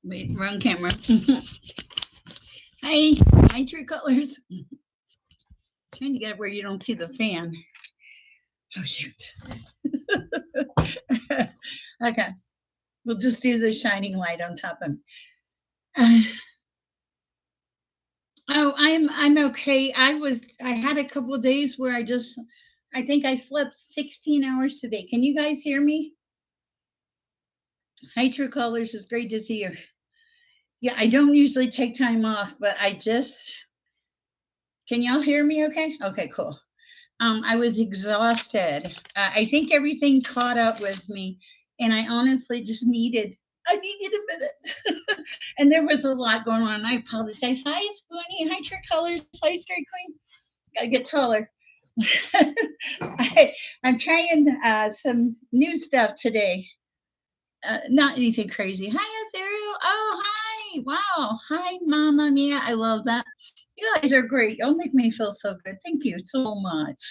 Wait, wrong camera. Hi, hi, True Colors. Trying to get it where you don't see the fan. Oh shoot. Okay, we'll just do the shining light on top of. Uh, oh, I'm okay. I had a couple of days where I think I slept 16 hours today. Can you guys hear me? Hi, True Colors. It's great to see you. Yeah, I don't usually take time off, but can y'all hear me okay? Okay, cool. I was exhausted. I think everything caught up with me, and I honestly just I needed a minute. And there was a lot going on. I apologize. Hi, Spoonie. Hi, True Colors. Hi, Straight Queen. Gotta get taller. I'm trying some new stuff today. Not anything crazy. Hi, Ethereal. Oh, hi. Wow. Hi, Mama Mia. I love that. You guys are great. Y'all make me feel so good. Thank you so much.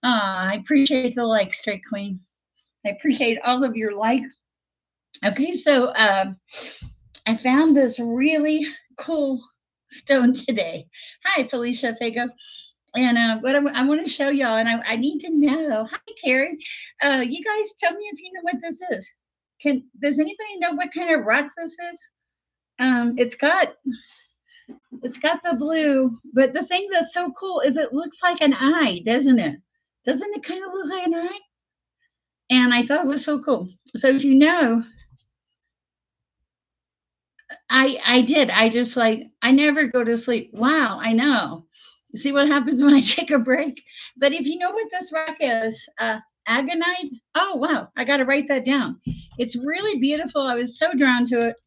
I appreciate the likes, Straight Queen. I appreciate all of your likes. Okay, so I found this really cool stone today. Hi, Felicia Fago. And what I want to show y'all, and I need to know. Hi, Terry. You guys tell me if you know what this is. Does anybody know what kind of rock this is? Um, it's got it's got the blue, but the thing that's so cool is it looks like an eye, doesn't it? Doesn't it kind of look like an eye? And I thought it was so cool. So if you know, I did. I just like I never go to sleep. Wow, I know. See what happens when I take a break. But if you know what this rock is, agonite. Oh wow, I got to write that down. It's really beautiful. I was so drawn to it.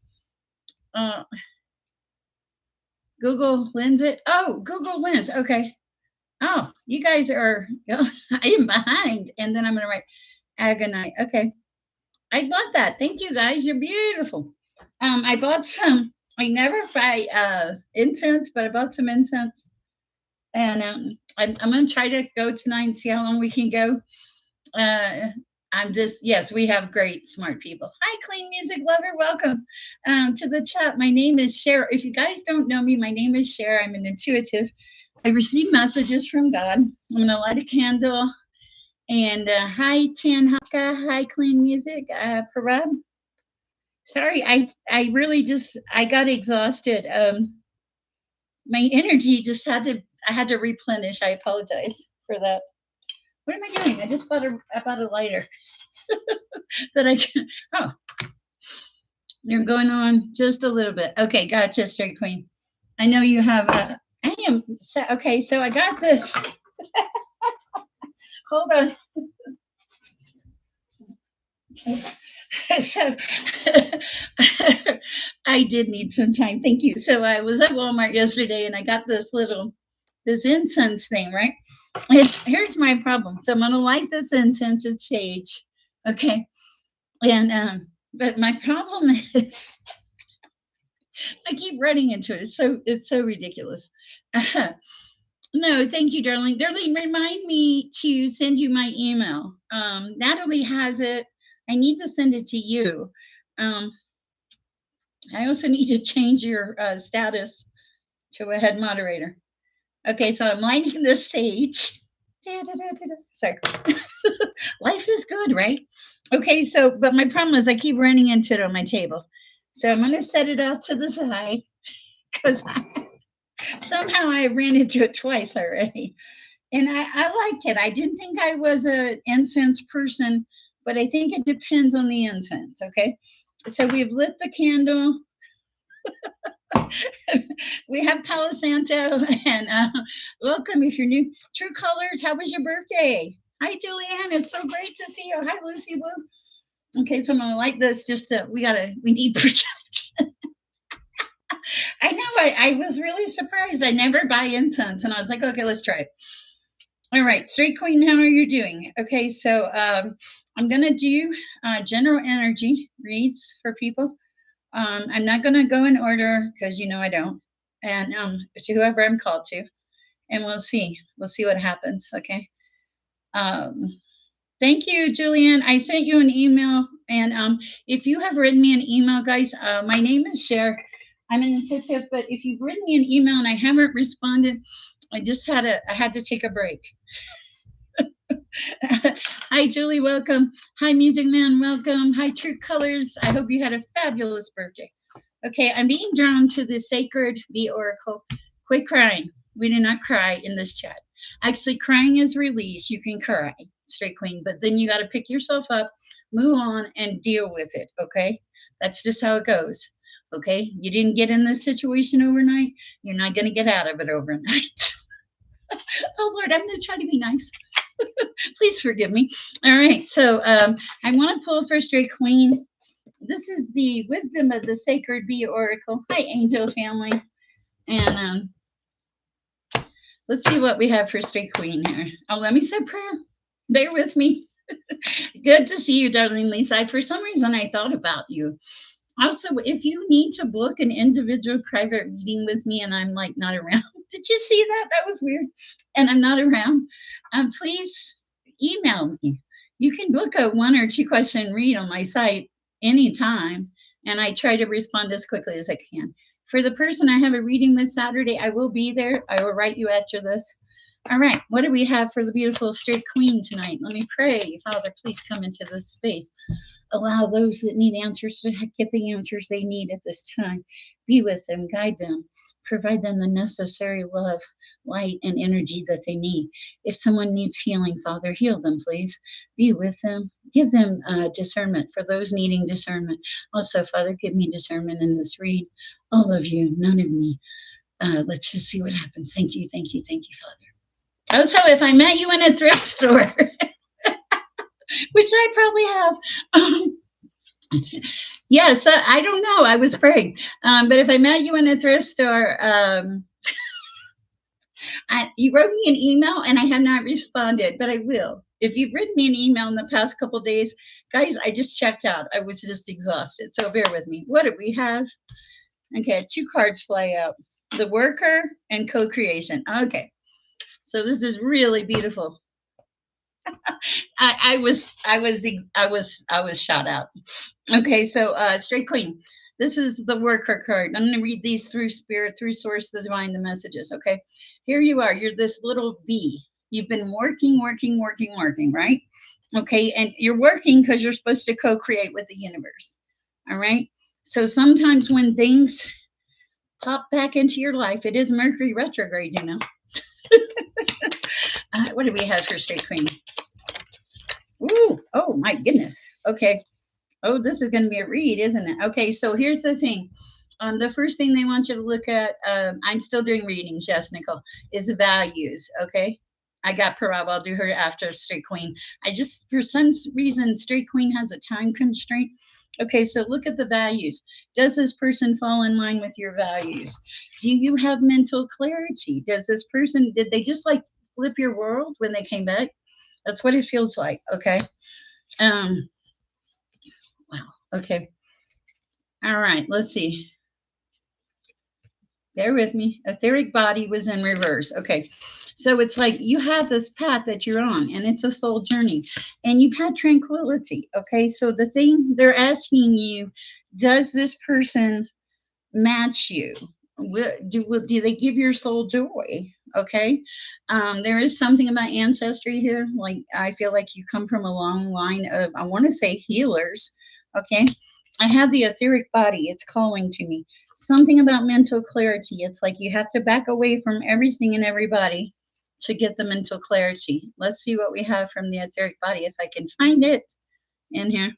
Uh, Google lens it. Oh, Google lens. Okay. Oh, you guys are. I am behind, and then I'm gonna write agonite. Okay. I love that. Thank you guys. You're beautiful. I bought some. I never buy incense, but I bought some incense, and I'm going to try to go tonight and see how long we can go. Uh, I'm just yes, we have great smart people. Hi, clean music lover. Welcome to the chat. My name is Sher. If you guys don't know me, my name is Sher. I'm an intuitive. I receive messages from God. I'm going to light a candle. And hi, Chan Haka. Hi, clean music. Parab. Sorry, I really just I got exhausted. My energy just I had to replenish. I apologize for that. What am I doing? I bought a lighter that I can. Oh, you're going on just a little bit. Okay, gotcha, Straight Queen. I know you have. I am so, okay. So I got this. Hold on. So I did need some time. Thank you. So I was at Walmart yesterday and I got this incense thing, right? Here's my problem. So I'm gonna light this incense. It's sage. Okay. And but my problem is I keep running into it. It's so ridiculous. No, thank you, darling. Darling, remind me to send you my email. Natalie has it. I need to send it to you. Um, I also need to change your status to a head moderator. Okay, so I'm lighting the sage. Sorry. Life is good, right? Okay, so, but my problem is I keep running into it on my table. So I'm going to set it off to the side because somehow I ran into it twice already. And I like it. I didn't think I was an incense person, but I think it depends on the incense. Okay. So we've lit the candle. We have Palo Santo and welcome if you're new. True Colors, how was your birthday? Hi, Julianne. It's so great to see you. Hi, Lucy Blue. Okay, so I'm gonna light this just to we need protection. I know I was really surprised. I never buy incense and I was like, okay, let's try it. All right, Straight Queen, how are you doing? Okay, so I'm gonna do general energy reads for people. I'm not going to go in order because you know I don't, and to whoever I'm called to, and we'll see. We'll see what happens. Okay. Um, thank you, Julianne. I sent you an email And if you have written me an email, guys, my name is Sher. I'm an intuitive, but if you've written me an email and I haven't responded, I had to take a break. Hi, Julie, welcome. Hi, Music Man, welcome. Hi, True Colors. I hope you had a fabulous birthday. Okay, I'm being drawn to the sacred bee oracle. Quit crying. We do not cry in this chat. Actually, crying is release. You can cry, straight queen, but then you got to pick yourself up, move on, and deal with it. Okay, that's just how it goes. Okay, you didn't get in this situation overnight. You're not going to get out of it overnight. Oh Lord, I'm going to try to be nice. Please forgive me. All right, so I want to pull for straight queen. This is the wisdom of the sacred bee oracle. Hi, angel family. And let's see what we have for straight queen here. Oh, let me say prayer. Bear with me. Good to see you, darling Lisa. For some reason, I thought about you. Also, if you need to book an individual private reading with me and I'm like not around, did you see that? That was weird. And I'm not around. Please email me. You can book a 1 or 2 question read on my site anytime, and I try to respond as quickly as I can. For the person I have a reading with Saturday, I will be there. I will write you after this. All right, what do we have for the beautiful straight queen tonight? Let me pray. Father, please come into this space. Allow those that need answers to get the answers they need at this time. Be with them, guide them, provide them the necessary love, light, and energy that they need. If someone needs healing, Father, heal them, please. Be with them. Give them discernment for those needing discernment. Also, Father, give me discernment in this read. All of you, none of me. Let's just see what happens. Thank you, thank you, thank you, Father. Also, if I met you in a thrift store, which I probably have. Yes, I don't know. I was praying. But if I met you in a thrift store, you wrote me an email and I have not responded, but I will. If you've written me an email in the past couple days, guys, I just checked out. I was just exhausted. So bear with me. What do we have? Okay, 2 cards fly out. The worker and co-creation. Okay. So this is really beautiful. I was shot out. Okay, so straight queen. This is the worker card. I'm going to read these through spirit, through source, the divine, the messages. Okay, here you are. You're this little bee. You've been working, working, working, working, right? Okay, and you're working because you're supposed to co-create with the universe. All right. So sometimes when things pop back into your life, it is Mercury retrograde, you know. What do we have for straight queen? Ooh, oh my goodness. Okay. Oh, this is going to be a read, isn't it? Okay, so here's the thing. The first thing they want you to look at, I'm still doing readings, yes, Nicole, is values, okay? I got Parab, I'll do her after Straight Queen. I just, for some reason, Straight Queen has a time constraint. Okay, so look at the values. Does this person fall in line with your values? Do you have mental clarity? Does this person, did they just like flip your world when they came back? That's what it feels like, okay? Um, wow, okay. All right, let's see. Bear with me. Etheric body was in reverse. Okay. So it's like you have this path that you're on, and it's a soul journey, and you've had tranquility. Okay. So the thing they're asking you, does this person match you? Do they give your soul joy? Okay. There is something about ancestry here. Like, I feel like you come from a long line of, I want to say, healers. Okay. I have the etheric body. It's calling to me. Something about mental clarity. It's like you have to back away from everything and everybody to get the mental clarity. Let's see what we have from the etheric body, if I can find it in here.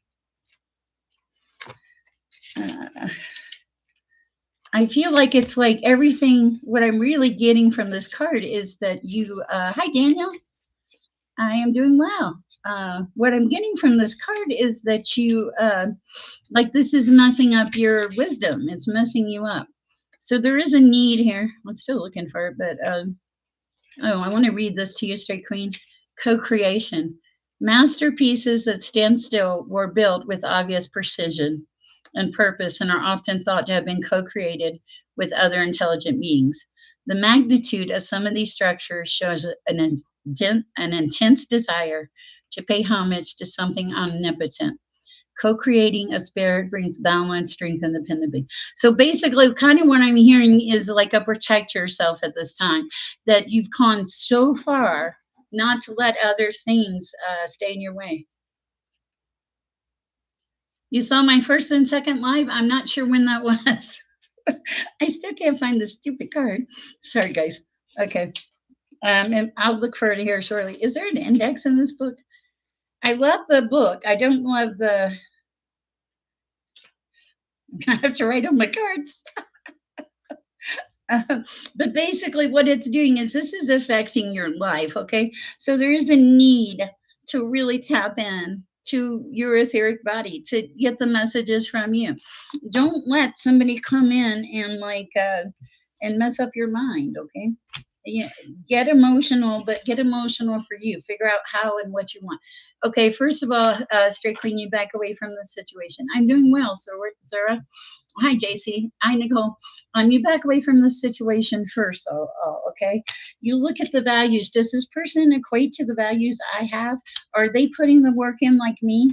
I feel like it's like everything, what I'm really getting from this card is that you, hi Daniel, I am doing well. What I'm getting from this card is that you, like this is messing up your wisdom. It's messing you up. So there is a need here. I'm still looking for it, but, oh, I want to read this to you, Straight Queen. Co-creation. Masterpieces that stand still were built with obvious precision and purpose and are often thought to have been co-created with other intelligent beings. The magnitude of some of these structures shows an intense desire to pay homage to something omnipotent. Co-creating a spirit brings balance, strength, and independence. So basically, kind of what I'm hearing is like a protect yourself at this time, that you've gone so far not to let other things stay in your way. You saw my first and second live. I'm not sure when that was. I still can't find the stupid card. Sorry, guys. Okay. And I'll look for it here shortly. Is there an index in this book? I love the book. I don't love the. I have to write on my cards. But basically, what it's doing is this is affecting your life. Okay. So there is a need to really tap in to your etheric body to get the messages from you. Don't let somebody come in and mess up your mind. Okay. Yeah, get emotional, but get emotional for you. Figure out how and what you want. Okay, first of all, Straight Queen, you back away from the situation. I'm doing well, Sarah. Hi, JC. Hi, Nicole. You back away from the situation first, okay? You look at the values. Does this person equate to the values I have? Are they putting the work in like me?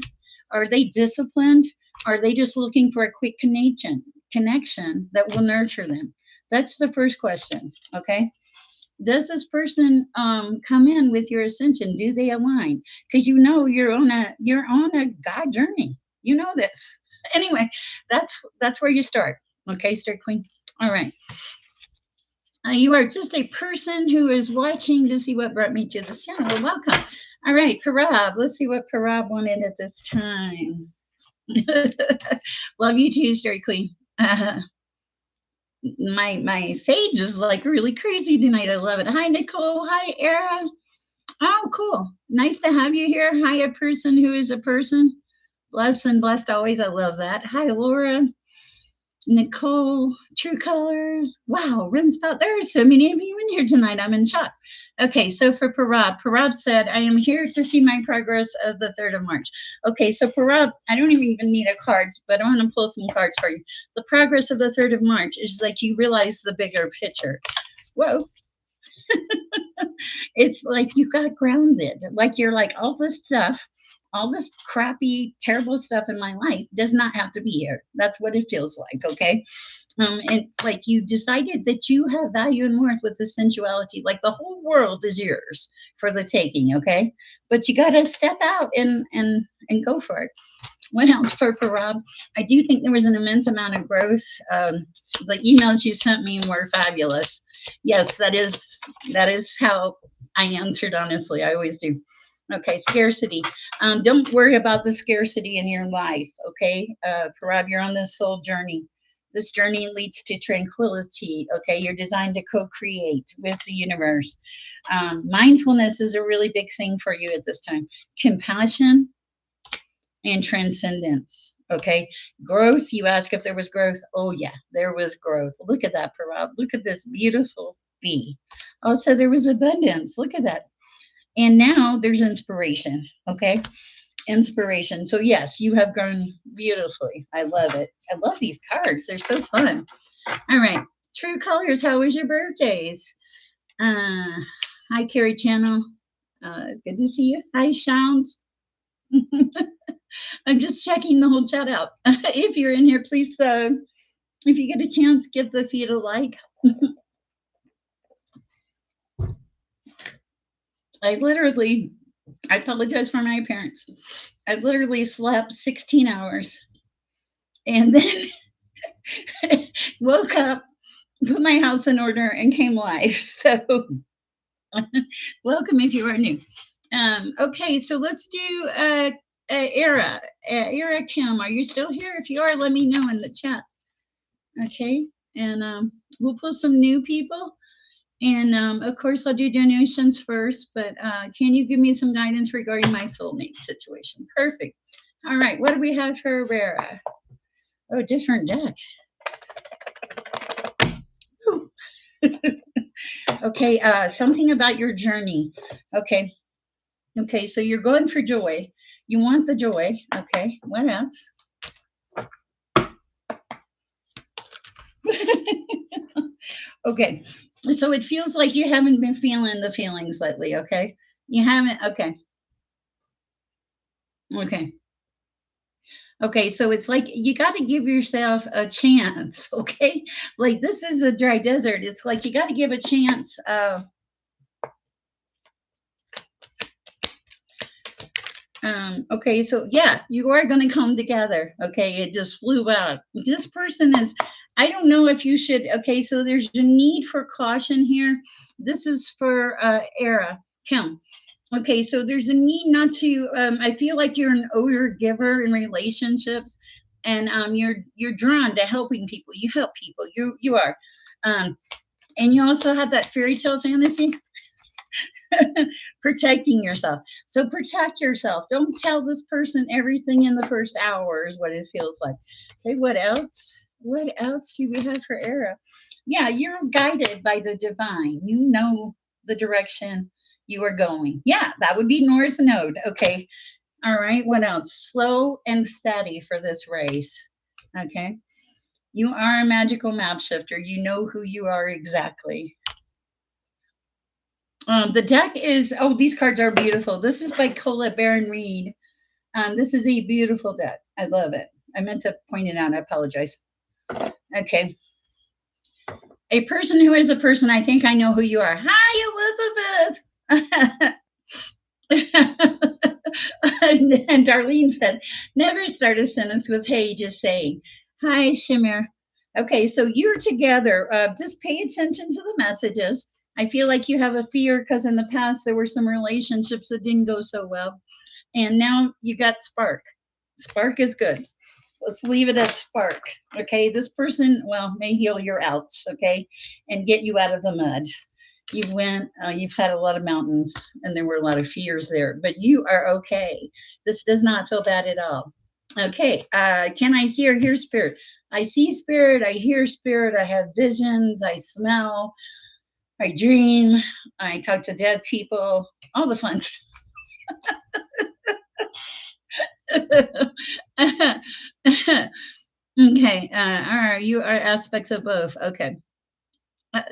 Are they disciplined? Are they just looking for a quick connection that will nurture them? That's the first question, okay? Does this person come in with your ascension? Do they align? Because you know you're on a God journey. You know this. Anyway, that's where you start. Okay, Straight Queen. All right. You are just a person who is watching to see what brought me to this channel. Well, welcome. All right, Parab. Let's see what Parab wanted at this time. Love you too, Straight Queen. My sage is like really crazy tonight. I love it. Hi, Nicole. Hi, Era. Oh, cool. Nice to have you here. Hi, a person who is a person. Blessed and blessed always. I love that. Hi, Laura. Nicole, True Colors. Wow, Rinspout. There are so many of you in here tonight. I'm in shock. Okay, so for Parab said, I am here to see my progress of the 3rd of March. Okay, so Parab, I don't even need a cards, but I want to pull some cards for you. The progress of the 3rd of March is like you realize the bigger picture. Whoa. It's like you got grounded. Like you're like, all this crappy, terrible stuff in my life does not have to be here. That's what it feels like, okay? It's like you decided that you have value and worth with the sensuality. Like the whole world is yours for the taking, okay? But you got to step out and go for it. What else for Parab? I do think there was an immense amount of growth. The emails you sent me were fabulous. Yes, that is how I answered, honestly. I always do. Okay, scarcity. Don't worry about the scarcity in your life, okay? Parab, you're on this soul journey. This journey leads to tranquility, okay? You're designed to co-create with the universe. Mindfulness is a really big thing for you at this time. Compassion and transcendence, okay? Growth, you ask if there was growth. Oh, yeah, there was growth. Look at that, Parab. Look at this beautiful bee. Also, there was abundance. Look at that. And now there's inspiration, okay? Inspiration. So, yes, you have grown beautifully. I love it. I love these cards. They're so fun. All right. True Colors, how was your birthdays? Hi, Carrie Channel. Good to see you. Hi, Shouns. I'm just checking the whole chat out. If you're in here, please, if you get a chance, give the feed a like. I apologize for my appearance. I literally slept 16 hours and then woke up, put my house in order, and came live. So, welcome if you are new. Okay, so let's do Era. Era Kim, are you still here? If you are, let me know in the chat. Okay, and we'll pull some new people. And of course, I'll do donations first, but can you give me some guidance regarding my soulmate situation? Perfect. All right, what do we have for Rara? Oh, different deck. Okay, something about your journey. Okay, so you're going for joy. You want the joy. Okay, what else? Okay, so it feels like you haven't been feeling the feelings lately, okay? You haven't, okay. Okay. Okay, so it's like you got to give yourself a chance. Okay, like this is a dry desert. It's like you got to give a chance. Okay, so yeah, you are going to come together. Okay, it just flew out. This person is, I don't know if you should. Okay, so there's a need for caution here. This is for Era, Kim. Okay, so there's a need not to. I feel like you're an odor giver in relationships, and you're drawn to helping people. You help people. You are, um, and you also have that fairy tale fantasy. Protecting yourself. So protect yourself. Don't tell this person everything in the first hour is what it feels like. Okay, what else? What else do we have for Era? Yeah, you're guided by the divine. You know the direction you are going. Yeah, that would be North Node. Okay. All right. What else? Slow and steady for this race. Okay. You are a magical map shifter. You know who you are exactly. The deck is, oh, these cards are beautiful. This is by Colette Baron Reed. This is a beautiful deck. I love it. I meant to point it out. I apologize. Okay. A person who is a person, I think I know who you are. Hi, Elizabeth. And Darlene said, never start a sentence with hey, just say, hi, Shimmer. Okay, so you're together. Just pay attention to the messages. I feel like you have a fear because in the past there were some relationships that didn't go so well. And now you got spark. Spark is good. Let's leave it at spark. Okay, this person, well, may heal your ouch, okay, and get you out of the mud. You've had a lot of mountains and there were a lot of fears there, but you are okay. This does not feel bad at all. Okay, can I see or hear spirit? I see spirit, I hear spirit, I have visions, I smell, I dream, I talk to dead people, all the fun stuff. Okay, all right, you are aspects of both. Okay. Uh,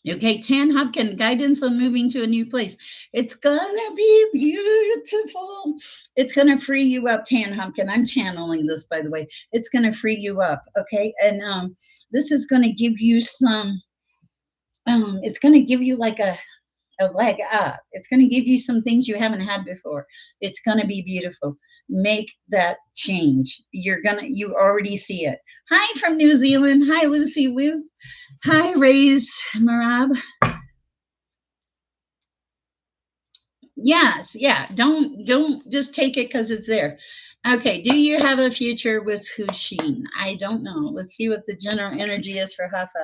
Okay, Tan Hopkins, guidance on moving to a new place. It's gonna be beautiful. It's gonna free you up, Tan Hopkins. I'm channeling this, by the way. It's gonna free you up, okay? And this is gonna give you some. It's gonna give you like a leg up. It's going to give you some things you haven't had before. It's going to be beautiful. Make that change. You already see it. Hi from New Zealand. Hi, Lucy Wu. Hi, Ray's Marab. Yes, yeah. Don't just take it because it's there. Okay. Do you have a future with Hushin? I don't know. Let's see what the general energy is for Hafa.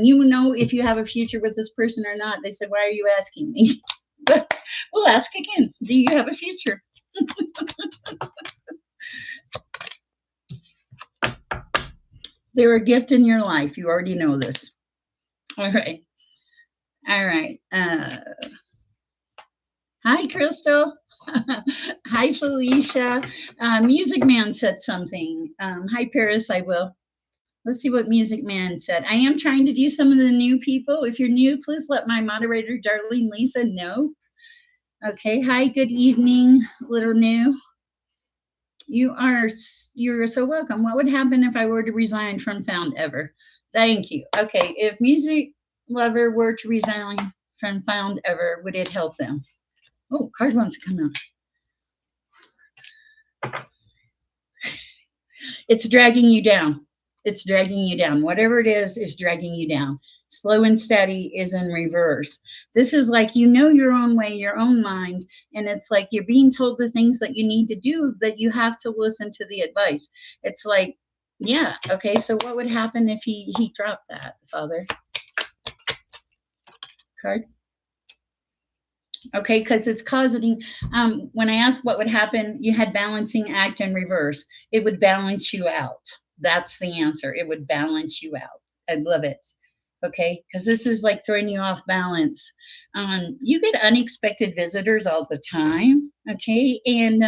You know if you have a future with this person or not. They said, "Why are you asking me?" But we'll ask again. Do you have a future? They're a gift in your life. You already know this. All right. All right. Hi, Crystal. Hi, Felicia. Music Man said something. Hi, Paris. I will. Let's see what Music Man said. I am trying to do some of the new people. If you're new, please let my moderator, Darlene Lisa, know. Okay. Hi. Good evening, little new. You're so welcome. What would happen if I were to resign from Found Ever? Thank you. Okay. If Music Lover were to resign from Found Ever, would it help them? Oh, card wants to come out. It's dragging you down. It's dragging you down. Whatever it is dragging you down. Slow and steady is in reverse. This is like you know your own way, your own mind, and it's like you're being told the things that you need to do, but you have to listen to the advice. It's like, yeah, okay. So what would happen if he dropped that, Father? Card. Okay, because it's causing. When I asked what would happen, you had balancing act in reverse. It would balance you out. That's the answer. It would balance you out. I love it. Okay, because this is like throwing you off balance. You get unexpected visitors all the time. Okay, and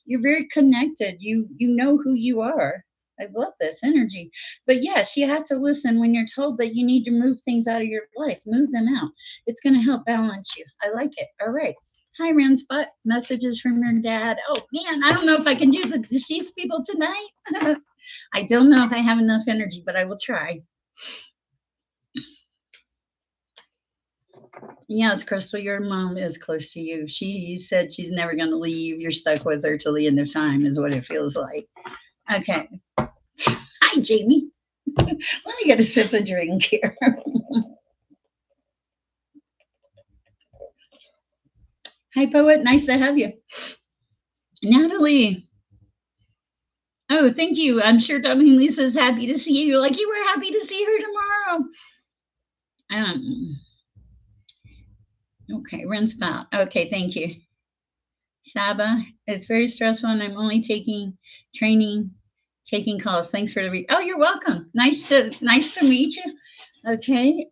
you're very connected. You know who you are. I love this energy. But yes, you have to listen when you're told that you need to move things out of your life. Move them out. It's going to help balance you. I like it. All right. Hi, Ranspot. Messages from your dad. Oh, man, I don't know if I can do the deceased people tonight. I don't know if I have enough energy, but I will try. Yes, Crystal, your mom is close to you. She said she's never going to leave. You're stuck with her till the end of time, is what it feels like. Okay. Hi, Jamie. Let me get a sip of drink here. Hi, Poet. Nice to have you. Natalie. Oh, thank you. I'm sure Darlene Lisa's happy to see you. Like you were happy to see her tomorrow. Um, okay, Rinspout. Okay, thank you. Saba, it's very stressful and I'm only taking training, taking calls. Thanks for the oh, you're welcome. Nice to meet you. Okay.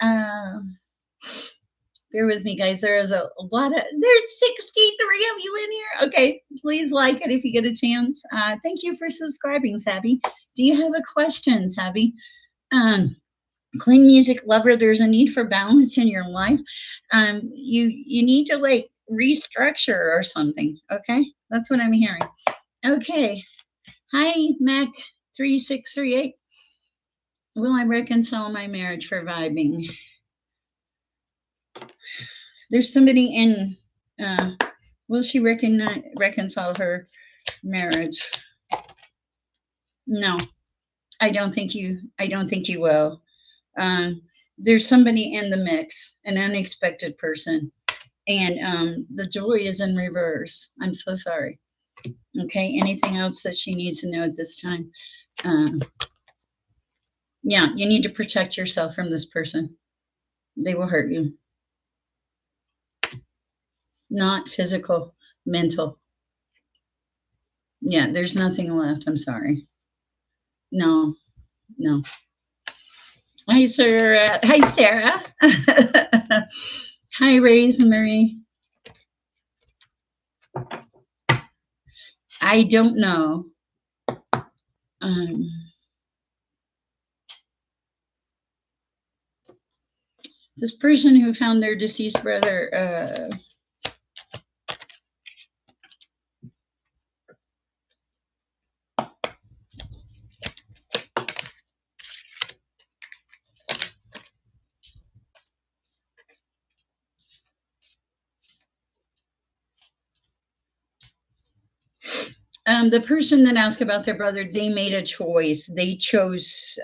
Bear with me, guys. There's a lot of there's 63 of you in here. Okay, please like it if you get a chance. Thank you for subscribing, Sabby. Do you have a question, Sabby? Um, Clean music lover, there's a need for balance in your life. You need to like restructure or something. Okay, that's what I'm hearing. Okay. Hi, Mac 3638. Will I reconcile my marriage for vibing? There's somebody in. Will she reconcile her marriage? No, I don't think you. I don't think you will. There's somebody in the mix, an unexpected person, and the joy is in reverse. I'm so sorry. Okay. Anything else that she needs to know at this time? Um, yeah, you need to protect yourself from this person. They will hurt you. Not physical, mental. Yeah, there's nothing left. I'm sorry. No, no. Hi, Sarah. Hi, Sarah. Hi, Rosemary. I don't know. Um, this person who found their deceased brother. The person that asked about their brother, they made a choice. They chose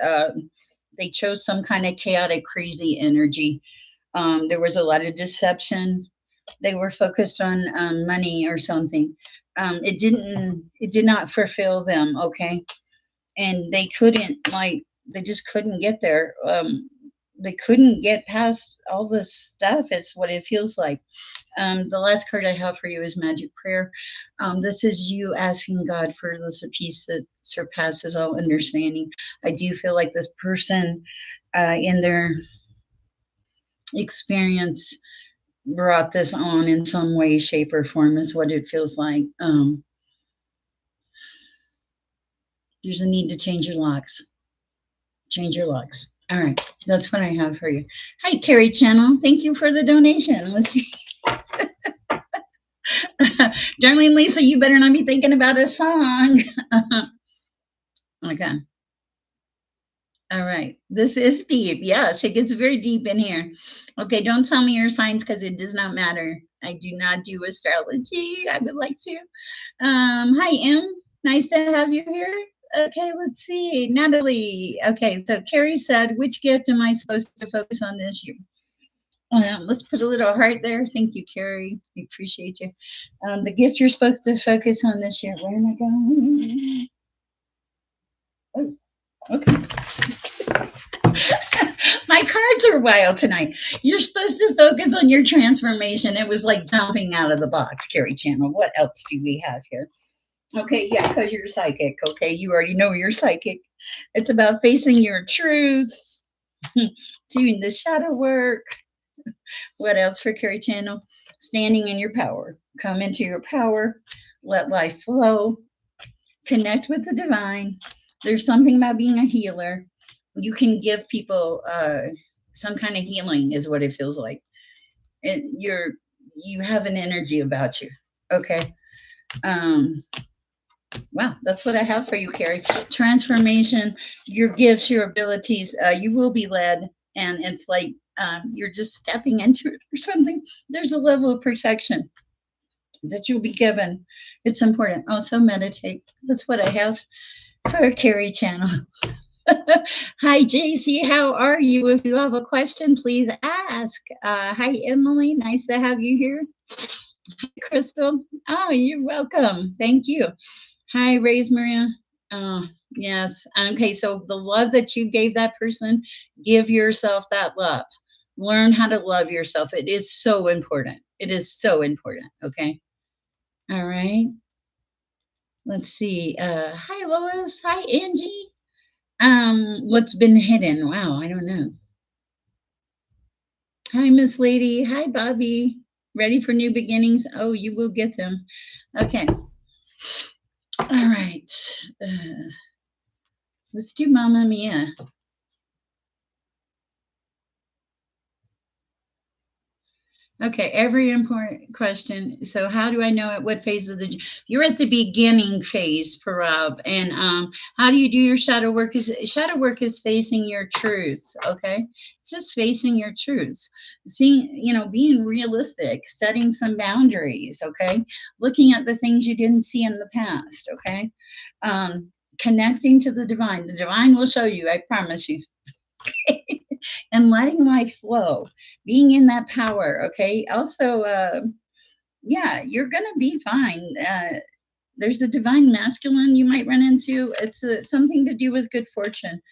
some kind of chaotic, crazy energy. There was a lot of deception. They were focused on money or something. It did not fulfill them. Okay, and they couldn't like they just couldn't get there. They couldn't get past all this stuff. It's what it feels like. The last card I have for you is Magic Prayer. This is you asking God for this peace that surpasses all understanding. I do feel like this person, in their experience, brought this on in some way, shape, or form, is what it feels like. There's a need to change your locks. Change your locks. All right, that's what I have for you. Hi, Carrie Channel. Thank you for the donation. Let's see. Darlene Lisa, you better not be thinking about a song. Okay. All right. This is deep. Yes, it gets very deep in here. Okay, don't tell me your signs because it does not matter. I do not do astrology. I would like to. Hi, Em. Nice to have you here. Okay, let's see. Natalie. Okay, so Carrie said, which gift am I supposed to focus on this year? Let's put a little heart there. Thank you, Carrie. We appreciate you. The gift you're supposed to focus on this year. Where am I going? Oh, okay. My cards are wild tonight. You're supposed to focus on your transformation. It was like jumping out of the box, Carrie Channel. What else do we have here? Okay, yeah, because you're psychic. Okay, you already know you're psychic. It's about facing your truths, doing the shadow work. What else for Carrie Channel? Standing in your power. Come into your power. Let life flow. Connect with the divine. There's something about being a healer. You can give people some kind of healing, is what it feels like. And you have an energy about you. Okay. Um, wow, that's what I have for you, Carrie. Transformation, your gifts, your abilities. You will be led, and it's like you're just stepping into it or something. There's a level of protection that you'll be given. It's important. Also, meditate. That's what I have for Carrie channel. Hi, JC. How are you? If you have a question, please ask. Hi, Emily. Nice to have you here. Crystal. Oh, you're welcome. Thank you. Hi, Raise Maria. Oh, yes. Okay, so the love that you gave that person, give yourself that love. Learn how to love yourself. It is so important. It is so important. Okay. All right. Let's see. Hi, Lois. Hi, Angie. What's been hidden? Wow, I don't know. Hi, Miss Lady. Hi, Bobby. Ready for new beginnings? Oh, you will get them. Okay. All right. Let's do Mamma Mia. Okay, every important question. So, how do I know at what phase of the you're at the beginning phase, Parab? And how do you do your shadow work? Is shadow work is facing your truths? Okay, it's just facing your truths. Seeing, being realistic, setting some boundaries. Okay, looking at the things you didn't see in the past. Okay, connecting to the divine. The divine will show you. I promise you. And letting life flow, being in that power. Okay. Also, yeah, you're gonna be fine. There's a divine masculine you might run into. It's something to do with good fortune.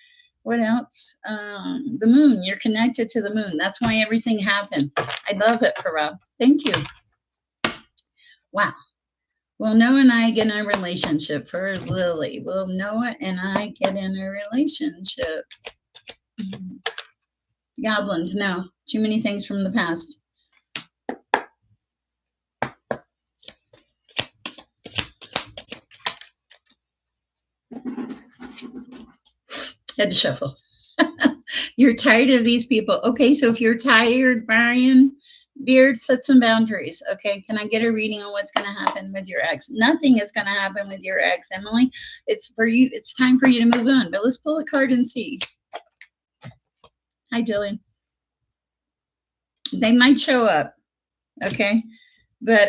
What else? The moon. You're connected to the moon. That's why everything happened. I love it, Parab. Thank you. Wow. Will Noah and I get in a relationship for Lily? Will Noah and I get in a relationship? Goblins, no. Too many things from the past. Head shuffle. You're tired of these people. Okay, so if you're tired, Brian Beard, set some boundaries. Okay, can I get a reading on what's going to happen with your ex? Nothing is going to happen with your ex, Emily. It's for you. It's time for you to move on. But let's pull a card and see. Hi, Dylan. They might show up. Okay, but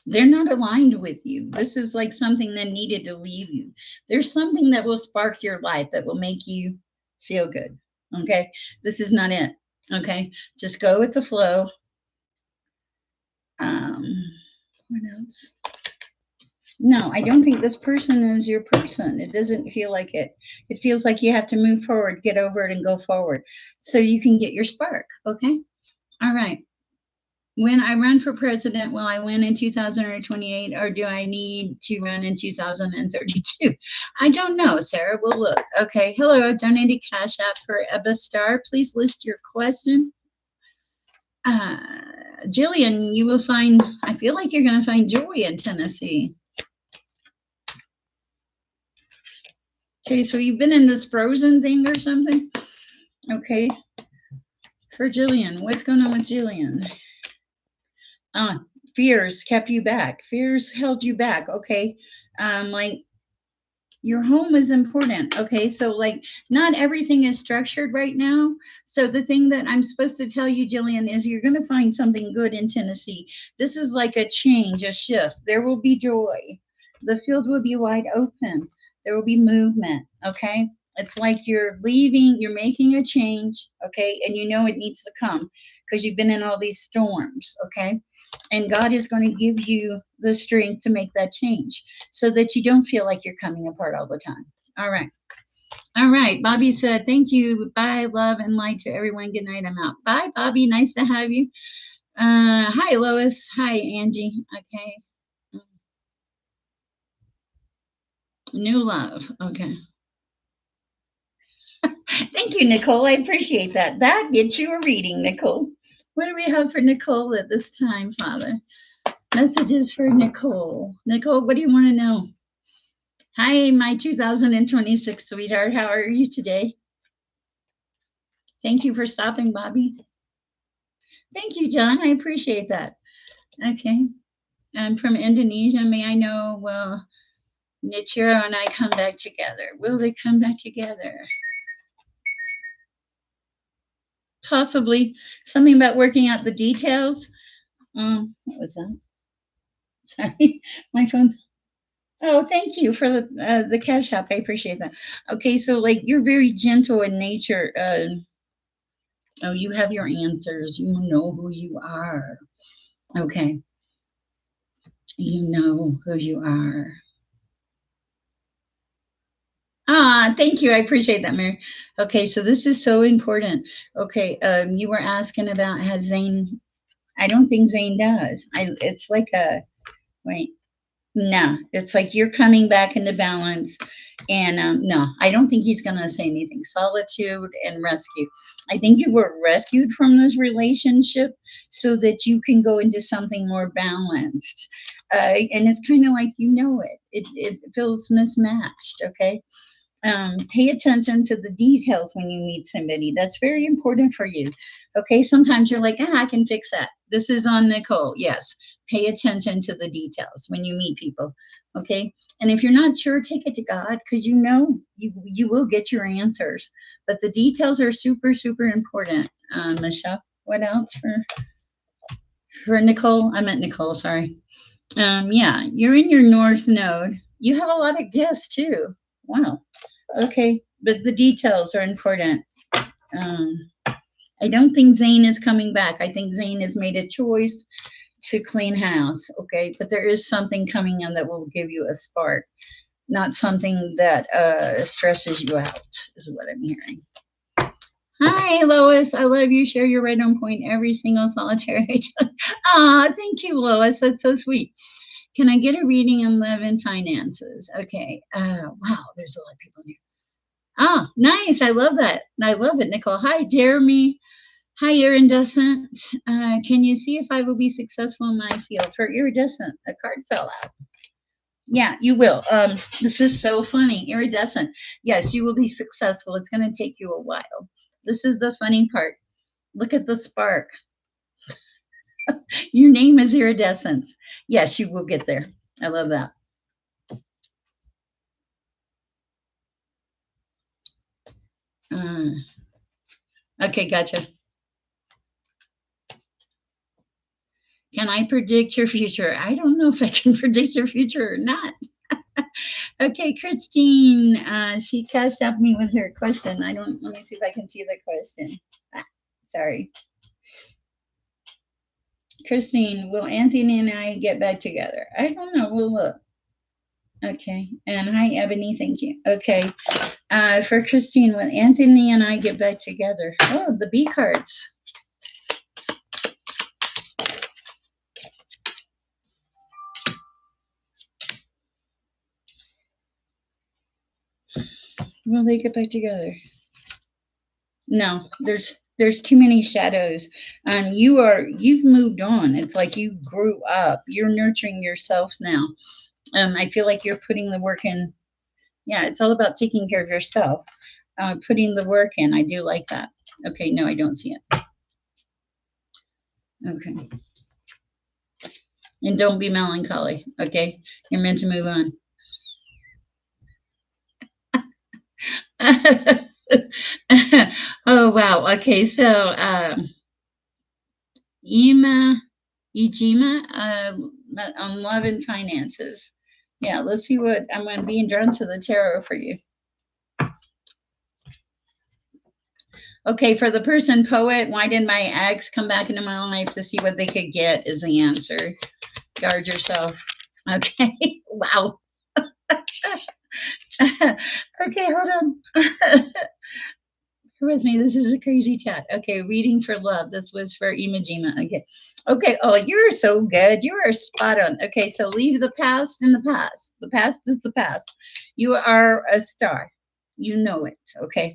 they're not aligned with you. This is like something that needed to leave you. There's something that will spark your life that will make you feel good. Okay. This is not it. Okay. Just go with the flow. What else? No, I don't think this person is your person. It doesn't feel like it. It feels like you have to move forward, get over it, and go forward so you can get your spark. Okay. All right. When I run for president, will I win in 2028 or do I need to run in 2032? I don't know, Sarah. We'll look. Okay. Hello. I donated Cash App for Ebba Star. Please list your question. Jillian, you will find, I feel like you're going to find joy in Tennessee. Okay. So you've been in this frozen thing or something? Okay. For Jillian, what's going on with Jillian? Fears kept you back. Fears held you back. Okay. Like your home is important. Okay. So like not everything is structured right now. So the thing that I'm supposed to tell you, Jillian, is you're going to find something good in Tennessee. This is like a change, a shift. There will be joy. The field will be wide open. There will be movement. Okay. It's like you're leaving, you're making a change. Okay. And you know it needs to come because you've been in all these storms. Okay. And God is going to give you the strength to make that change so that you don't feel like you're coming apart all the time. All right. All right. Bobby said, thank you. Bye, love, and light to everyone. Good night. I'm out. Bye, Bobby. Nice to have you. Hi, Lois. Hi, Angie. Okay. New love. Okay. Thank you, Nicole. I appreciate that. That gets you a reading, Nicole. What do we have for Nicole at this time, Father? Messages for Nicole. Nicole, what do you want to know? Hi, my 2026 sweetheart. How are you today? Thank you for stopping, Bobby. Thank you, John. I appreciate that. Okay. I'm from Indonesia. May I know, will Nichiro and I come back together? Will they come back together? Possibly. Something about working out the details. What was that? Sorry, my phone's. Oh, thank you for the cash app. I appreciate that. Okay, so like you're very gentle in nature. Oh, you have your answers. You know who you are. Okay, you know who you are. Ah, thank you. I appreciate that, Mary. Okay, so this is so important. Okay, you were asking about has Zane. I don't think Zane does. It's like a wait. No, it's like you're coming back into balance. And no, I don't think he's going to say anything. Solitude and rescue. I think you were rescued from this relationship so that you can go into something more balanced. And it's kind of like you know it. It feels mismatched. Okay. Pay attention to the details when you meet somebody. That's very important for you. Okay, sometimes you're like, I can fix that. This is on Nicole. Yes, pay attention to the details when you meet people. Okay, and if you're not sure, take it to God because you know you will get your answers. But the details are super super important. Michelle, what else for Nicole? I meant Nicole. Sorry. Yeah, you're in your North Node. You have a lot of gifts too. Wow. Okay, but the details are important. Um, I don't think Zane is coming back. I think Zane has made a choice to clean house. Okay, but there is something coming in that will give you a spark, not something that stresses you out, is what I'm hearing. Hi, Lois. I love you. Share your right on point every single solitary time. Ah, thank you, Lois. That's so sweet. Can I get a reading on love and finances? Okay. Wow, there's a lot of people here. Ah, nice. I love that. I love it, Nicole. Hi, Jeremy. Hi, iridescent. Can you see if I will be successful in my field? For iridescent, a card fell out. Yeah, you will. This is so funny. Iridescent. Yes, you will be successful. It's going to take you a while. This is the funny part. Look at the spark. Your name is iridescence. Yes, you will get there. I love that. Uh, okay, gotcha. Can I predict your future? I don't know if I can predict your future or not. Okay, Christine, she cast up me with her question. I don't, let me see if I can see the question. Ah, sorry. Christine, will Anthony and I get back together? I don't know. We'll look. Okay. And hi, Ebony. Thank you. Okay. For Christine, will Anthony and I get back together? Oh, the B cards. Will they get back together? No, there's too many shadows. You've moved on. It's like you grew up. You're nurturing yourself now. I feel like you're putting the work in. Yeah, it's all about taking care of yourself. Putting the work in. I do like that. Okay, no, I don't see it. Okay. And don't be melancholy. Okay, you're meant to move on. Oh wow. Okay, so Ima Ijima on love and finances. Yeah, let's see what I'm going to be drawn to the tarot for you. Okay, for the person poet, why did my ex come back into my life to see what they could get is the answer. Guard yourself. Okay, wow. Okay, hold on. Who with me? This is a crazy chat. Okay, reading for love. This was for Imajima. Okay. Okay. Oh, you're so good. You are spot on. Okay, so leave the past in the past. The past is the past. You are a star. You know it. Okay.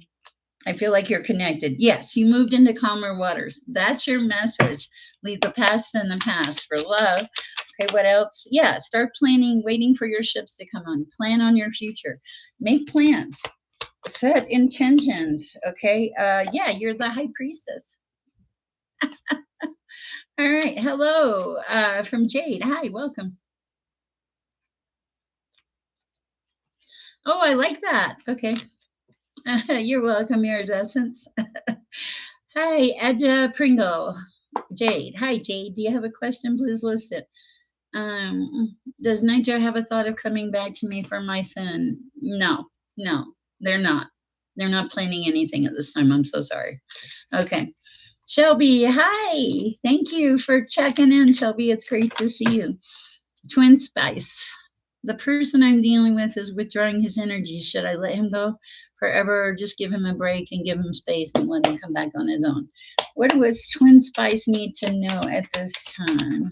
I feel like you're connected. Yes, you moved into calmer waters. That's your message. Leave the past in the past for love. Okay, what else? Yeah, start planning, waiting for your ships to come on. Plan on your future. Make plans. Set intentions. Okay. Yeah, you're the high priestess. All right. Hello from Jade. Hi, welcome. Oh, I like that. Okay. You're welcome, Iridescence. Hi, Edja Pringle. Jade. Hi, Jade. Do you have a question? Please list it. Does Niger have a thought of coming back to me for my son? No, no, they're not. They're not planning anything at this time. I'm so sorry. Okay. Shelby, hi. Thank you for checking in, Shelby. It's great to see you. Twin Spice. The person I'm dealing with is withdrawing his energy. Should I let him go forever or just give him a break and give him space and let him come back on his own? What does Twin Spice need to know at this time?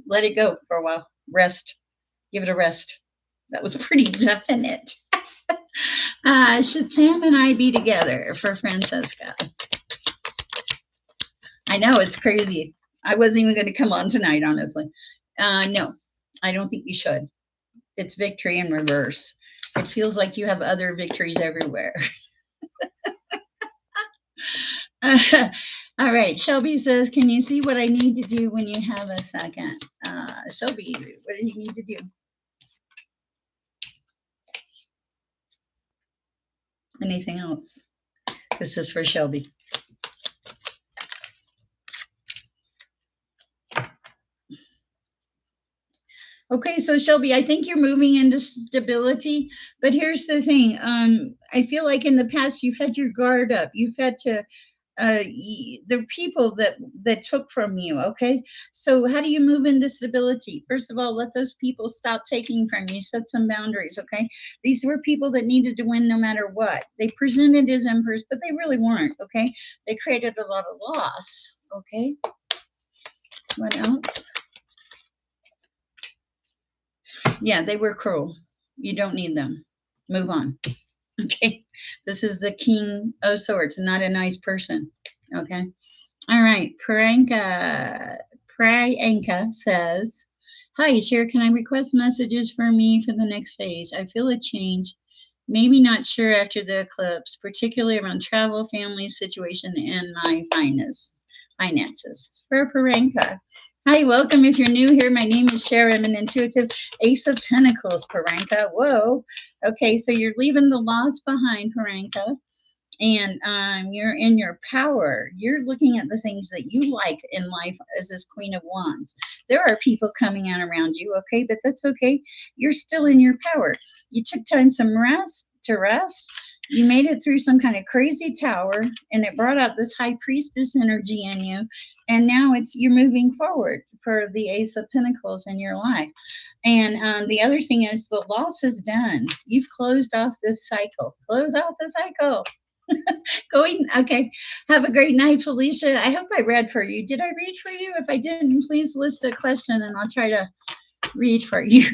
Let it go for a while. Rest. Give it a rest. That was pretty definite. Should Sam and I be together for Francesca? I know it's crazy. I wasn't even going to come on tonight, honestly. No, I don't think you should. It's victory in reverse. It feels like you have other victories everywhere. All right. Shelby says, can you see what I need to do when you have a second? Shelby, what do you need to do? Anything else? This is for Shelby. Okay, so Shelby, I think you're moving into stability, but here's the thing. I feel like in the past you've had your guard up. You've had to the people that took from you. Okay, so how do you move into stability? First of all, let those people stop taking from you. Set some boundaries. Okay, these were people that needed to win no matter what. They presented as emperors, but they really weren't. Okay, they created a lot of loss. Okay, what else? Yeah, they were cruel. You don't need them. Move on. Okay. This is the King of Swords, not a nice person. Okay. All right. Priyanka says, hi, Sher, can I request messages for me for the next phase? I feel a change. Maybe not sure after the eclipse, particularly around travel, family situation, and my finances. For Paranka. Hi, welcome. If you're new here, my name is Sher. I'm an intuitive ace of pentacles, Paranka. Whoa. Okay, so you're leaving the loss behind, Paranka, and you're in your power. You're looking at the things that you like in life as this Queen of Wands. There are people coming out around you, okay, but that's okay. You're still in your power. You took time some rest to rest. You made it through some kind of crazy tower, and it brought out this high priestess energy in you. And now you're moving forward for the Ace of Pentacles in your life. And the other thing is the loss is done. You've closed off this cycle. Close off the cycle. Going, okay. Have a great night, Felicia. I hope I read for you. Did I read for you? If I didn't, please list a question and I'll try to read for you.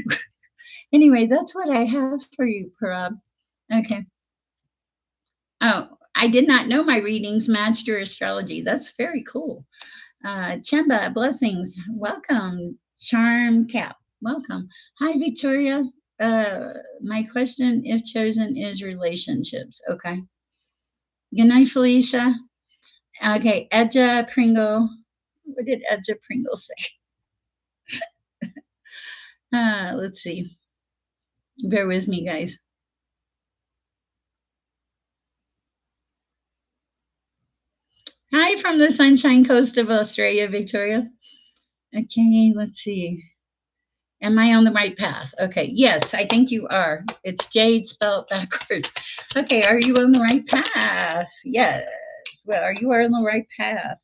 Anyway, that's what I have for you, Parab. Okay. Oh, I did not know my readings matched your astrology. That's very cool. Chemba, blessings. Welcome. Charm Cap, welcome. Hi, Victoria. My question, if chosen, is relationships. Okay. Good night, Felicia. Okay, Edja Pringle. What did Edja Pringle say? Let's see. Bear with me, guys. Hi from the Sunshine Coast of Australia, Victoria. Okay, let's see. Am I on the right path? Okay, yes, I think you are. It's Jade spelled backwards. Okay, are you on the right path? Yes. Well, are you on the right path?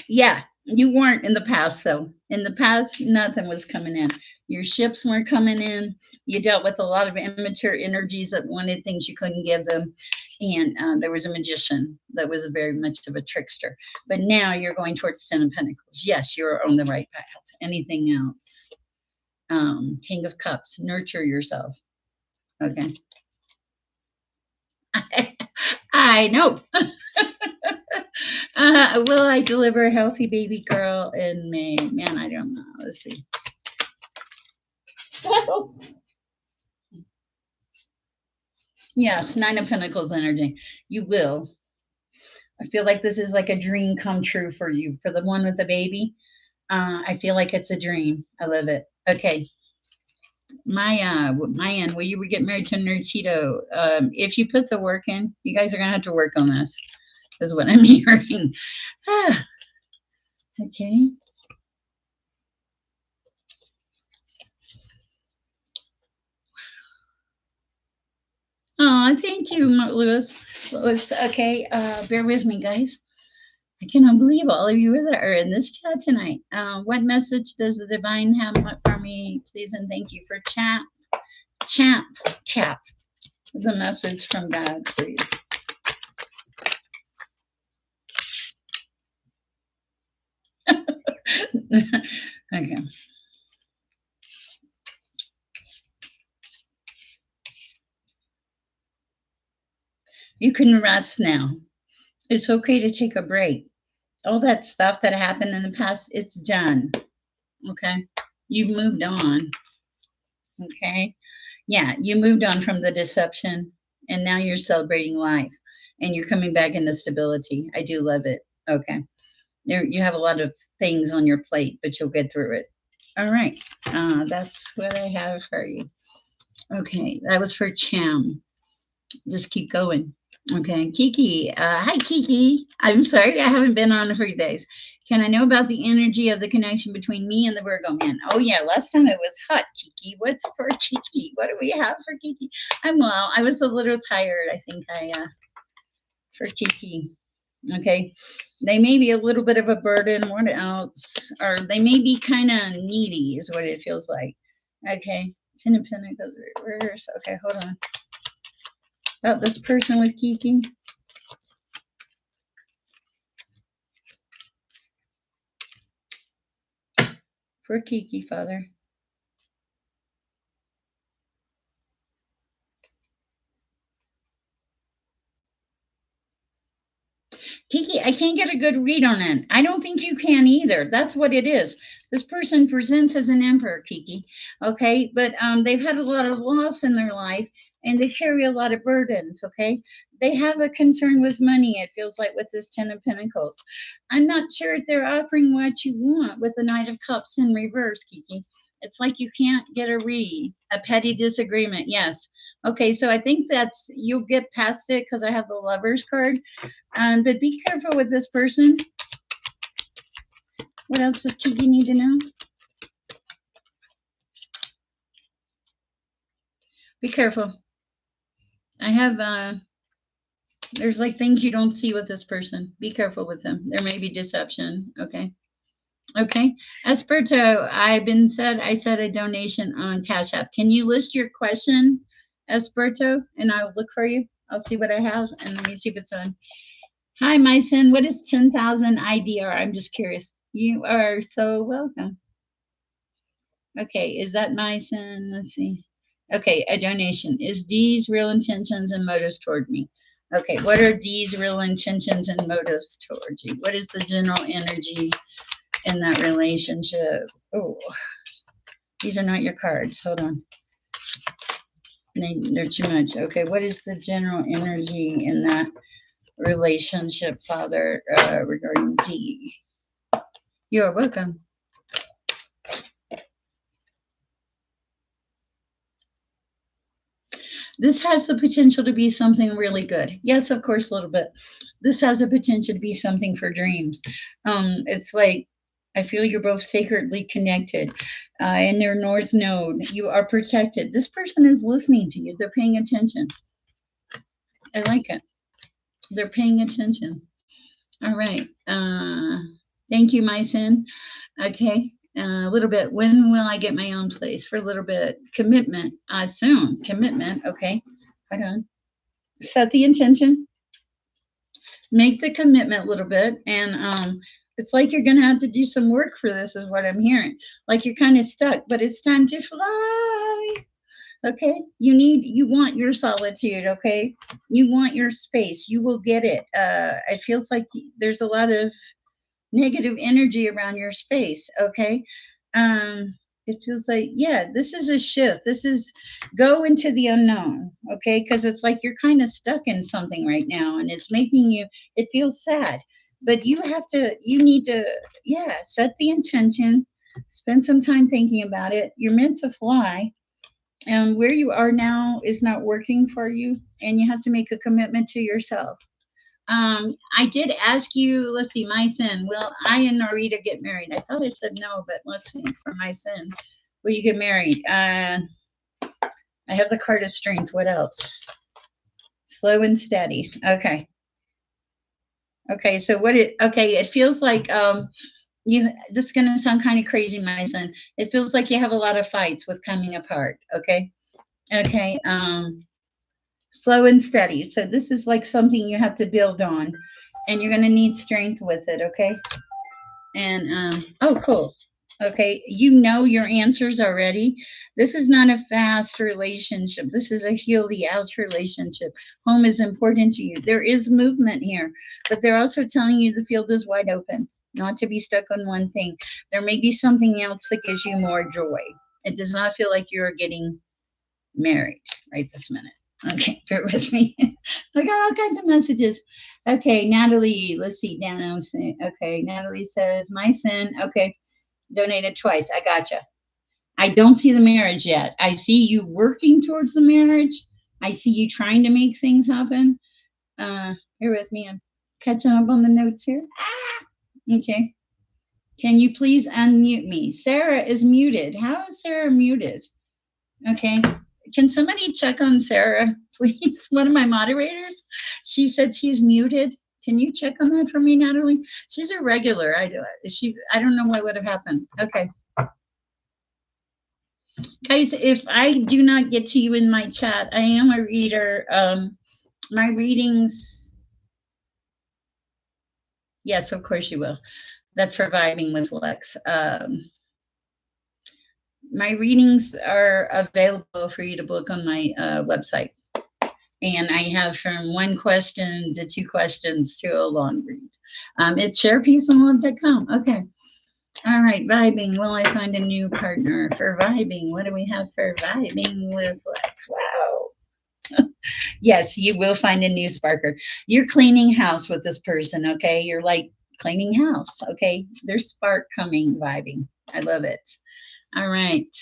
Yeah, you weren't in the past, though. In the past, nothing was coming in. Your ships weren't coming in. You dealt with a lot of immature energies that wanted things you couldn't give them. And there was a magician that was very much of a trickster. But now you're going towards Ten of Pentacles. Yes, you're on the right path. Anything else? King of Cups, nurture yourself. Okay. I know. Will I deliver a healthy baby girl in May? Man, I don't know. Let's see. Yes, Nine of Pentacles energy. You will. I feel like this is like a dream come true for you. For the one with the baby, I feel like it's a dream. I love it. Okay. Mayan, will you get married to Nerdcito? If you put the work in, you guys are gonna have to work on this. Is what I'm hearing. Ah, okay. Oh, thank you, Lewis. Lewis, okay. Bear with me, guys. I cannot believe all of you that are in this chat tonight. What message does the divine have for me? Please and thank you for champ cap. The message from God, please. Okay. You can rest now. It's okay to take a break. All that stuff that happened in the past, it's done. Okay. You've moved on. Okay. Yeah, you moved on from the deception and now you're celebrating life and you're coming back into stability. I do love it. Okay. You have a lot of things on your plate, but you'll get through it. All right. That's what I have for you. Okay. That was for Cham. Just keep going. Okay, Kiki. Hi, Kiki. I'm sorry I haven't been on in a few days. Can I know about the energy of the connection between me and the Virgo man? Oh, yeah. Last time it was hot, Kiki. What's for Kiki? What do we have for Kiki? I'm well. I was a little tired. I think for Kiki. Okay. They may be a little bit of a burden. What else? Or they may be kind of needy, is what it feels like. Okay. Ten of Pentacles reverse. Okay, hold on. About this person with Kiki. For Kiki, Father. Kiki, I can't get a good read on it. I don't think you can either. That's what it is. This person presents as an emperor, Kiki. Okay, but they've had a lot of loss in their life and they carry a lot of burdens. Okay, they have a concern with money. It feels like with this Ten of Pentacles. I'm not sure if they're offering what you want with the Knight of Cups in reverse, Kiki. It's like you can't get a read. A petty disagreement. Yes. Okay, so I think that's you'll get past it because I have the Lovers card. But be careful with this person. What else does Kiki need to know? Be careful. I have there's like things you don't see with this person. Be careful with them. There may be deception. Okay. Okay. Esperto, I said a donation on Cash App. Can you list your question, Esperto? And I'll look for you. I'll see what I have and let me see if it's on. Hi, my son. What is 10,000 IDR? I'm just curious. You are so welcome. Okay, is that my son? Let's see. Okay, a donation. Is D's real intentions and motives toward me? Okay, what are D's real intentions and motives towards you? What is the general energy in that relationship? Oh, these are not your cards. Hold on. They're too much. Okay, what is the general energy in that relationship, Father, regarding D? You are welcome. This has the potential to be something really good. Yes, of course, a little bit. This has the potential to be something for dreams. It's like I feel you're both sacredly connected. In their north node, you are protected. This person is listening to you. They're paying attention. I like it. They're paying attention. All right. Thank you, my son. Okay. A little bit. When will I get my own place? For a little bit. Commitment. Soon. Commitment. Okay. Hold on. Set the intention. Make the commitment a little bit. And it's like you're going to have to do some work for this, is what I'm hearing. Like you're kind of stuck, but it's time to fly. Okay. You want your solitude. Okay. You want your space. You will get it. It feels like there's a lot of negative energy around your space. Okay. Um, It feels like, yeah, this is a shift. This is go into the unknown, okay? Because it's like you're kind of stuck in something right now and it's making you, it feels sad. But you need to, yeah, set the intention, spend some time thinking about it. You're meant to fly, and where you are now is not working for you, and you have to make a commitment to yourself. I did ask you, let's see, my sin. Will I and Norita get married? I thought I said no, but let's see, for my sin. Will you get married? I have the card of strength. What else? Slow and steady. Okay. Okay. So okay, it feels like, this is gonna sound kind of crazy, my son. It feels like you have a lot of fights with coming apart. Okay. Okay. Slow and steady. So this is like something you have to build on, and you're gonna need strength with it. Okay. And oh, cool. Okay, you know your answers already. This is not a fast relationship. This is a heal the ouch relationship. Home is important to you. There is movement here, but they're also telling you the field is wide open, not to be stuck on one thing. There may be something else that gives you more joy. It does not feel like you're getting married right this minute. Okay, bear with me. I got all kinds of messages. Okay, Natalie, let's see. Okay, Natalie says, my sin. Okay, donated twice. I gotcha. I don't see the marriage yet. I see you working towards the marriage. I see you trying to make things happen. Bear with me. I'm catching up on the notes here. Okay. Can you please unmute me? Sarah is muted. How is Sarah muted? Okay. Can somebody check on Sarah, please? One of my moderators. She said she's muted. Can you check on that for me, Natalie? She's a regular. I don't know what would have happened. Okay. Guys, if I do not get to you in my chat, I am a reader. My readings, yes, of course you will. That's for vibing with Lex. My readings are available for you to book on my website. And I have from one question to two questions to a long read. It's Sherpeaceandlove.com. Okay. All right. Vibing. Will I find a new partner for vibing? What do we have for vibing with Lex? Wow. Yes, you will find a new sparker. You're cleaning house with this person. Okay. You're like cleaning house. Okay. There's spark coming, vibing. I love it. All right.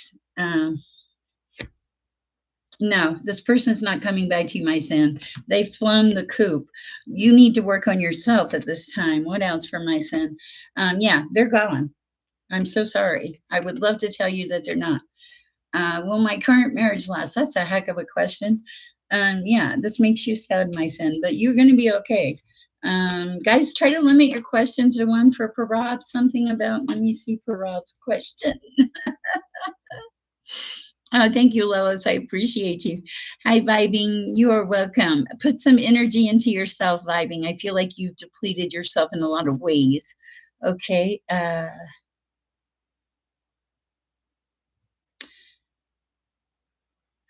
No, this person's not coming back to you, my son. They've flown the coop. You need to work on yourself at this time. What else for my son? Yeah, they're gone. I'm so sorry. I would love to tell you that they're not. Will my current marriage last? That's a heck of a question. Yeah, this makes you sad, my son, but you're going to be okay. Guys, try to limit your questions to one for Parab. Something about, let me see Parab's question. Oh, thank you, Lois. I appreciate you. Hi, Vibing. You are welcome. Put some energy into yourself, Vibing. I feel like you've depleted yourself in a lot of ways. Okay.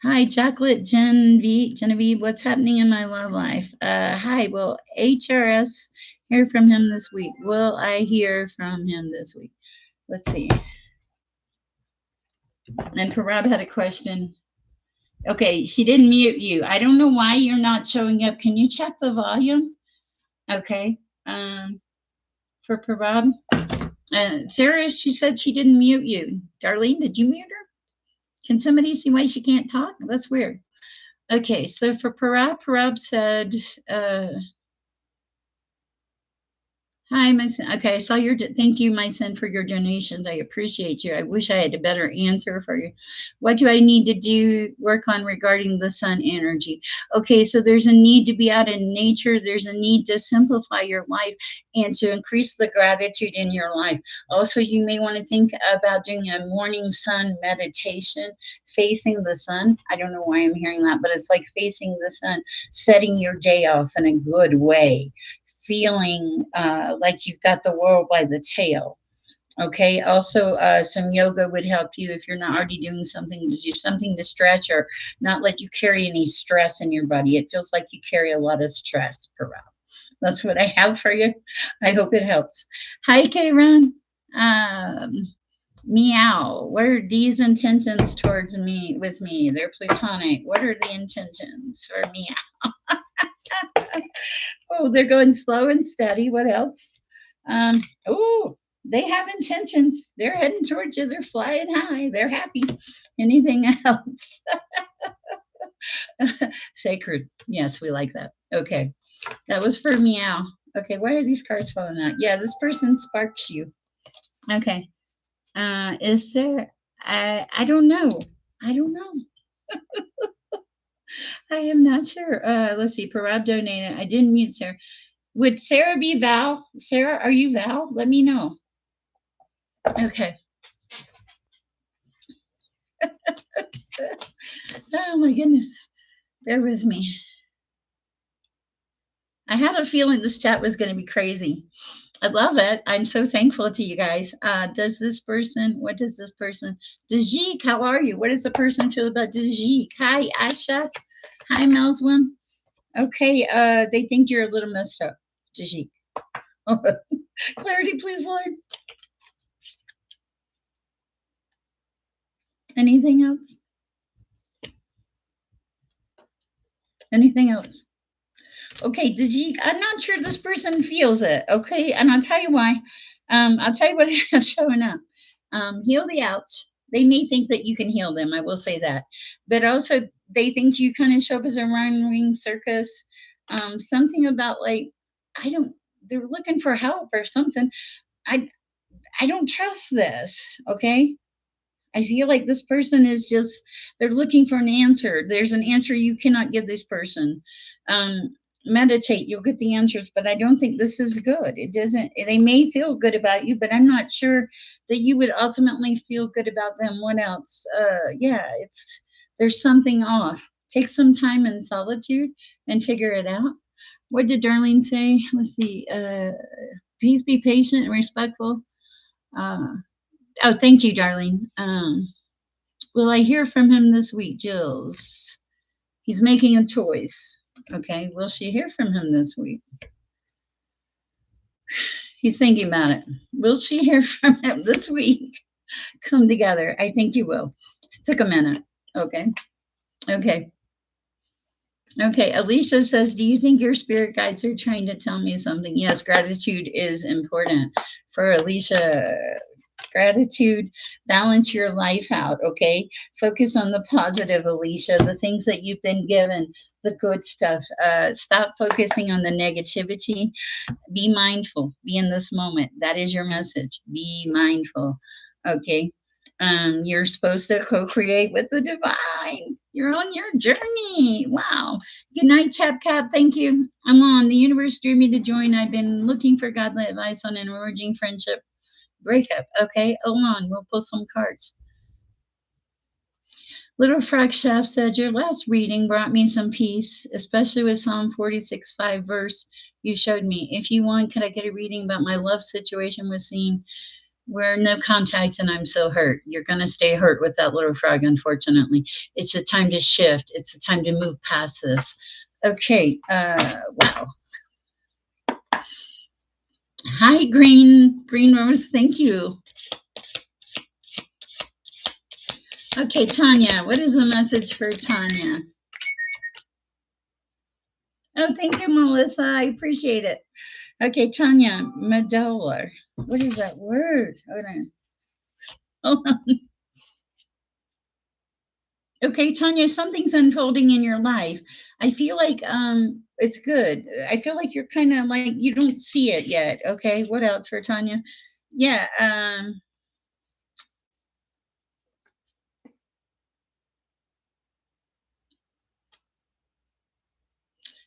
Hi, Chocolate Genevieve. What's happening in my love life? Hi. Will HRS hear from him this week? Will I hear from him this week? Let's see. And Parab had a question. Okay, she didn't mute you. I don't know why you're not showing up. Can you check the volume? Okay. For Parab. Sarah, she said she didn't mute you. Darlene, did you mute her? Can somebody see why she can't talk? That's weird. Okay, so for Parab said, hi, my son. Okay, I saw thank you, my son, for your donations. I appreciate you. I wish I had a better answer for you. What do I need to work on regarding the sun energy? Okay, so there's a need to be out in nature. There's a need to simplify your life and to increase the gratitude in your life. Also, you may want to think about doing a morning sun meditation, facing the sun. I don't know why I'm hearing that, but it's like facing the sun, setting your day off in a good way, feeling like you've got the world by the tail. Okay. Also, some yoga would help you if you're not already doing something, to do something to stretch or not let you carry any stress in your body. It feels like you carry a lot of stress around. That's what I have for you. I hope it helps. Hi, Karen. Meow. What are D's intentions towards me with me? They're platonic. What are the intentions for meow? Oh, they're going slow and steady. What else? Oh, they have intentions. They're heading towards you. They're flying high. They're happy. Anything else? Sacred. Yes, we like that. Okay. That was for meow. Okay, why are these cards falling out? Yeah, this person sparks you. Okay. Is there I don't know. I don't know. I am not sure. Let's see. Parab donated. I didn't mute Sarah. Would Sarah be Val? Sarah, are you Val? Let me know. Okay. Oh my goodness. Bear with me. I had a feeling this chat was going to be crazy. I love it. I'm so thankful to you guys. What does this person, Dajik, how are you? What does the person feel about Dajik? Hi, Asha. Hi, Melswin. Okay, they think you're a little messed up, Dajik. Clarity, please, Lord. Anything else? Anything else? Okay, Dajik, I'm not sure this person feels it. Okay, and I'll tell you why. I'll tell you what I have showing up. Heal the ouch. They may think that you can heal them. I will say that, but also they think you kind of show up as a round circus. Something about like I don't. They're looking for help or something. I I don't trust this. Okay, I feel like this person is just, they're looking for an answer. There's an answer you cannot give this person. Meditate, you'll get the answers, but I don't think this is good. It doesn't, they may feel good about you, but I'm not sure that you would ultimately feel good about them. What else? Yeah, there's something off. Take some time in solitude and figure it out. What did Darlene say? Let's see. Please be patient and respectful. Uh, Oh, thank you, darling. Will I hear from him this week, Jills? He's making a choice. Okay, will she hear from him this week? He's thinking about it. Will she hear from him this week? Come together. I think you will. Took a minute. Okay. Okay. Okay. Alicia says, do you think your spirit guides are trying to tell me something? Yes, gratitude is important. For Alicia, gratitude, balance your life out, okay? Focus on the positive, Alicia, the things that you've been given, the good stuff. Stop focusing on the negativity. Be mindful. Be in this moment. That is your message. Be mindful, okay? You're supposed to co-create with the divine. You're on your journey. Wow. Good night, Chap Cap. Thank you. I'm on. The universe drew me to join. I've been looking for godly advice on an emerging friendship breakup. Okay, hold on. We'll pull some cards. Little Frog Shaft said, your last reading brought me some peace, especially with Psalm 46:5 verse you showed me. If you want, could I get a reading about my love situation with seeing we're no contact and I'm so hurt. You're going to stay hurt with that little frog, unfortunately. It's a time to shift. It's a time to move past this. Okay, wow. Hi, Green Rose. Thank you. Okay, Tanya, what is the message for Tanya? Oh, thank you, Melissa. I appreciate it. Okay, Tanya, medulla. What is that word? Hold on. Hold on. Okay, Tanya, something's unfolding in your life. I feel like it's good. I feel like you're kind of like you don't see it yet. Okay, what else for Tanya? Yeah,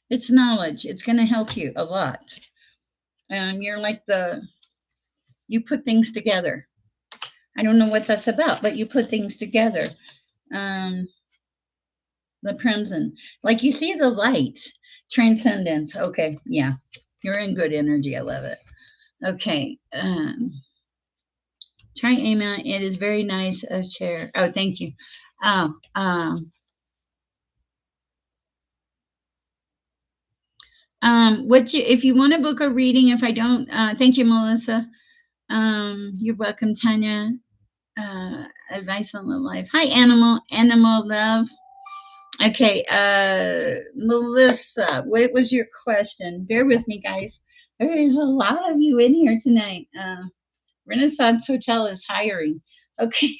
it's knowledge. It's going to help you a lot. You're like you put things together. I don't know what that's about, but you put things together. Um, the crimson, like you see the light, transcendence. Okay, yeah, you're in good energy. I love it. Okay, try Ama. It is very nice. Share. Oh, thank you. Oh, what you if you want to book a reading? If I don't, thank you, Melissa. You're welcome, Tanya. Advice on the life. Hi, animal love. Okay, Melissa, what was your question? Bear with me, guys. There's a lot of you in here tonight. Renaissance Hotel is hiring. Okay,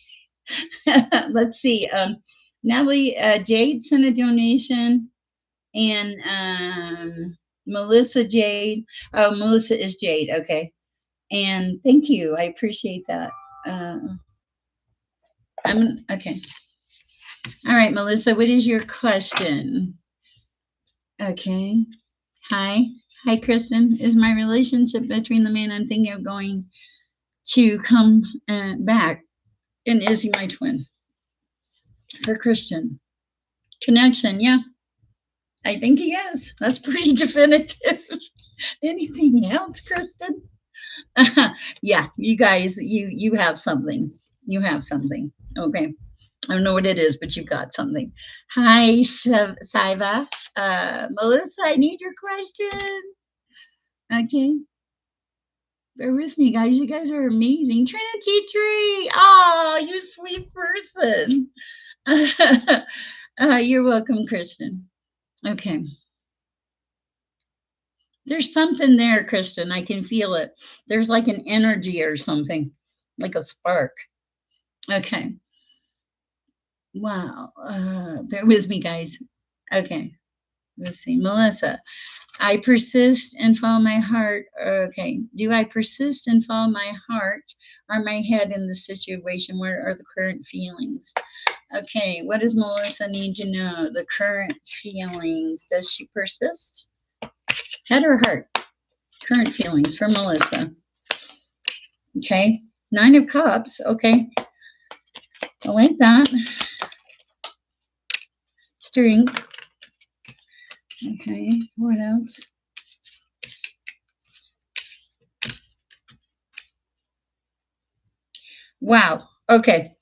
let's see. Natalie, Jade sent a donation, and Melissa Jade. Oh, Melissa is Jade. Okay, and thank you. I appreciate that. Uh, I'm okay. All right, Melissa, what is your question? Okay. Hi. Hi, Kristen. Is my relationship between the man I'm thinking of going to come back? And is he my twin? For Christian. Connection, yeah. I think he is. That's pretty definitive. Anything else, Kristen? Yeah, you guys, you have something. You have something. Okay. I don't know what it is, but you've got something. Hi, Saiva. Melissa, I need your question. Okay. Bear with me, guys. You guys are amazing. Trinity Tree. Oh, you sweet person. You're welcome, Kristen. Okay. There's something there, Kristen. I can feel it. There's like an energy or something, like a spark. Okay. Wow. Bear with me, guys. Okay. Let's see. Melissa, I persist and follow my heart. Okay. Do I persist and follow my heart or my head in the situation? Where are the current feelings? Okay. What does Melissa need to know? The current feelings. Does she persist? Head or heart? Current feelings for Melissa. Okay. 9 of Cups. Okay. I like that. Strength. Okay. What else? Wow. Okay.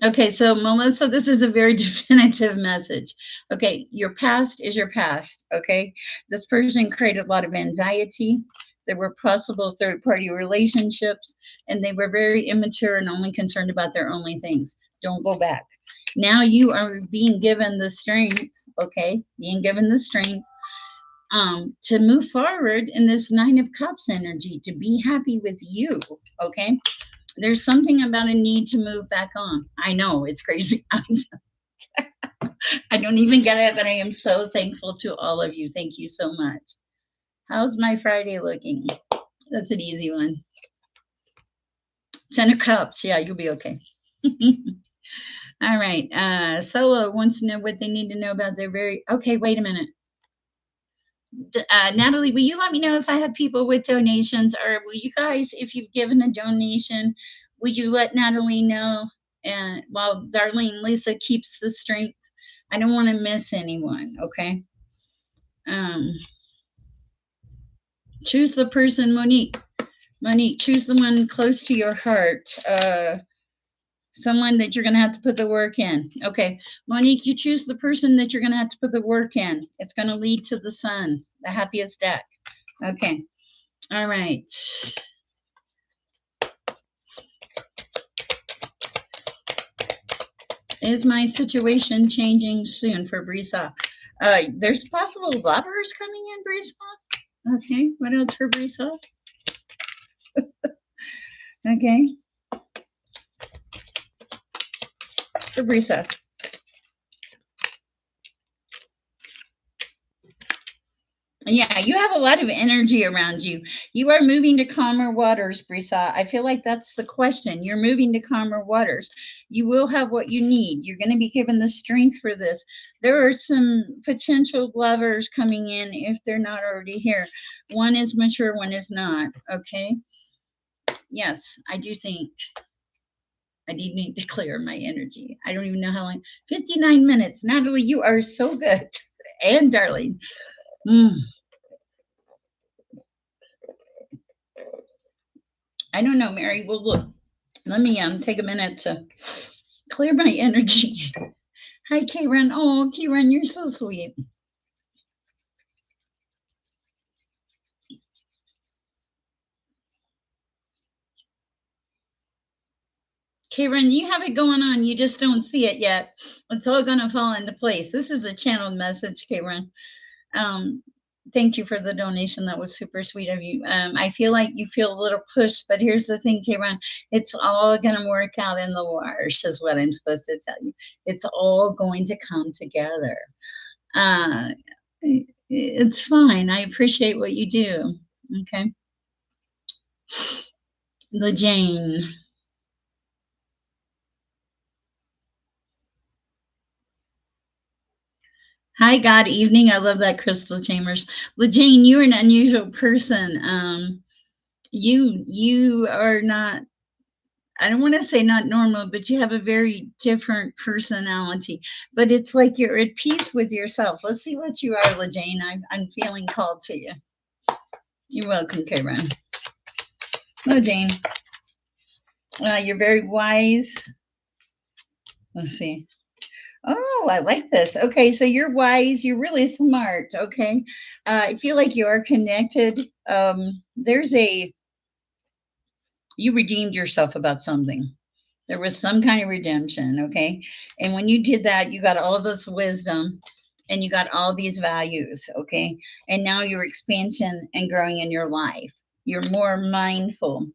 Okay, so Melissa, this is a very definitive message. Okay, your past is your past. Okay, this person created a lot of anxiety. There were possible third party relationships, and they were very immature and only concerned about their only things. Don't go back. Now you are being given the strength, okay, being given the strength to move forward in this 9 of Cups energy, to be happy with you, okay? There's something about a need to move back on. I know it's crazy. I don't even get it, but I am so thankful to all of you. Thank you so much. How's my Friday looking? That's an easy one. 10 of Cups. Yeah, you'll be okay. All right. Solo wants to know what they need to know about their very. Okay, wait a minute. Natalie, will you let me know if I have people with donations, or will you guys, if you've given a donation, would you let Natalie know? And while Darlene Lisa keeps the strength, I don't want to miss anyone. Okay. Um, choose the person, Monique. Monique, choose the one close to your heart. Someone that you're going to have to put the work in. Okay. Monique, you choose the person that you're going to have to put the work in. It's going to lead to the sun, the happiest deck. Okay. All right. Is my situation changing soon for Brisa? There's possible lovers coming in, Brisa. Okay. What else for Brisa? Okay. For Brisa. Yeah, you have a lot of energy around you. You are moving to calmer waters, Brisa. I feel like that's the question. You're moving to calmer waters. You will have what you need. You're going to be given the strength for this. There are some potential lovers coming in if they're not already here. One is mature, one is not. Okay. Yes, I do think I do need to clear my energy. I don't even know how long. 59 minutes. Natalie, you are so good. And darling. Mm. I don't know, Mary. Well, look, let me take a minute to clear my energy. Hi, Karen. Oh, Karen, you're so sweet. Karen, you have it going on. You just don't see it yet. It's all going to fall into place. This is a channeled message, Karen. Um, thank you for the donation. That was super sweet of you. I feel like you feel a little push, but here's the thing, Karen. It's all going to work out in the wash, is what I'm supposed to tell you. It's all going to come together. Uh, it's fine. I appreciate what you do. Okay. The Jane. Hi, God evening. I love that, Crystal Chambers. LeJane, you're an unusual person. You are not, I don't want to say not normal, but you have a very different personality. But it's like you're at peace with yourself. Let's see what you are, LeJane. I'm feeling called to you. You're welcome, Karen. LeJane, you're very wise. Let's see. Oh, I like this. Okay, so you're wise. You're really smart. Okay, I feel like you are connected. There's a You redeemed yourself about something. There was some kind of redemption. Okay, and when you did that, you got all this wisdom, and you got all these values. Okay, and now your expansion and growing in your life. You're more mindful.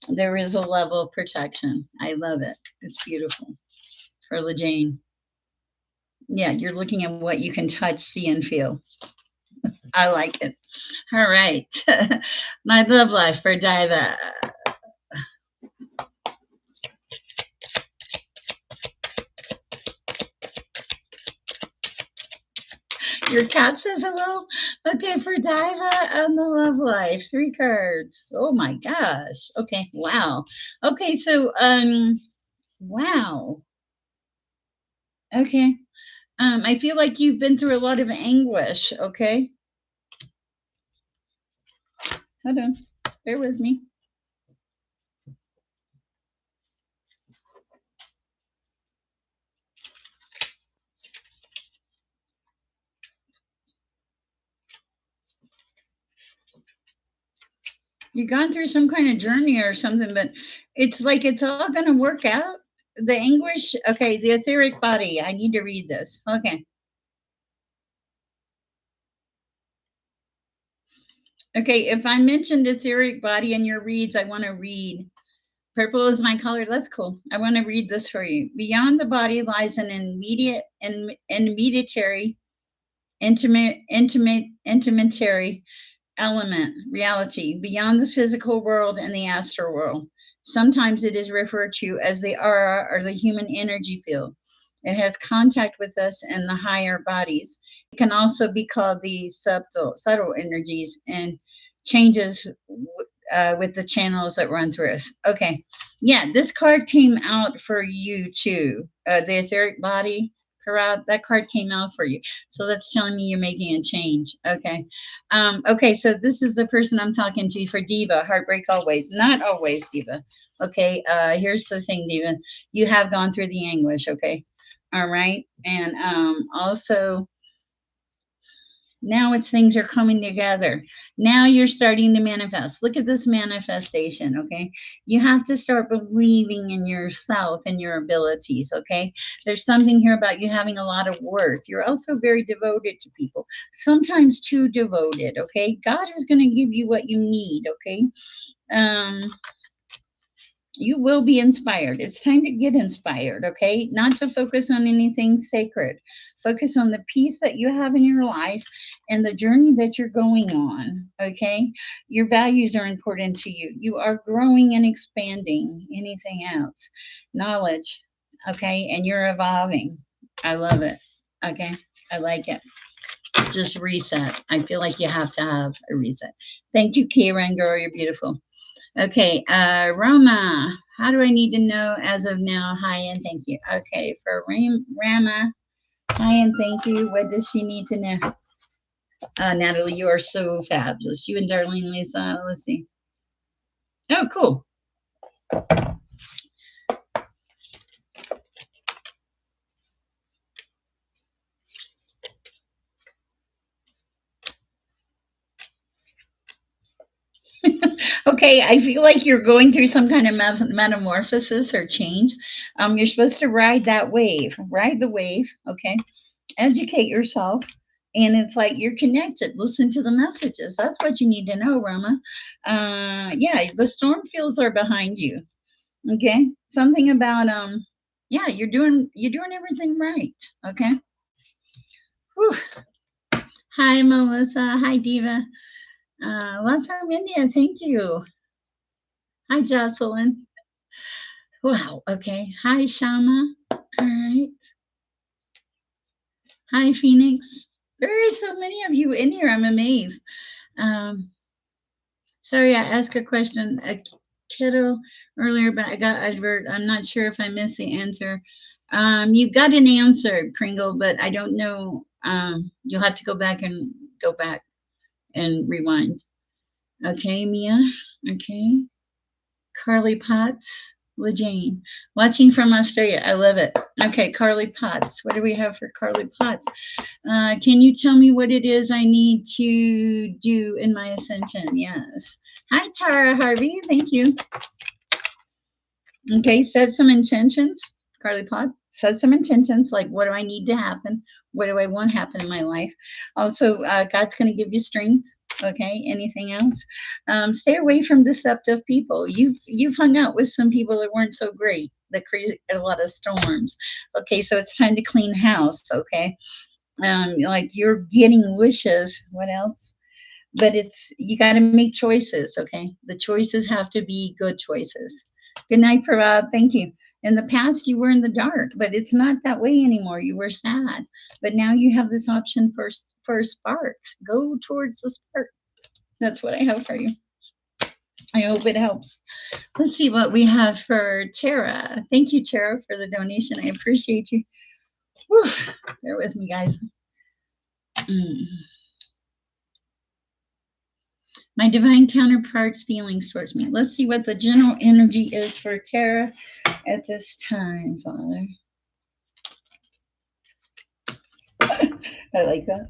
There is a level of protection. I love it. It's beautiful. For LeJane. Yeah, you're looking at what you can touch, see, and feel. I like it. All right. My love life for Diva. Your cat says hello. Okay, for Diva and the love life. 3 cards. Oh my gosh. Okay. Wow. Okay, so wow. Okay. I feel like you've been through a lot of anguish, okay? Hold on. Bear with me. You've gone through some kind of journey or something, but it's like it's all going to work out. The anguish, okay, the etheric body. I need to read this. Okay. Okay, if I mentioned etheric body in your reads, I want to read. Purple is my color. That's cool. I want to read this for you. Beyond the body lies an immediate and immediatary, intimatary element, reality, beyond the physical world and the astral world. Sometimes it is referred to as the aura or the human energy field. It has contact with us in the higher bodies. It can also be called the subtle energies and changes with the channels that run through us. Okay. Yeah, this card came out for you too. The etheric body, Parad, that card came out for you. So that's telling me you're making a change. Okay. Okay, so this is the person I'm talking to for Diva. Heartbreak always. Not always, Diva. Okay. Here's the thing, Diva. You have gone through the anguish, okay? All right. And also now it's things are coming together. Now you're starting to manifest. Look at this manifestation, okay? You have to start believing in yourself and your abilities, okay? There's something here about you having a lot of worth. You're also very devoted to people, sometimes too devoted, okay? God is going to give you what you need, okay? Um, you will be inspired. It's time to get inspired, okay? Not to focus on anything sacred. Focus on the peace that you have in your life and the journey that you're going on, okay? Your values are important to you. You are growing and expanding. Anything else? Knowledge, okay? And you're evolving. I love it, okay? I like it. Just reset. I feel like you have to have a reset. Thank you, Karen, girl. You're beautiful. Okay, Roma, how do I need to know as of now? Hi and thank you. Okay, for Rama, hi and thank you. What does she need to know? Natalie, you are so fabulous. You and Darlene Lisa, let's see. Oh, cool. Okay, I feel like you're going through some kind of metamorphosis or change. You're supposed to ride the wave, okay? Educate yourself. And it's like you're connected. Listen to the messages. That's what you need to know, Rama. Yeah, the storm fields are behind you. Okay, something about yeah, you're doing everything right. Okay. Whew. Hi, Melissa. Hi, Diva. Love from India. Thank you. Hi, Jocelyn. Wow. Okay. Hi, Shama. All right. Hi, Phoenix. There are so many of you in here. I'm amazed. Um, Sorry, I asked a question, a kiddo earlier, but I'm not sure if I missed the answer. You got an answer, Kringle, but I don't know. You'll have to go back and rewind. Okay, Mia. Okay. Carly Potts, LeJane, watching from Australia. I love it. Okay, Carly Potts. What do we have for Carly Potts? Can you tell me what it is I need to do in my ascension? Yes. Hi, Tara Harvey. Thank you. Okay, set some intentions. Carly Pod, set some intentions like what do I need to happen? What do I want to happen in my life? Also, God's going to give you strength. Okay, anything else? Stay away from deceptive people. You've hung out with some people that weren't so great, that created a lot of storms. Okay, so it's time to clean house. Okay, like you're getting wishes. What else? But it's you got to make choices. Okay, the choices have to be good choices. Good night, Parad. Thank you. In the past you were in the dark, but it's not that way anymore. You were sad, but now you have this option for a spark. Go towards the spark. That's what I have for you. I hope it helps. Let's see what we have for Tara. Thank you, Tara, for the donation. I appreciate you. Whew. Bear with me, guys. Mm. My divine counterpart's feelings towards me. Let's see what the general energy is for Tara at this time, Father. I like that.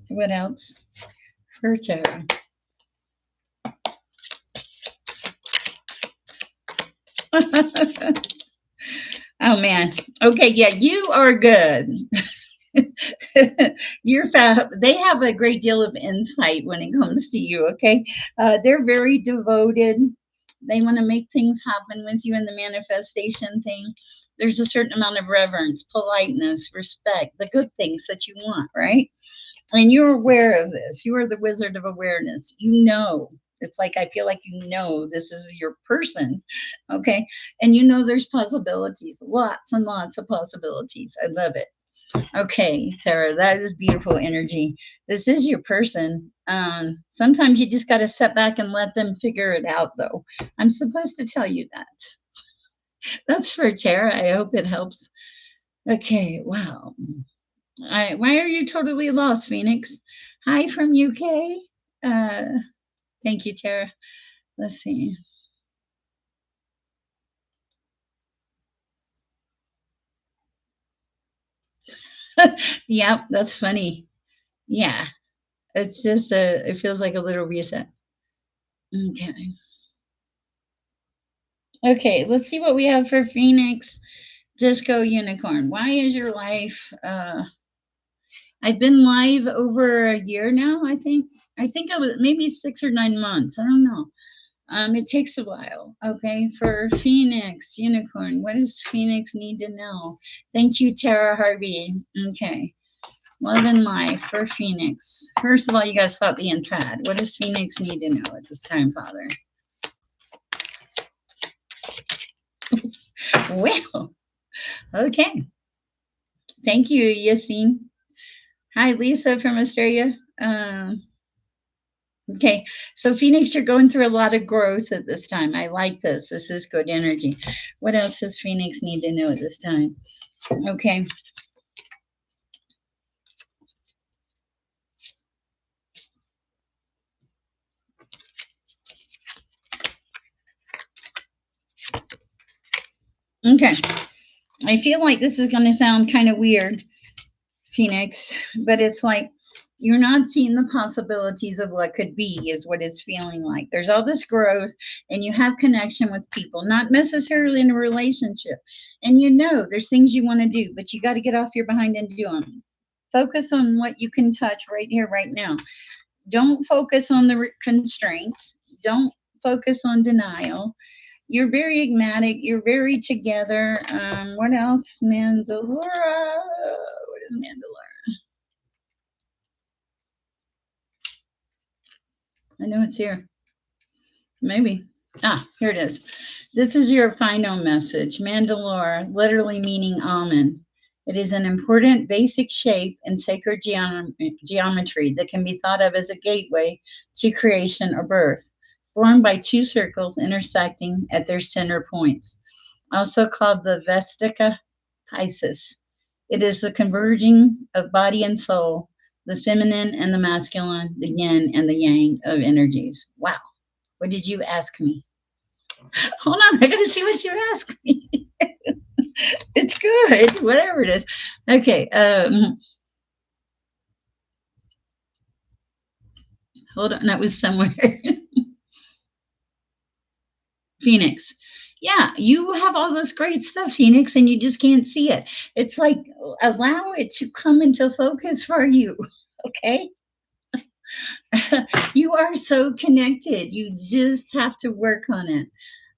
What else for Tara? Oh man. Okay, yeah, you are good. You're fab. They have a great deal of insight when it comes to you. Okay, they're very devoted. They want to make things happen with you in the manifestation thing. There's a certain amount of reverence, politeness, respect, the good things that you want, right? And you're aware of this. You are the wizard of awareness. You know. It's like I feel like you know this is your person. Okay. And you know there's possibilities, lots and lots of possibilities. I love it. Okay, Tara, that is beautiful energy. This is your person. Sometimes you just got to step back and let them figure it out, though. I'm supposed to tell you that. That's for Tara. I hope it helps. Okay, wow. Why are you totally lost, Phoenix? Hi from UK. Thank you, Tara. Let's see. Yep, that's funny. Yeah, it's just it feels like a little reset. Okay. Okay, let's see what we have for Phoenix. Disco Unicorn. Why is your life? I've been live over a year now. I think. I think it was maybe 6 or 9 months. I don't know. It takes a while. Okay, for Phoenix Unicorn. What does Phoenix need to know? Thank you, Tara Harvey. Okay. Love and life for Phoenix. First of all, you guys stop being sad. What does Phoenix need to know at this time, Father? Well, okay. Thank you, Yassine. Hi, Lisa from Australia. Okay, so Phoenix, you're going through a lot of growth at this time. I like this. This is good energy. What else does Phoenix need to know at this time? Okay. Okay. I feel like this is going to sound kind of weird, Phoenix, but it's like You're not seeing the possibilities of what could be, is what it's feeling like. There's all this growth, and you have connection with people, not necessarily in a relationship. And you know, there's things you want to do, but you got to get off your behind and do them. Focus on what you can touch right here, right now. Don't focus on the constraints. Don't focus on denial. You're very enigmatic. You're very together. What else? Mandalora. What is Mandalora? I know it's here. Maybe. Ah, here it is. This is your final message. Mandalore, literally meaning almond. It is an important basic shape in sacred geometry that can be thought of as a gateway to creation or birth, formed by two circles intersecting at their center points, also called the Vestica Pisces. It is the converging of body and soul, the feminine and the masculine, the yin and the yang of energies. Wow. What did you ask me? Hold on, I gotta see what you asked me. It's good, whatever it is. Okay, hold on, that was somewhere. Phoenix. Yeah, you have all this great stuff, Phoenix, and you just can't see it. It's like allow it to come into focus for you, okay? You are so connected. You just have to work on it.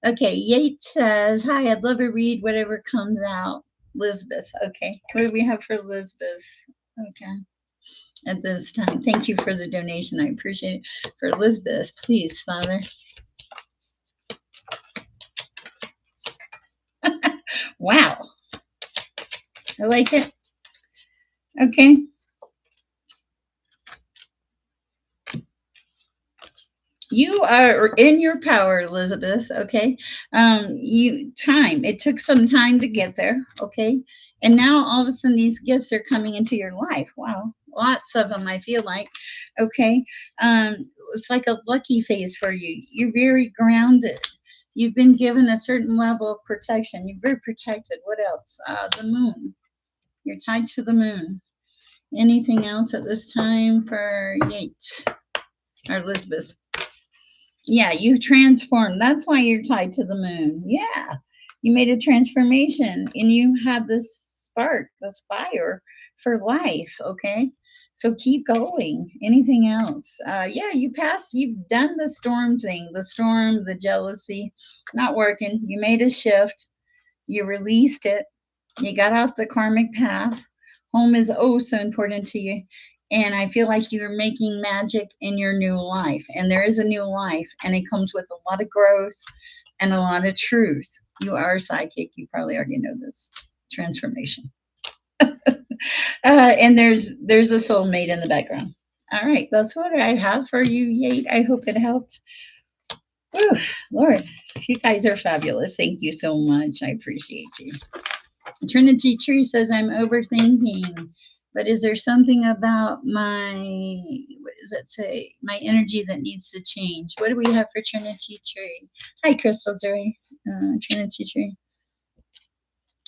Okay, Yates says, hi, I'd love to read whatever comes out. Lisbeth, okay. What do we have for Lisbeth? Okay, at this time. Thank you for the donation. I appreciate it. For Lisbeth, please, Father. Wow, I like it. Okay. You are in your power, Elizabeth. Okay. It took some time to get there. Okay. And now all of a sudden these gifts are coming into your life. Wow. Lots of them, I feel like. Okay. Um, it's like a lucky phase for you. You're very grounded. You've been given a certain level of protection. You're very protected. What else? The moon. You're tied to the moon. Anything else at this time for Yates or Elizabeth? Yeah, you transformed. That's why you're tied to the moon. Yeah. You made a transformation and you had this spark, this fire for life. Okay. So keep going. Anything else? Yeah, you've done the storm thing, the storm, the jealousy, not working. You made a shift. You released it. You got off the karmic path. Home is oh so important to you. And I feel like you're making magic in your new life. And there is a new life, and it comes with a lot of growth and a lot of truth. You are psychic. You probably already know this transformation. And there's a soulmate in the background. All right, that's what I have for you, Yate. I hope it helped. Whew, Lord, you guys are fabulous. Thank you so much. I appreciate you. Trinity Tree says, I'm overthinking, but is there something about what does that say? My energy that needs to change. What do we have for Trinity Tree? Hi, Crystal Joy. Trinity Tree.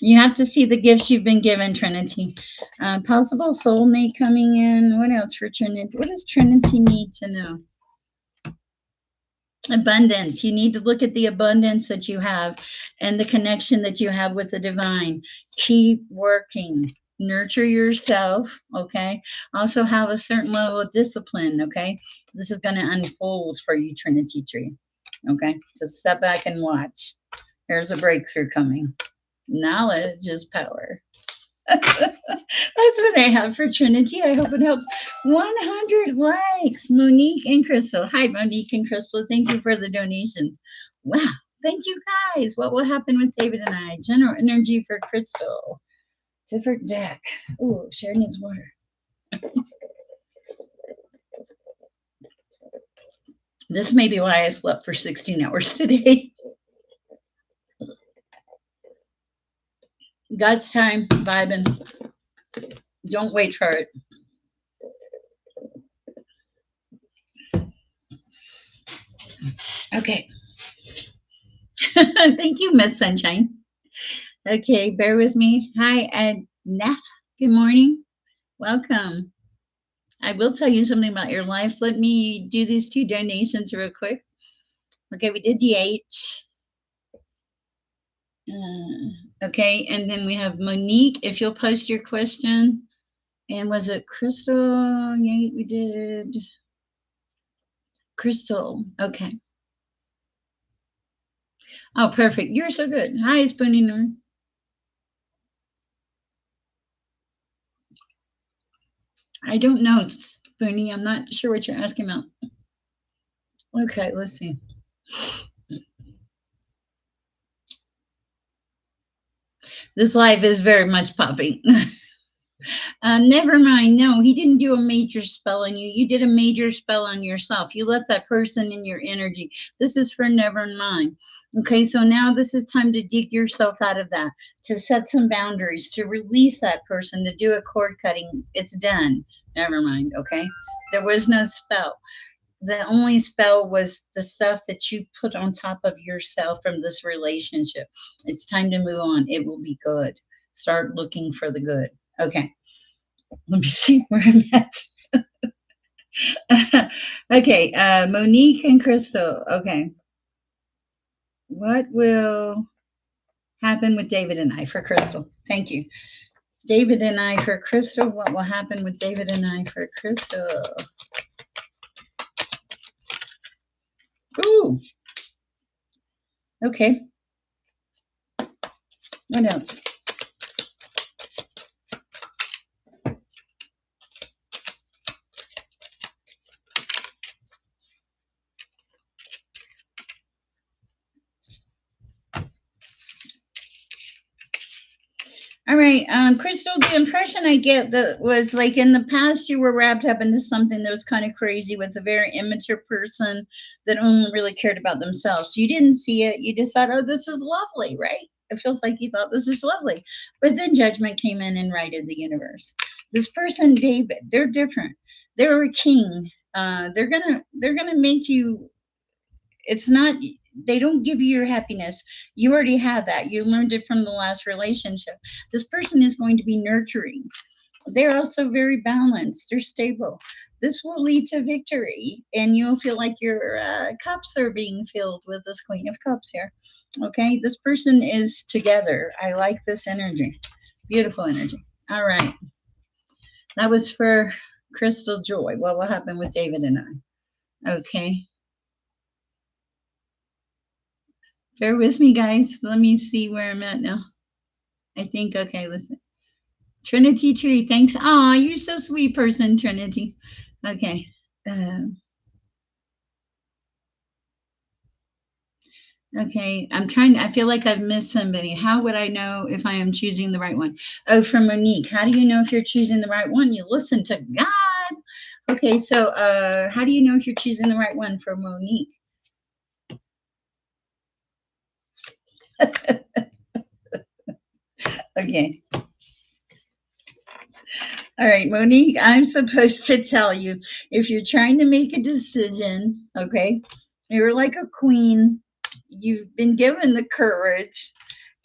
You have to see the gifts you've been given, Trinity. Possible soulmate coming in. What else for Trinity? What does Trinity need to know? Abundance. You need to look at the abundance that you have and the connection that you have with the divine. Keep working. Nurture yourself. Okay. Also have a certain level of discipline. Okay. This is going to unfold for you, Trinity Tree. Okay. Just step back and watch. There's a breakthrough coming. Knowledge is power. That's what I have for Trinity. I hope it helps. 100 likes. Monique and Crystal. Hi, Monique and Crystal. Thank you for the donations. Wow. Thank you, guys. What will happen with David and I? General energy for Crystal. Different deck. Oh, Sher needs water. This may be why I slept for 16 hours today. God's time, vibing. Don't wait for it. Okay. Thank you, Miss Sunshine. Okay, bear with me. Hi, Nat. Good morning. Welcome. I will tell you something about your life. Let me do these two donations real quick. Okay, we did the eight. Okay, and then we have Monique. If you'll post your question, and was it Crystal? Yeah, we did Crystal. Okay. Oh, perfect. You're so good. Hi, Spoonie. I don't know, Spoonie. I'm not sure what you're asking about. Okay, let's see. This live is very much popping. Never mind. No, he didn't do a major spell on you. You did a major spell on yourself. You let that person in your energy. This is for never mind. Okay, so now this is time to dig yourself out of that, to set some boundaries, to release that person, to do a cord cutting. It's done. Never mind. Okay, there was no spell. The only spell was the stuff that you put on top of yourself from this relationship. It's time to move on. It will be good. Start looking for the good. Okay. Let me see where I'm at. Okay, Monique and Crystal. Okay, what will happen with David and I for Crystal? Thank you. David and I for Crystal. What will happen with David and I for Crystal? Ooh, okay. What else? All right, Crystal, the impression I get that was like in the past you were wrapped up into something that was kind of crazy with a very immature person that only really cared about themselves. You didn't see it. You just thought, oh, this is lovely, right? It feels like you thought this is lovely. But then judgment came in and righted the universe. This person, David, they're different. They're a king. They're gonna make you, it's not, they don't give you your happiness. You already have that. You learned it from the last relationship. This person is going to be nurturing. They're also very balanced. They're stable. This will lead to victory, and you'll feel like your cups are being filled with this Queen of Cups here. Okay, this person is together. I like this energy. Beautiful energy. All right, that was for Crystal Joy. What will happen with David and I? Okay, bear with me, guys. Let me see where I'm at now. I think, okay, listen. Trinity Tree, thanks. Aw, you're so sweet person, Trinity. Okay. Um, okay, I'm trying, I feel like I've missed somebody. How would I know if I am choosing the right one? Oh, from Monique. How do you know if you're choosing the right one? You listen to God. Okay, so how do you know if you're choosing the right one for Monique? Okay. All right, Monique, I'm supposed to tell you if you're trying to make a decision, okay, you're like a queen, you've been given the courage,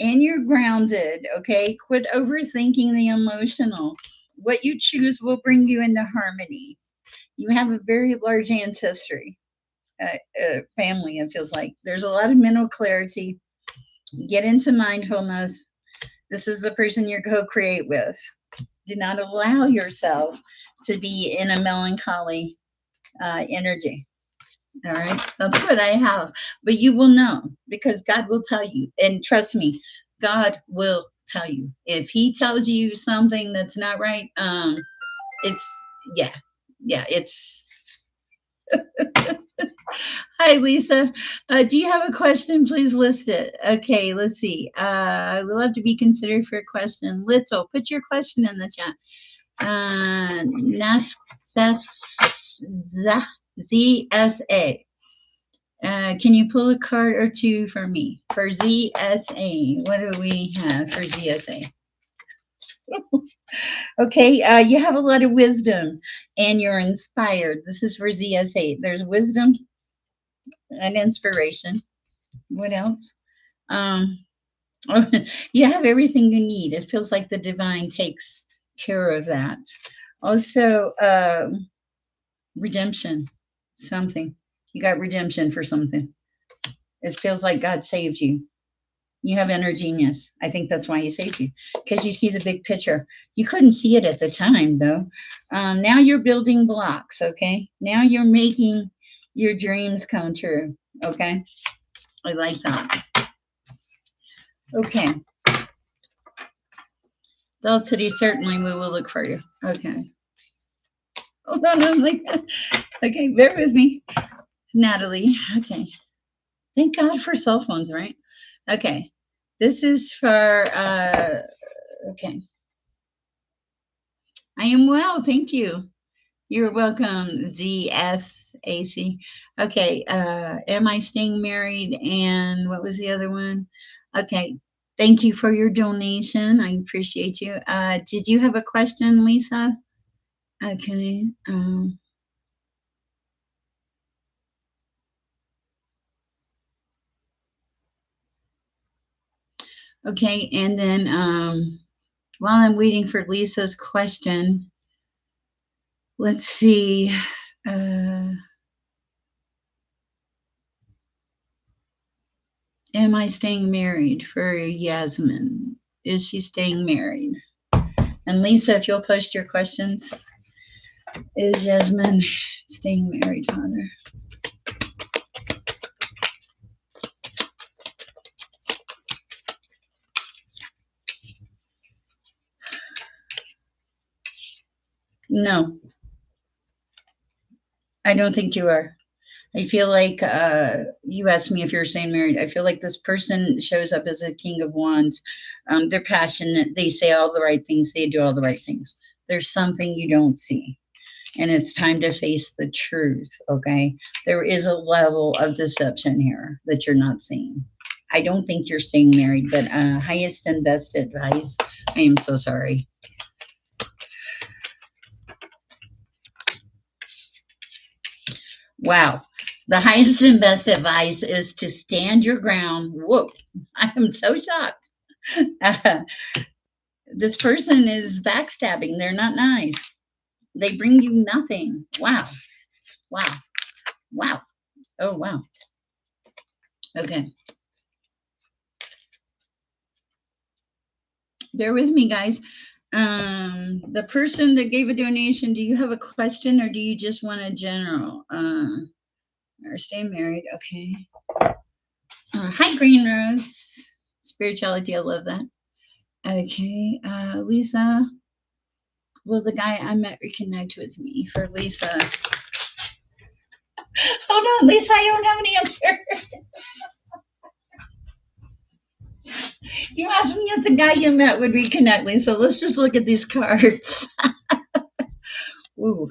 and you're grounded, okay? Quit overthinking the emotional. What you choose will bring you into harmony. You have a very large ancestry family, it feels like. There's a lot of mental clarity. Get into mindfulness. This is the person you're co create with. Do not allow yourself to be in a melancholy energy. All right, that's what I have. But you will know because God will tell you. And trust me, God will tell you. If He tells you something that's not right, it's, yeah, yeah, it's. Hi, Lisa. Do you have a question? Please list it. Okay, let's see. I would love to be considered for a question. Little, put your question in the chat. ZSA. Can you pull a card or two for me? For ZSA, what do we have for ZSA? Okay, you have a lot of wisdom and you're inspired. This is for ZSA. There's wisdom and inspiration. What else? Um, you have everything you need. It feels like the divine takes care of that. Also, redemption, something. You got redemption for something. It feels like God saved you. You have inner genius. I think that's why He saved you because you see the big picture. You couldn't see it at the time, though. Now you're building blocks, okay? Now you're making your dreams come true, okay? I like that. Okay. Doll City, certainly we will look for you. Okay. Hold on, I'm like, okay, bear with me. Natalie, okay. Thank God for cell phones, right? Okay. This is for, okay. I am well, thank you. You're welcome, ZSAC. Okay, am I staying married? And what was the other one? Okay, thank you for your donation. I appreciate you. Did you have a question, Lisa? Okay. Okay, and then while I'm waiting for Lisa's question, let's see. Uh, am I staying married for Yasmin? Is she staying married? And Lisa, if you'll post your questions, is Yasmin staying married, Father? No, I don't think you are. I feel like you asked me if you're staying married. I feel like this person shows up as a king of wands. They're passionate. They say all the right things. They do all the right things. There's something you don't see. And it's time to face the truth, okay? There is a level of deception here that you're not seeing. I don't think you're staying married, but highest and best advice. I am so sorry. Wow. The highest and best advice is to stand your ground. Whoa. I am so shocked. Uh, this person is backstabbing. They're not nice. They bring you nothing. Wow. Wow. Wow. Oh, wow. Okay. Bear with me, guys. The person that gave a donation, do you have a question or do you just want a general? Or stay married. Okay. Hi, Green Rose. Spirituality, I love that. Okay. Lisa, will the guy I met reconnect with me for Lisa? Hold on, Lisa, I don't have an answer. You asked me if the guy you met would reconnect, Lisa. Let's just look at these cards. Ooh.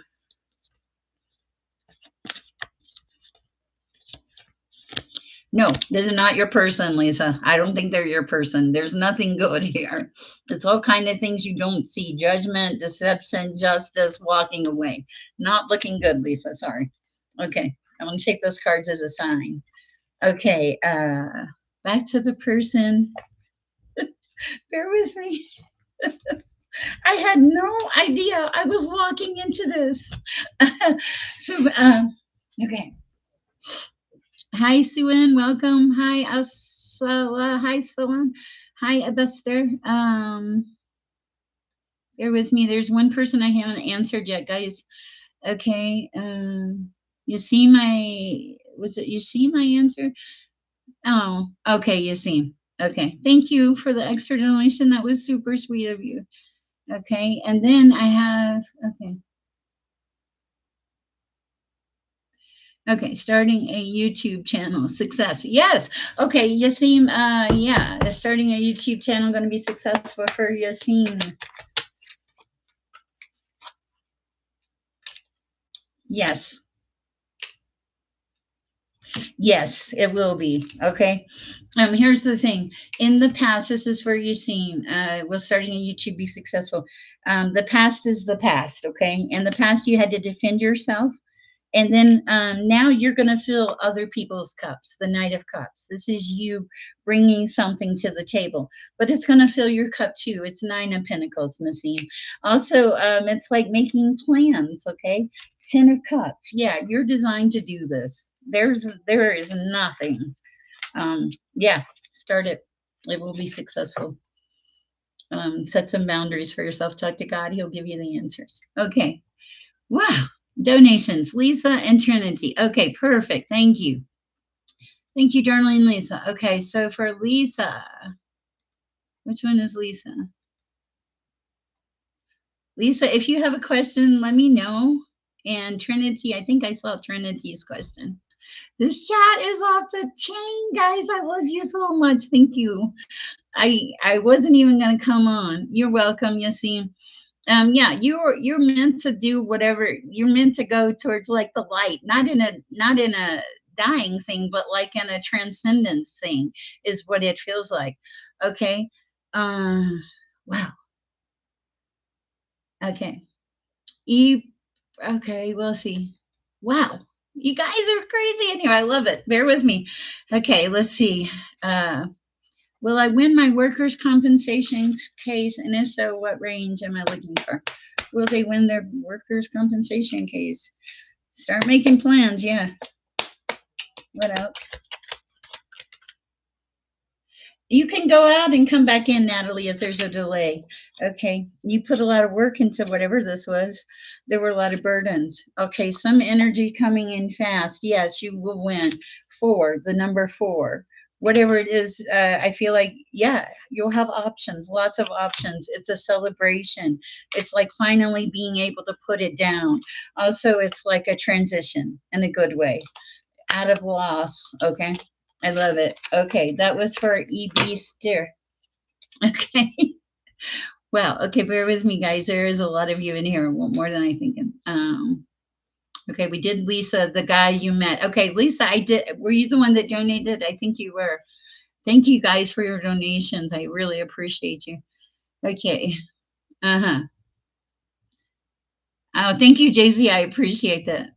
No, this is not your person, Lisa. I don't think they're your person. There's nothing good here. It's all kind of things you don't see: judgment, deception, justice, walking away. Not looking good, Lisa. Sorry. Okay, I'm gonna take those cards as a sign. Okay, back to the person. Bear with me. I had no idea I was walking into this. So, okay. Hi, Suan. Welcome. Hi, Asala. Hi, Salan. Hi, Abuster. Bear with me. There's one person I haven't answered yet, guys. Okay. You see my, was it, you see my answer? Oh, okay. You see. Okay. Thank you for the extra donation. That was super sweet of you. Okay. And then I have, okay. Okay, starting a YouTube channel. Success. Yes. Okay, Yasim. Yeah, starting a YouTube channel going to be successful for Yasim. Yes. Yes, it will be. Okay. Here's the thing. In the past, this is for Yasim. Will starting a YouTube be successful? The past is the past. Okay. In the past, you had to defend yourself. And then now you're going to fill other people's cups, the Knight of Cups. This is you bringing something to the table, but it's going to fill your cup too. It's Nine of Pentacles, Nassim. Also, it's like making plans, okay? Ten of Cups. Yeah, you're designed to do this. There is nothing. Yeah, start it. It will be successful. Set some boundaries for yourself. Talk to God. He'll give you the answers. Okay. Wow. Donations, Lisa and Trinity. Okay, perfect. Thank you. Thank you, darling Lisa. Okay, so for Lisa, which one is Lisa? Lisa, if you have a question, let me know. And Trinity, I think I saw Trinity's question. This chat is off the chain, guys. I love you so much. Thank you. I wasn't even gonna come on. You're welcome, Yasim. Yeah, you're meant to do whatever you're meant to go towards, like the light, not in a dying thing, but like in a transcendence thing is what it feels like. Okay. Wow. Okay. You okay, we'll see. Wow. You guys are crazy in here. I love it. Bear with me. Okay, let's see. Uh will I win my workers' compensation case? And if so, what range am I looking for? Will they win their workers' compensation case? Start making plans. Yeah. What else? You can go out and come back in, Natalie, if there's a delay. Okay. You put a lot of work into whatever this was. There were a lot of burdens. Okay. Some energy coming in fast. Yes, you will win. Four, the number four. Whatever it is, I feel like, yeah, you'll have options, lots of options. It's a celebration. It's like finally being able to put it down. Also, it's like a transition in a good way out of loss. Okay. I love it. Okay. That was for EB Steer. Okay. Wow. Okay. Bear with me, guys. There is a lot of you in here, more than I think. Okay. We did Lisa, the guy you met. Okay. Lisa, I did. Were you the one that donated? I think you were. Thank you guys for your donations. I really appreciate you. Okay. Uh huh. Oh, thank you, Jay Z. I appreciate that.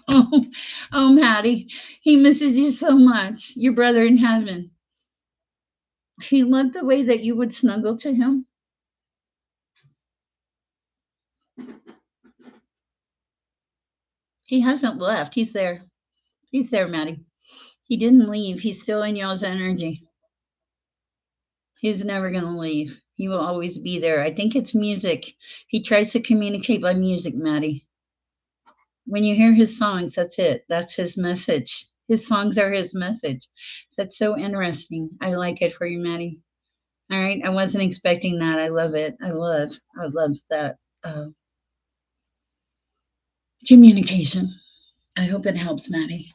Oh, oh, Maddie, he misses you so much. Your brother in heaven. He loved the way that you would snuggle to him. He hasn't left. He's there. He's there, Maddie. He didn't leave. He's still in y'all's energy. He's never going to leave. He will always be there. I think it's music. He tries to communicate by music, Maddie. When you hear his songs, that's it. That's his message. His songs are his message. That's so interesting. I like it for you, Maddie. All right. I wasn't expecting that. I love it. I love that communication. I hope it helps, Maddie.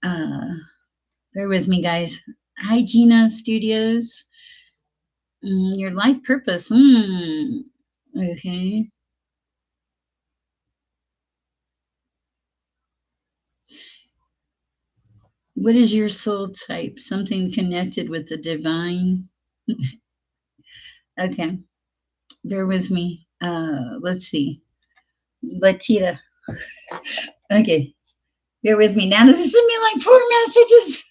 Uh, bear with me, guys. Hi, Gina Studios. Your life purpose. Okay. What is your soul type? Something connected with the divine. Okay. Bear with me. Let's see. Latita. Okay. Bear with me. Now, this sent me like 4 messages.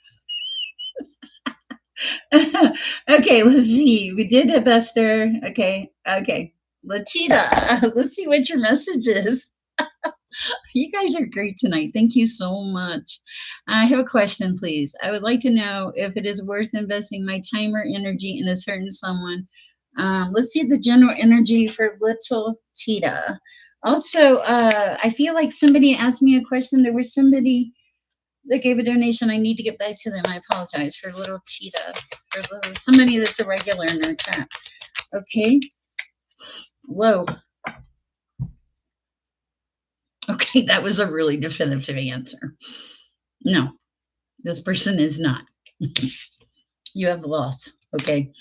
Okay, let's see. We did a Buster. Okay. Okay. Latita, let's see what your message is. You guys are great tonight. Thank you so much. I have a question, please. I would like to know if it is worth investing my time or energy in a certain someone. Let's see the general energy for little Tita. Also, I feel like somebody asked me a question. There was somebody that gave a donation. I need to get back to them. I apologize for little Tita, for little, somebody that's a regular in our chat. Okay. Whoa. Okay, that was a really definitive answer. No, this person is not. You have loss. Okay.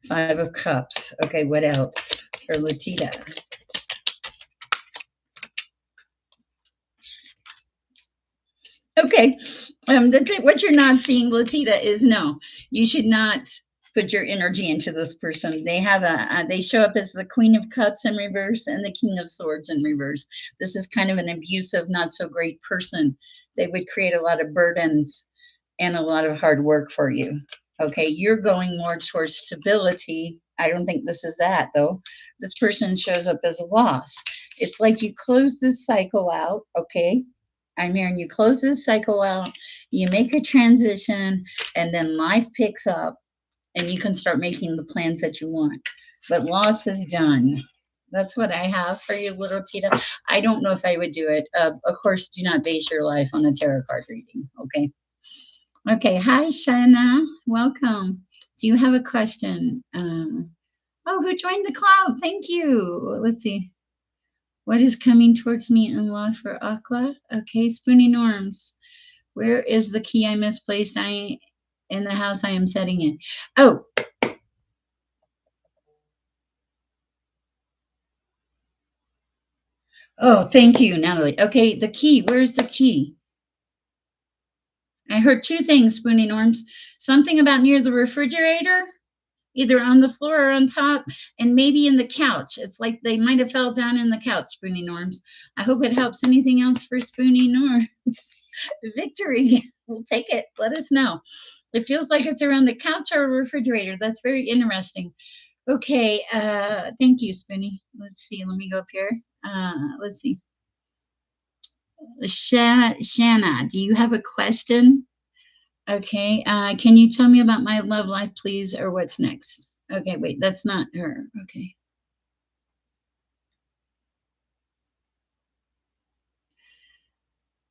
5 of Cups. Okay, what else for Latita? Okay. What you're not seeing, Latita, is no. You should not put your energy into this person. They have they show up as the Queen of Cups in reverse and the King of Swords in reverse. This is kind of an abusive, not so great person. They would create a lot of burdens and a lot of hard work for you. Okay, you're going more towards stability. I don't think this is that though. This person shows up as a loss. It's like you close this cycle out. Okay, I'm hearing you close this cycle out, you make a transition, and then life picks up and you can start making the plans that you want. But loss is done. That's what I have for you, little Tita. I don't know if I would do it. Of course, do not base your life on a tarot card reading. Okay. Okay. Hi, Shana. Welcome. Do you have a question? Oh, who joined the club? Thank you. Let's see. What is coming towards me in law for Aqua? Okay, Spoonie Norms. Where is the key I misplaced? I in the house I am setting in. Oh, oh, thank you, Natalie. Okay, the key. Where's the key? I heard two things, Spoonie Norms. Something about near the refrigerator, either on the floor or on top, and maybe in the couch. It's like they might have fell down in the couch, Spoonie Norms. I hope it helps. Anything else for Spoonie Norms? Victory. We'll take it. Let us know. It feels like it's around the couch or refrigerator. That's very interesting. Okay. Thank you, Spoonie. Let's see. Let me go up here. Let's see. Shanna, do you have a question? Okay. Can you tell me about my love life, please, or what's next? Okay, wait, that's not her. Okay.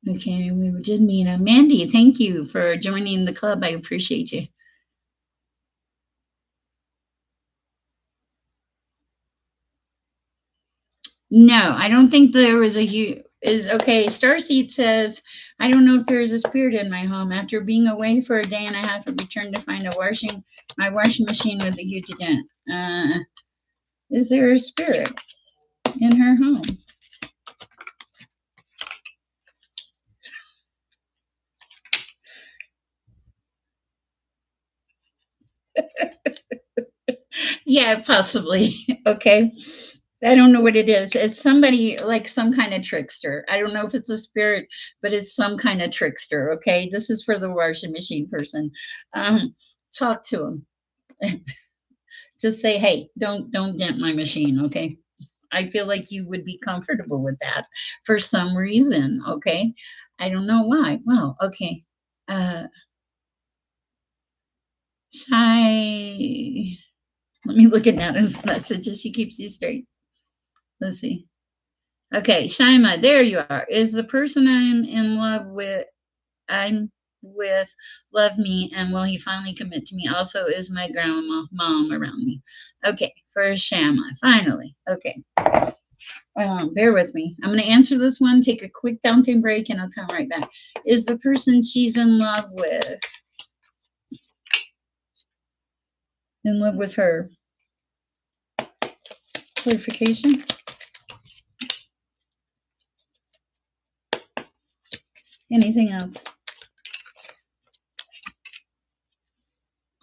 Okay, we did meet. Mandy, thank you for joining the club. I appreciate you. No, I don't think there was a is okay. Starseed says, I don't know if there is a spirit in my home. After being away for a day and a half, I returned to find my washing machine with a huge dent. Is there a spirit in her home? Yeah, possibly. Okay. I don't know what it is. It's somebody like some kind of trickster. I don't know if it's a spirit, but it's some kind of trickster. Okay. This is for the washing machine person. Talk to him. Just say, hey, don't dent my machine. Okay. I feel like you would be comfortable with that for some reason. Okay. I don't know why. Wow. Okay. Uh, Shy. Let me look at Nana's messages. She keeps you straight. Let's see. Okay, Shima, there you are. Is the person I'm with love me and will he finally commit to me? Also, is my grandma mom around me? Okay, for Shama, finally. Okay. Bear with me. I'm going to answer this one, take a quick fountain break, and I'll come right back. Is the person she's in love with her? Clarification? Anything else?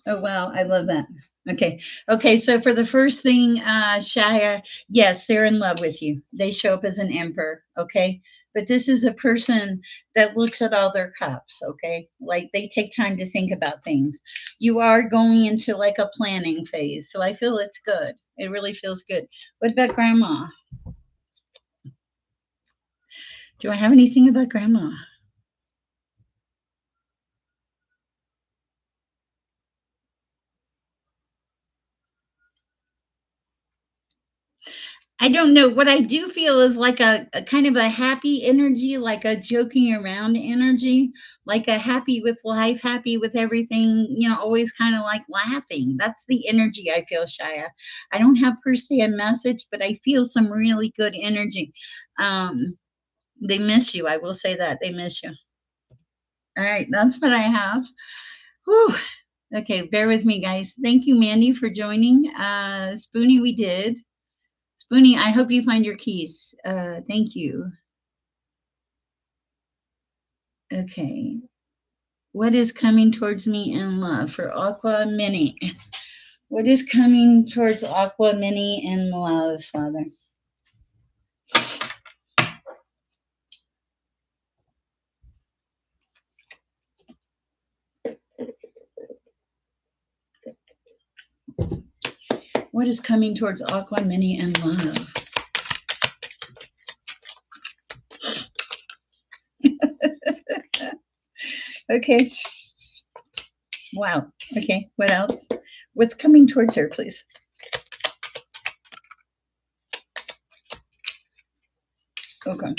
Oh wow, I love that. Okay. Okay, so for the first thing, Shire, yes, they're in love with you. They show up as an emperor, okay? But this is a person that looks at all their cups, okay? Like they take time to think about things. You are going into like a planning phase, so I feel it's good. It really feels good. What about grandma? Do I have anything about grandma? I don't know. What I do feel is like a kind of a happy energy, like a joking around energy, like a happy with life, happy with everything, always kind of like laughing. That's the energy I feel, Shia. I don't have per se a message, but I feel some really good energy. Um, they miss you. I will say that. They miss you. All right. That's what I have. Whew. Okay. Bear with me, guys. Thank you, Mandy, for joining. Spoonie, we did. Spoonie, I hope you find your keys. Thank you. Okay. What is coming towards me in love for Aqua Mini? What is coming towards Aqua Mini in love, Father? What is coming towards Aqua Mini in love? Okay. Wow. Okay. What else? What's coming towards her, please? Okay.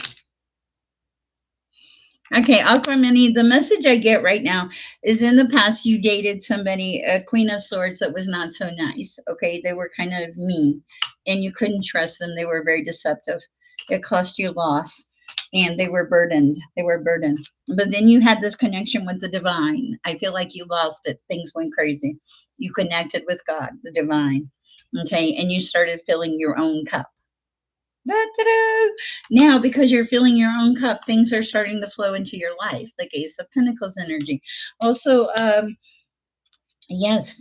Okay, Aqua Mini, the message I get right now is in the past you dated somebody, a Queen of Swords, that was not so nice. Okay, they were kind of mean and you couldn't trust them. They were very deceptive. It cost you loss and they were burdened. They were burdened. But then you had this connection with the divine. I feel like you lost it. Things went crazy. You connected with God, the divine. Okay, and you started filling your own cup. Da-da-da. Now, because you're filling your own cup, things are starting to flow into your life, like Ace of Pentacles energy. Also, yes,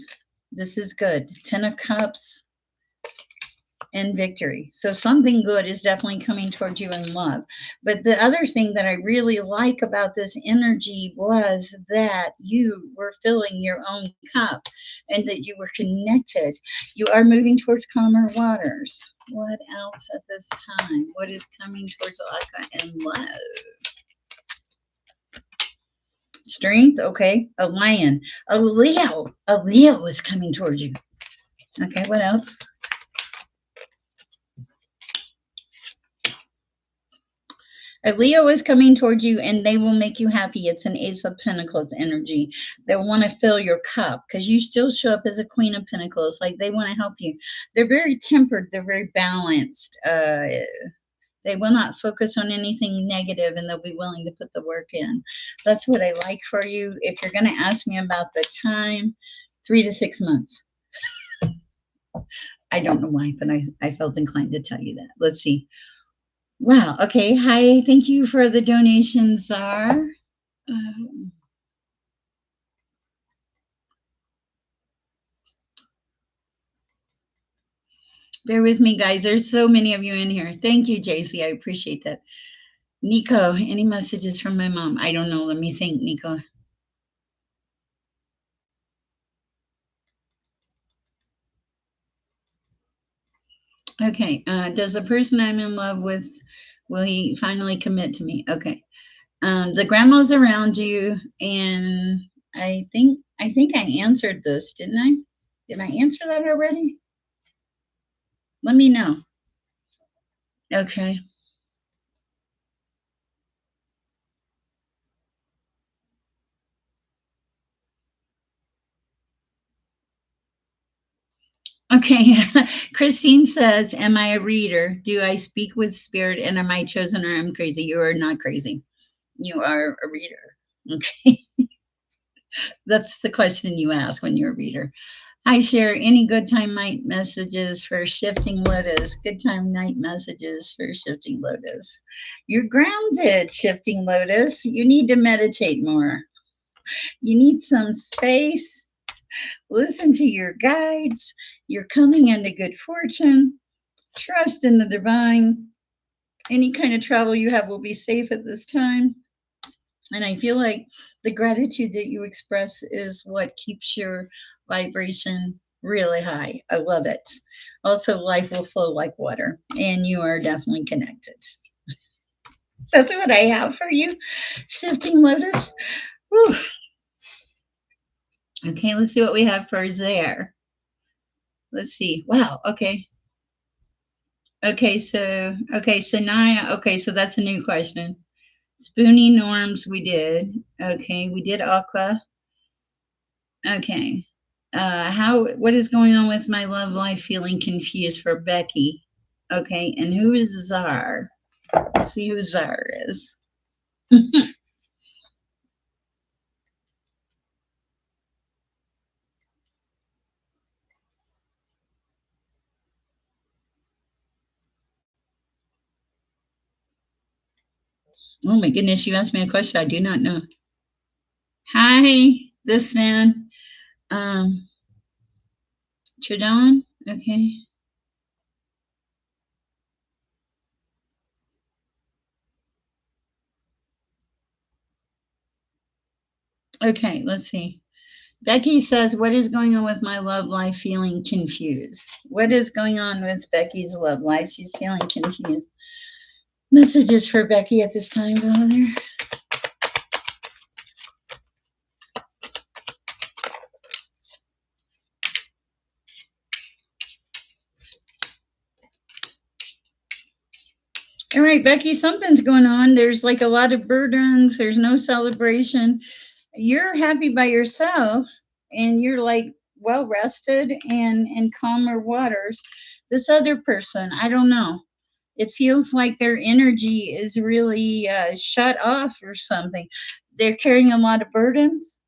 this is good. Ten of Cups and victory. So something good is definitely coming towards you in love. But the other thing that I really like about this energy was that you were filling your own cup and that you were connected. You are moving towards calmer waters. What else at this time? What is coming towards Aka and love? Strength, okay. A lion. A Leo. A Leo is coming towards you. Okay, what else? A Leo is coming towards you and they will make you happy. It's an Ace of Pentacles energy. They'll want to fill your cup because you still show up as a Queen of Pentacles. Like they want to help you. They're very tempered. They're very balanced. They will not focus on anything negative and they'll be willing to put the work in. That's what I like for you. If you're going to ask me about the time, 3 to 6 months. I don't know why, but I felt inclined to tell you that. Let's see. Wow. Okay. Hi. Thank you for the donation, Czar. Bear with me, guys. There's so many of you in here. Thank you, JC. I appreciate that. Nico, any messages from my mom? I don't know. Let me think, Nico. Okay. Does the person I'm in love with, will he finally commit to me? Okay. The grandma's around you, and I think I answered this, didn't I? Did I answer that already? Let me know. Okay. Okay. Christine says, am I a reader? Do I speak with spirit and am I chosen or I'm crazy? You are not crazy. You are a reader. Okay. That's the question you ask when you're a reader. Hi, Sher. Any good time night messages for shifting lotus? Good time night messages for shifting lotus. You're grounded, shifting lotus. You need to meditate more. You need some space. Listen to your guides. You're coming into good fortune. Trust in the divine. Any kind of travel you have will be safe at this time. And I feel like the gratitude that you express is what keeps your vibration really high. I love it. Also, life will flow like water, and you are definitely connected. That's what I have for you, shifting lotus. Whew. Okay, let's see what we have for there. Let's see. Wow. Okay. Okay, so Naya. Okay, so that's a new question. Spoonie norms we did. Okay, we did aqua. Okay. What is going on with my love life? Feeling confused for Becky. Okay, and who is Czar? Let's see who Czar is. Oh my goodness, you asked me a question I do not know. Hi, this man. Um, Chidon? Okay. Okay, let's see. Becky says, what is going on with my love life? Feeling confused. What is going on with Becky's love life? She's feeling confused. Messages for Becky at this time, Father. All right, Becky, something's going on. There's like a lot of burdens. There's no celebration. You're happy by yourself and you're like well rested and in calmer waters. This other person, I don't know. It feels like their energy is really shut off or something. They're carrying a lot of burdens.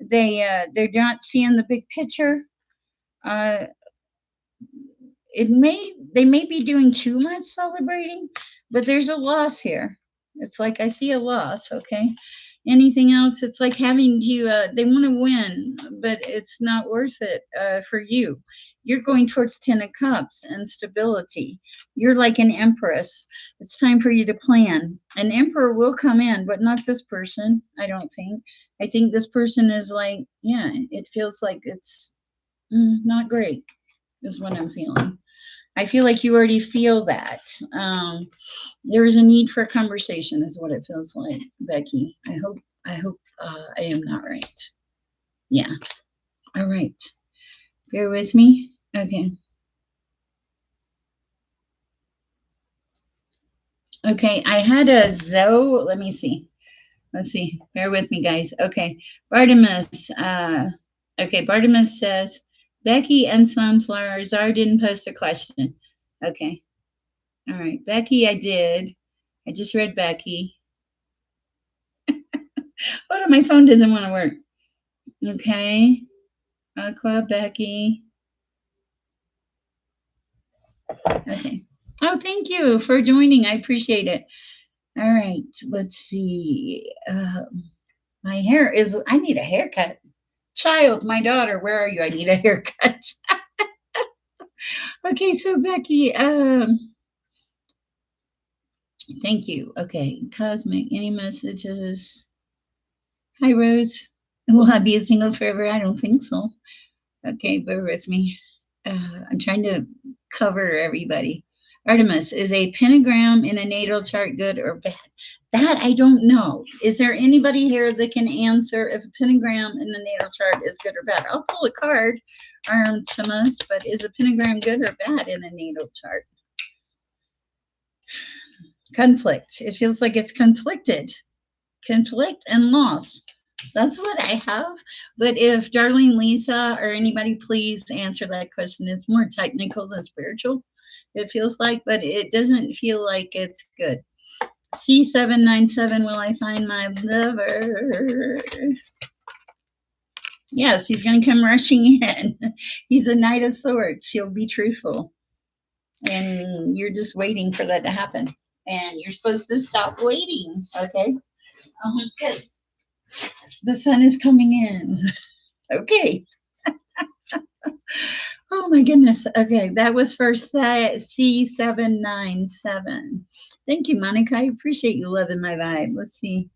They're not seeing the big picture. Uh, it may they may be doing too much celebrating, but there's a loss here. It's like I see a loss. Okay, anything else? It's like having to. They want to win, but it's not worth it for you. You're going towards Ten of Cups and stability. You're like an empress. It's time for you to plan. An emperor will come in, but not this person. I don't think. I think this person is like, yeah. It feels like it's not great. Is what I'm feeling. I feel like you already feel that. There is a need for a conversation, is what it feels like, Becky. I hope I am not right. Yeah. All right. Bear with me. Okay. Okay. I had a Zoe. Let me see. Let's see. Bear with me, guys. Okay. Bartimus. Okay. Bartimus says Becky and Sunflower Czar didn't post a question. Okay. All right. Becky, I did. I just read Becky. What if my phone doesn't want to work? Okay. Aqua, Becky. Okay. Oh, thank you for joining. I appreciate it. All right. Let's see. My hair is, I need a haircut. Child, my daughter, where are you? I need a haircut. Okay. So, Becky, thank you. Okay. Cosmic, any messages? Hi, Rose. Will I be a single forever? I don't think so. Okay, bear with me. I'm trying to cover everybody. Artemis, is a pentagram in a natal chart good or bad? That I don't know. Is there anybody here that can answer if a pentagram in the natal chart is good or bad? I'll pull a card, Artemis, but is a pentagram good or bad in a natal chart? Conflict. It feels like it's conflicted. Conflict and loss. That's what I have. But if Darlene Lisa or anybody, please answer that question. It's more technical than spiritual, it feels like, but it doesn't feel like it's good. C797, will I find my lover? Yes, he's going to come rushing in. He's a Knight of Swords. He'll be truthful. And you're just waiting for that to happen. And you're supposed to stop waiting, okay? Because the sun is coming in. Okay. Oh my goodness. Okay, that was for C797. Thank you, Monica. I appreciate you loving my vibe. Let's see.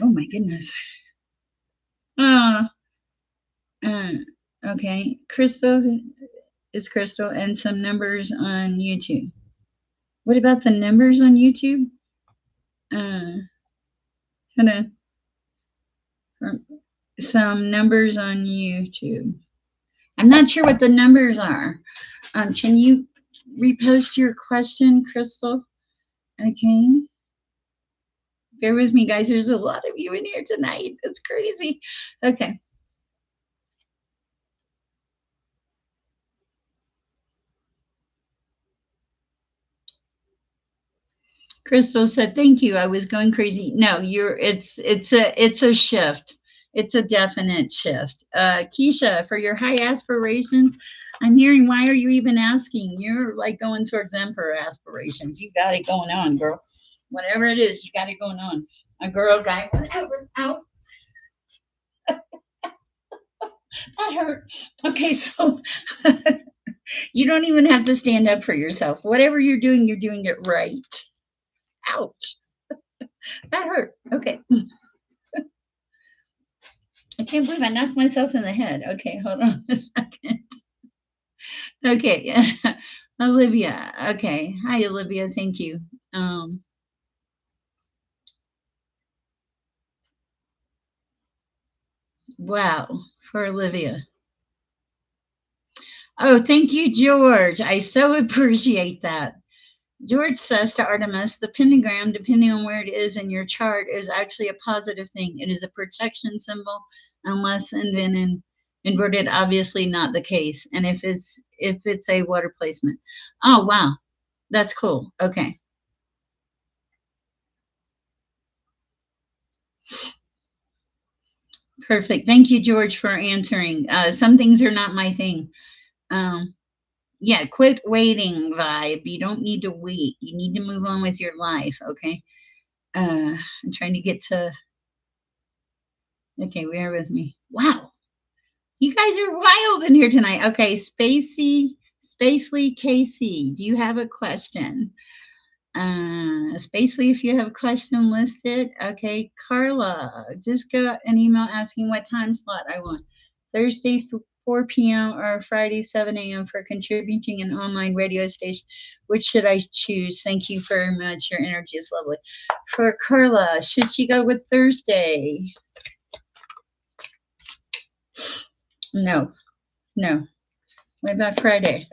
Oh my goodness. Uh, uh, okay. Crystal is Crystal and some numbers on YouTube. What about the numbers on YouTube? Hold on. Some numbers on YouTube. I'm not sure what the numbers are. Can you repost your question, Crystal? Okay. Bear with me, guys. There's a lot of you in here tonight. It's crazy. Okay. Crystal said, "Thank you. I was going crazy." No, it's a shift. It's a definite shift. Keisha, for your high aspirations, I'm hearing, why are you even asking? You're like going towards emperor aspirations. You got it going on, girl. Whatever it is, you got it going on. A girl, guy, whatever. Out. That hurt. Okay, so you don't even have to stand up for yourself. Whatever you're doing it right. Ouch. That hurt. Okay. I can't believe I knocked myself in the head. Okay, hold on a second. Okay. Olivia. Okay. Hi, Olivia. Thank you. Um, wow, for Olivia. Oh, thank you, George. I so appreciate that. George says to Artemis, the pentagram, depending on where it is in your chart, is actually a positive thing. It is a protection symbol, unless inverted, obviously not the case. And if it's a water placement. Oh wow, that's cool. Okay, perfect. Thank you, George, for answering. Some things are not my thing. Um, yeah, quit waiting vibe. You don't need to wait. You need to move on with your life. Okay. I'm trying to get to. Okay, bear with me. Wow. You guys are wild in here tonight. Okay, Spacely KC, do you have a question? Spacely, if you have a question listed. Okay, Carla, just got an email asking what time slot I want. Thursday 4 p.m. or Friday 7 a.m. for contributing an online radio station. Which should I choose? Thank you very much. Your energy is lovely. For Carla, should she go with Thursday? No, no. What about Friday?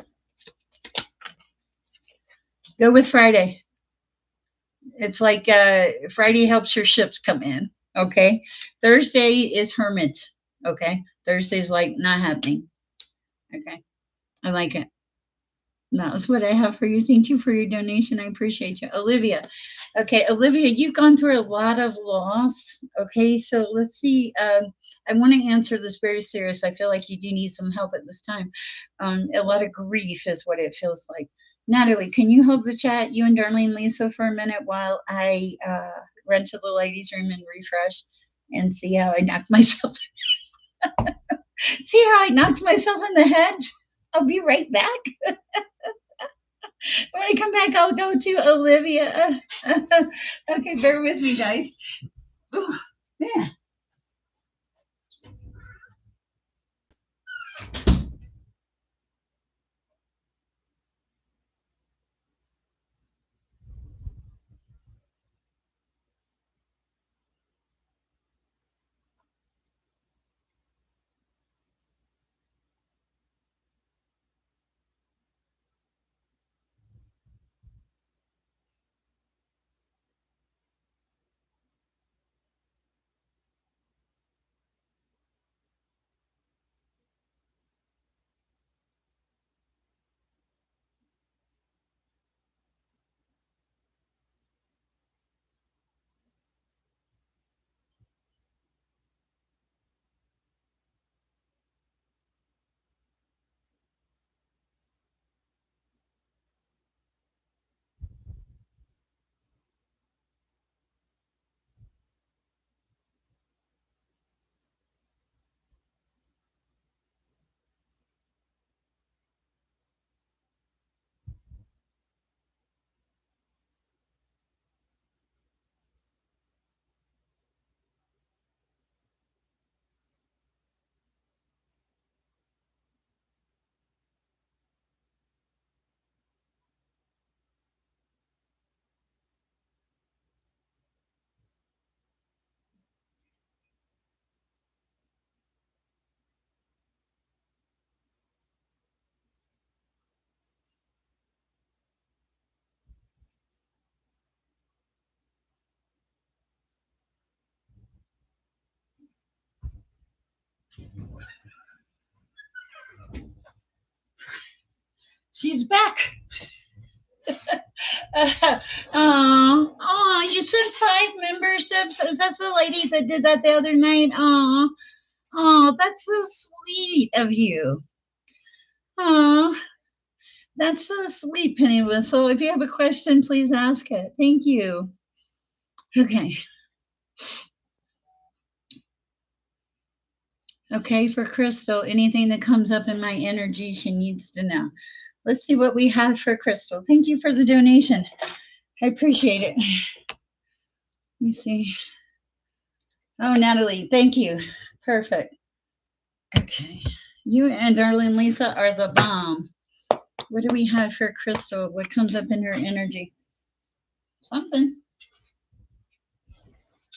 Go with Friday. It's like Friday helps your ships come in. Okay. Thursday is hermit. Okay. Thursday's like not happening. Okay. I like it. That's what I have for you. Thank you for your donation. I appreciate you. Olivia. Okay, Olivia, you've gone through a lot of loss. Okay, so let's see. I want to answer this very serious. I feel like you do need some help at this time. A lot of grief is what it feels like. Natalie, can you hold the chat, you and Darlene Lisa, for a minute while I run to the ladies' room and refresh and see how I knocked myself? See how I knocked myself in the head? I'll be right back. When I come back, I'll go to Olivia. Okay, bear with me, guys. Ooh, yeah. She's back. Oh, you sent 5 memberships. Is that the lady that did that the other night? Oh, that's so sweet of you. Oh, that's so sweet, Pennywood. So if you have a question, please ask it. Thank you. Okay. Okay, for Crystal, anything that comes up in my energy, she needs to know. Let's see what we have for Crystal. Thank you for the donation. I appreciate it. Let me see. Oh, Natalie, thank you. Perfect. Okay. You and darling Lisa are the bomb. What do we have for Crystal? What comes up in her energy? Something.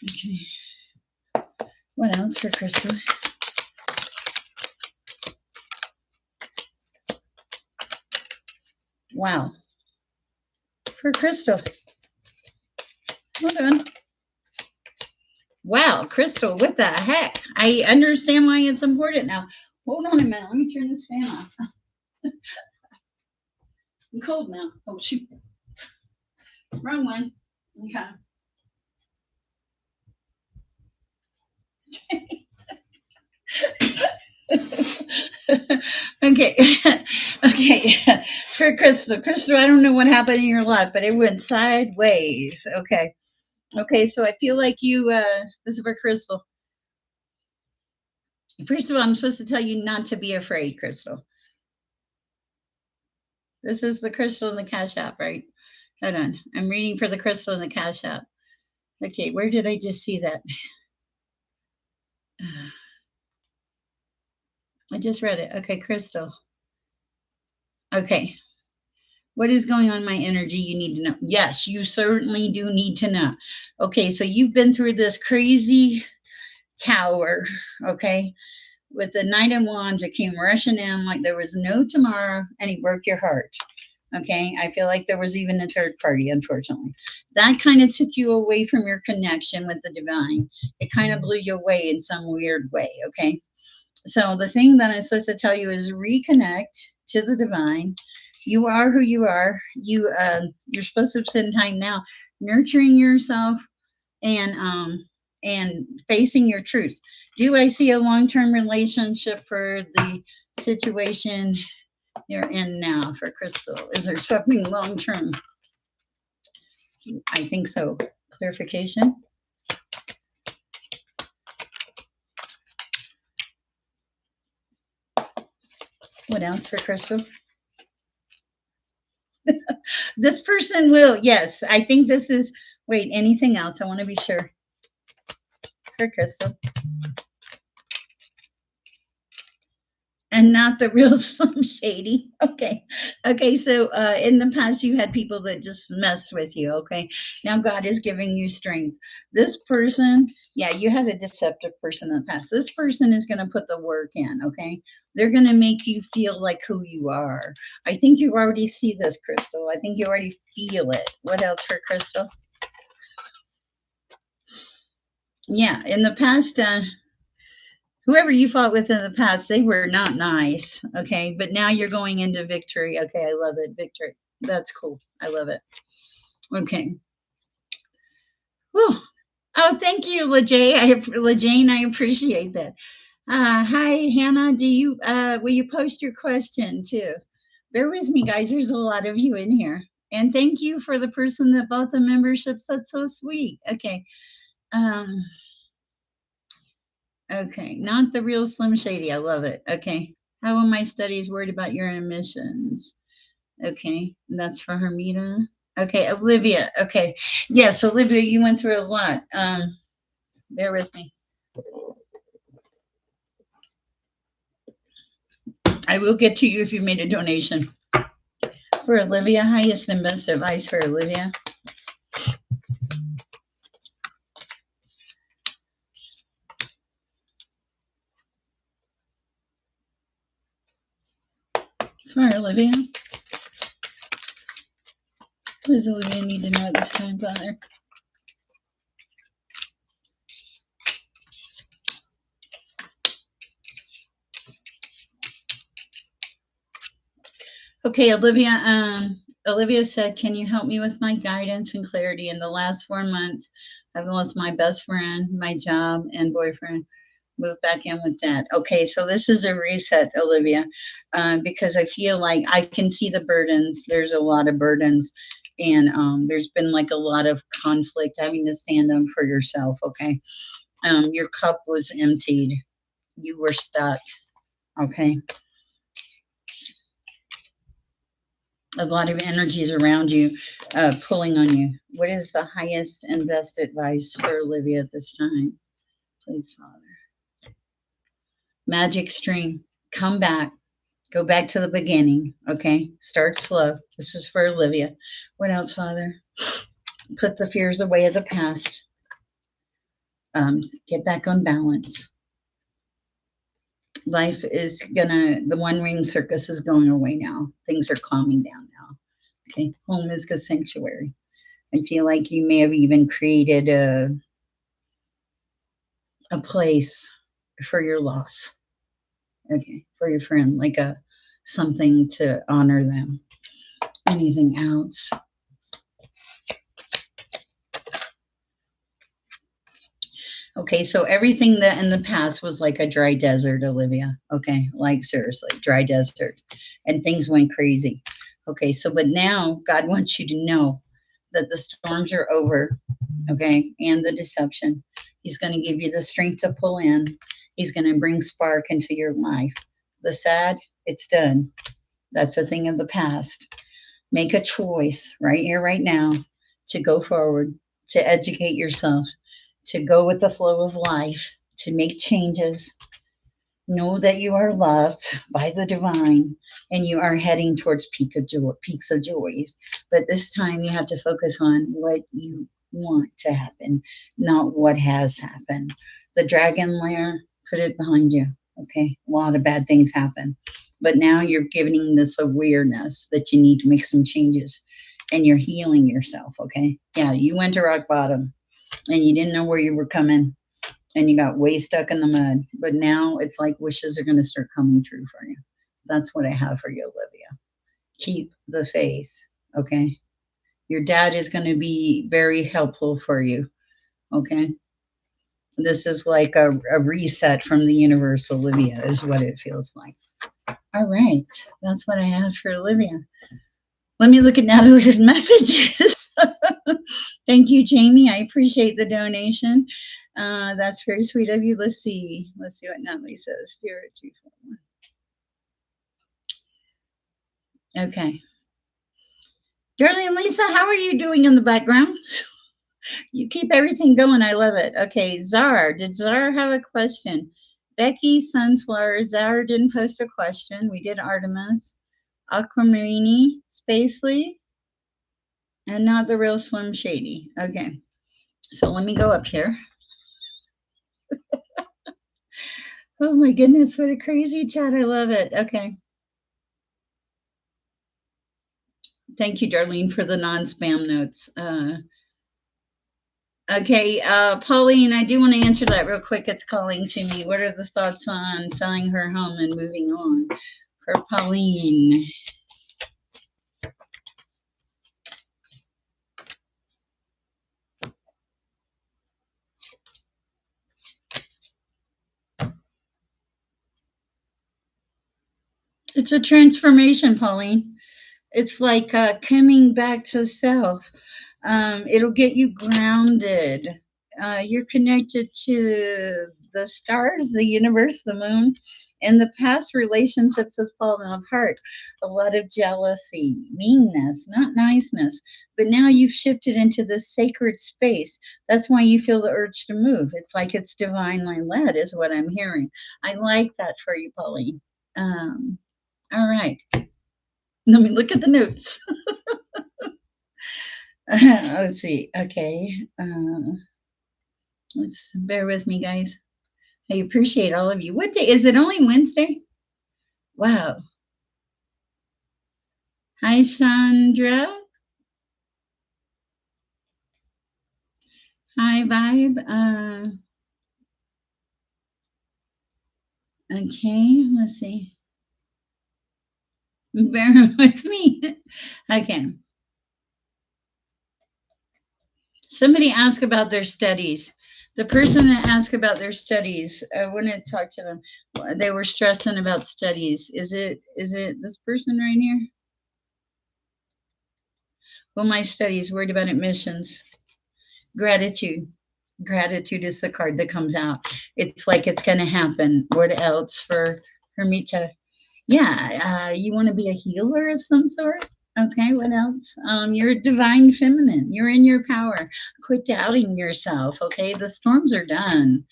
Okay. What else for Crystal? Wow. For Crystal. Hold on. Wow, Crystal, what the heck? I understand why it's important now. Hold on a minute. Let me turn this fan off. I'm cold now. Oh, shoot. Wrong one. Okay. Okay. Okay. For Crystal. Crystal, I don't know what happened in your life, but it went sideways. Okay. Okay. So I feel like this is for Crystal. First of all, I'm supposed to tell you not to be afraid, Crystal. This is the crystal in the Cash App, right? Hold on. I'm reading for the crystal in the Cash App. Okay, where did I just see that? I just read it. Okay, crystal. Okay. What is going on in my energy? You need to know. Yes, you certainly do need to know. Okay, so you've been through this crazy tower, okay, with the Knight of Wands. It came rushing in like there was no tomorrow, and he broke your heart. Okay, I feel like there was even a third party, unfortunately. That kind of took you away from your connection with the divine. It kind of blew you away in some weird way, okay? So the thing that I'm supposed to tell you is reconnect to the divine. You are who you are. You're supposed to spend time now nurturing yourself and facing your truth. Do I see a long-term relationship for the situation you're in now for Crystal? Is there something long-term? I think so. Clarification. What else for Crystal? This person will. Yes, I think this is. Wait, anything else? I want to be sure. For Crystal. And not the real Slim Shady. Okay. Okay. So in the past, you had people that just messed with you. Okay. Now God is giving you strength. This person, yeah, you had a deceptive person in the past. This person is going to put the work in. Okay. They're going to make you feel like who you are. I think you already see this, Crystal. I think you already feel it. What else for Crystal? Yeah. In the past, whoever you fought with in the past, they were not nice. Okay. But now you're going into victory. Okay. I love it. Victory. That's cool. I love it. Okay. Whew. Oh, thank you, LeJane. I appreciate that. Hi, Hannah. Will you post your question too? Bear with me, guys. There's a lot of you in here. And thank you for the person that bought the memberships. That's so sweet. Okay. Um, okay. Not the real Slim Shady. I love it. Okay. How are my studies worried about your emissions? Okay, that's for Hermita. Okay, Olivia. Okay, yes, Olivia, you went through a lot. Bear with me. I will get to you if you made a donation. For Olivia, highest and best advice for Olivia. For Olivia. What does Olivia need to know at this time, Father? Okay, Olivia. Olivia said, "Can you help me with my guidance and clarity? In the last 4 months, I've lost my best friend, my job, and boyfriend. Moved back in with dad." Okay, so this is a reset, Olivia, because I feel like I can see the burdens. There's a lot of burdens, and there's been like a lot of conflict having to stand up for yourself. Okay, your cup was emptied. You were stuck. Okay. A lot of energies around you, pulling on you. What is the highest and best advice for Olivia at this time? Please, Father. Magic stream. Come back. Go back to the beginning. Okay. Start slow. This is for Olivia. What else, Father? Put the fears away of the past. Get back on balance. Life is the one ring circus is going away now. Things are calming down now. Okay. Home is a sanctuary. I feel like you may have even created a place for your loss. Okay. For your friend, like a something to honor them. Anything else? Okay, so everything that in the past was like a dry desert, Olivia. Okay, like seriously, dry desert. And things went crazy. Okay, so but now God wants you to know that the storms are over, okay, and the deception. He's going to give you the strength to pull in. He's going to bring spark into your life. The sad, it's done. That's a thing of the past. Make a choice right here, right now, to go forward, to educate yourself, to go with the flow of life, to make changes. Know that you are loved by the divine and you are heading towards peaks of joys. But this time you have to focus on what you want to happen, not what has happened. The dragon lair, put it behind you. Okay, a lot of bad things happen. But now you're giving this awareness that you need to make some changes and you're healing yourself. Okay, yeah, you went to rock bottom and you didn't know where you were coming and you got way stuck in the mud. But now it's like wishes are going to start coming true for you. That's what I have for you, Olivia. Keep the faith. Okay. Your dad is going to be very helpful for you. Okay. This is like a reset from the universe, Olivia, is what it feels like. All right. That's what I have for Olivia. Let me look at Natalie's messages. Thank you, Jamie. I appreciate the donation. That's very sweet of you. Let's see. Let's see what Natalie says. 0241. Okay. Darling Lisa, how are you doing in the background? You keep everything going. I love it. Okay. Zar. Did Zar have a question? Becky Sunflower. Zar didn't post a question. We did Artemis. Aquamarini. Spacely. And not the real Slim Shady. Okay. So let me go up here. Oh my goodness, what a crazy chat. I love it. Okay. Thank you, Darlene, for the non-spam notes. Okay, Pauline, I do want to answer that real quick. It's calling to me. What are the thoughts on selling her home and moving on? For Pauline. It's a transformation, Pauline. It's like coming back to self. It'll get you grounded. You're connected to the stars, the universe, the moon. In the past, relationships have fallen apart. A lot of jealousy, meanness, not niceness. But now you've shifted into this sacred space. That's why you feel the urge to move. It's like it's divinely led, is what I'm hearing. I like that for you, Pauline. All right. Let me look at the notes. Let's see. Okay. Let's bear with me, guys. I appreciate all of you. What day is it? Only Wednesday? Wow. Hi, Sandra. Hi, Vibe. Okay. Let's see. Bear with me. Okay. Somebody asked about their studies. The person that asked about their studies, I want to talk to them. They were stressing about studies. Is it this person right here? Well, my studies, worried about admissions. Gratitude. Gratitude is the card that comes out. It's like it's going to happen. What else for Hermita? Yeah, you want to be a healer of some sort? Okay, what else? You're divine feminine. You're in your power. Quit doubting yourself. Okay, the storms are done.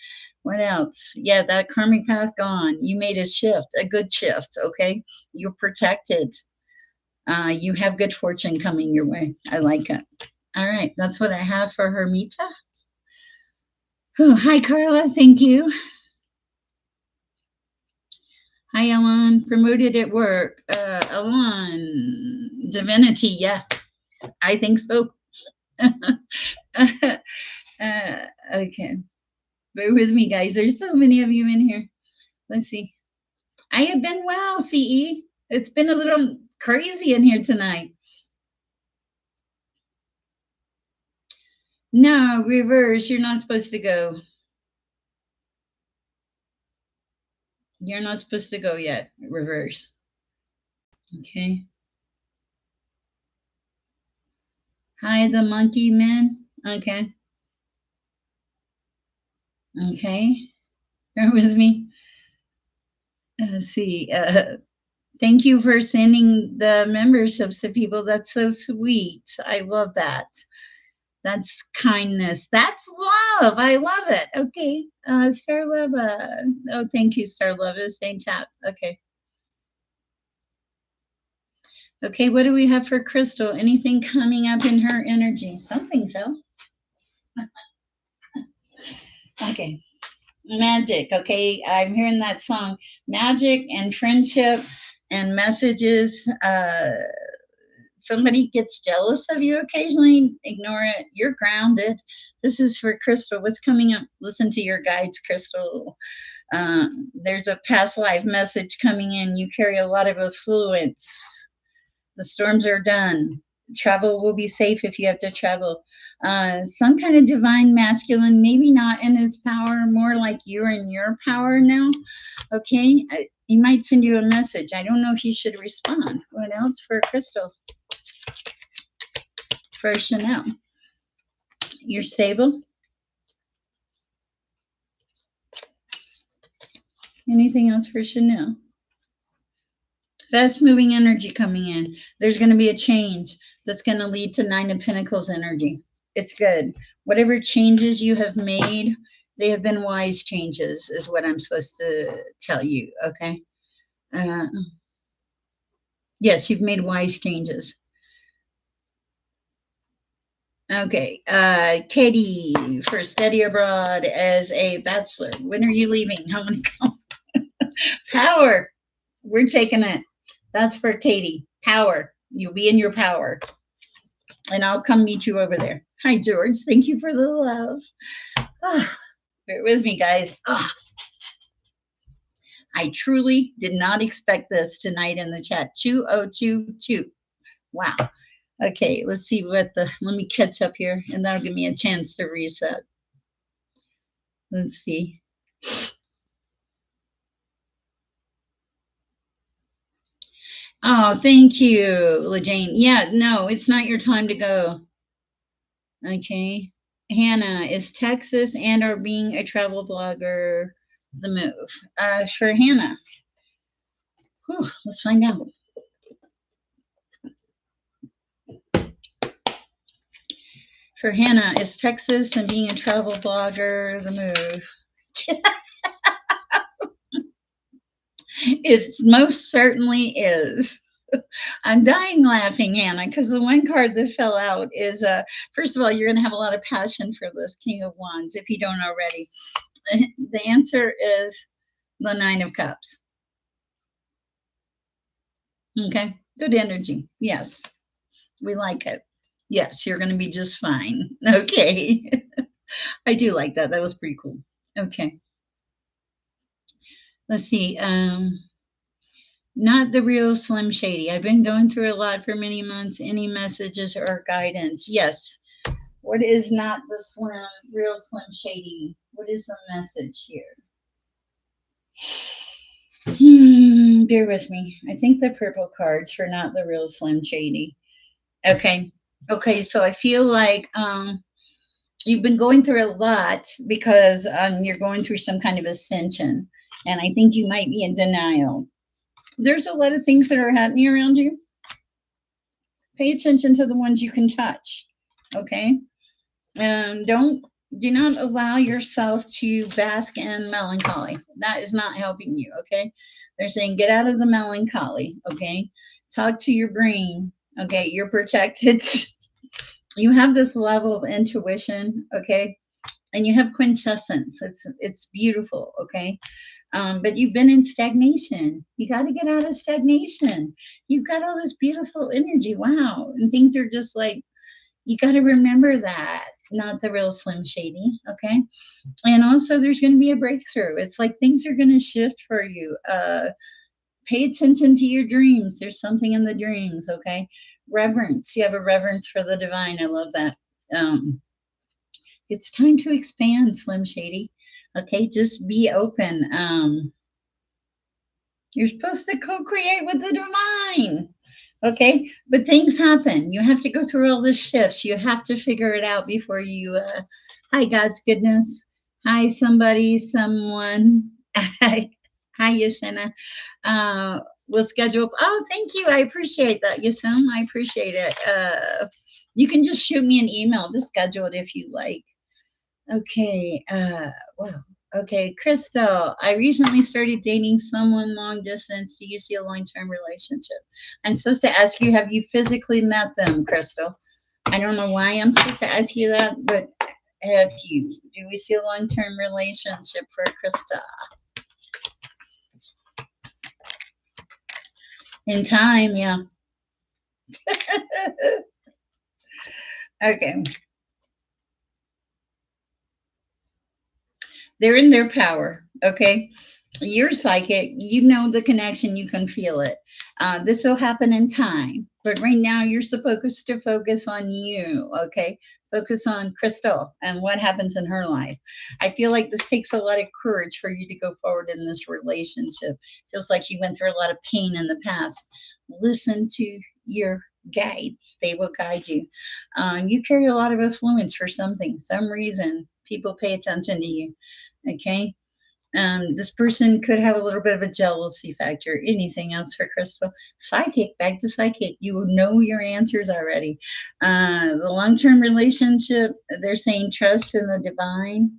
What else? Yeah, that karmic path gone. You made a shift, a good shift. Okay, you're protected. You have good fortune coming your way. I like it. All right, that's what I have for Hermita. Oh, hi, Carla. Thank you. Hi, Ellen. Promoted at work. Ellen. Divinity. Yeah, I think so. Okay. Bear with me, guys. There's so many of you in here. Let's see. I have been well, CE. It's been a little crazy in here tonight. No, reverse. You're not supposed to go. You're not supposed to go yet. Reverse. Okay. Hi, the monkey men. Okay. Okay. Bear with me. Let's see. Thank you for sending the memberships to people. That's so sweet. I love that. That's kindness. That's love. I love it. Okay. Star Love. Oh, thank you, Star Love. It was saying chat. Okay. Okay. What do we have for Crystal? Anything coming up in her energy? Something fell. Okay. Magic. Okay. I'm hearing that song. Magic and friendship and messages. Somebody gets jealous of you occasionally, ignore it. You're grounded. This is for Crystal. What's coming up? Listen to your guides, Crystal. There's a past life message coming in. You carry a lot of affluence. The storms are done. Travel will be safe if you have to travel. Some kind of divine masculine, maybe not in his power, more like you're in your power now. Okay. He might send you a message. I don't know if you should respond. What else for Crystal? For Chanel. You're stable? Anything else for Chanel? Fast moving energy coming in. There's going to be a change that's going to lead to Nine of Pentacles energy. It's good. Whatever changes you have made, they have been wise changes, is what I'm supposed to tell you. Okay. Yes, you've made wise changes. Okay. Katie, for study abroad as a bachelor. When are you leaving? How many? Power. We're taking it. That's for Katie. Power. You'll be in your power. And I'll come meet you over there. Hi, George. Thank you for the love. Bear with me, guys. I truly did not expect this tonight in the chat. 2022. Wow. Okay, let's see let me catch up here, and that'll give me a chance to reset. Let's see. Oh, thank you, LaJane. Yeah, no, it's not your time to go. Okay. Hannah, is Texas and or being a travel blogger the move? For Hannah. Whew, let's find out. For Hannah, is Texas and being a travel blogger the move? It most certainly is. I'm dying laughing, Hannah, because the one card that fell out is first of all, you're going to have a lot of passion for this King of Wands if you don't already. The answer is the Nine of Cups. Okay, good energy. Yes, we like it. Yes, you're going to be just fine. Okay. I do like that. That was pretty cool. Okay. Let's see. Not the real Slim Shady. I've been going through a lot for many months. Any messages or guidance? Yes. What is not the real Slim Shady? What is the message here? Bear with me. I think the purple cards for not the real Slim Shady. Okay. Okay, so I feel like You've been going through a lot because you're going through some kind of ascension. And I think you might be in denial. There's a lot of things that are happening around you. Pay attention to the ones you can touch. Okay. Don't do not allow yourself to bask in melancholy. That is not helping you. Okay. They're saying get out of the melancholy. Okay. Talk to your brain. Okay. You're protected. You have this level of intuition. Okay. And you have quintessence. It's beautiful. Okay. But you've been in stagnation. You got to get out of stagnation. You've got all this beautiful energy. Wow. And things are just like, you got to remember that, not the real Slim Shady. Okay. And also, there's going to be a breakthrough. It's like things are going to shift for you. Pay attention to your dreams. There's something in the dreams. Okay. Reverence. You have a reverence for the divine. I love that. Um, it's time to expand, Slim Shady. Okay. Just be open. You're supposed to co-create with the divine. Okay. But things happen. You have to go through all the shifts. You have to figure it out before you, hi, God's goodness. Hi, somebody, someone. Hi, Yasena. We'll schedule. Oh, thank you. I appreciate that, Yasem. I appreciate it. You can just shoot me an email to schedule it if you like. Okay. Well, okay. Crystal, I recently started dating someone long distance. Do you see a long term relationship? I'm supposed to ask you, have you physically met them, Crystal? I don't know why I'm supposed to ask you that, but have you? Do we see a long term relationship for Crystal? In time, yeah. Okay. They're in their power. Okay. You're psychic. You know the connection. You can feel it. This will happen in time. But right now, you're supposed to focus on you. Okay. Focus on Crystal and what happens in her life. I feel like this takes a lot of courage for you to go forward in this relationship. Feels like you went through a lot of pain in the past. Listen to your guides, they will guide you. You carry a lot of influence for something, some reason. People pay attention to you. Okay. This person could have a little bit of a jealousy factor. Anything else for Crystal? Psychic, back to psychic. You know your answers already. The long term relationship, they're saying trust in the divine.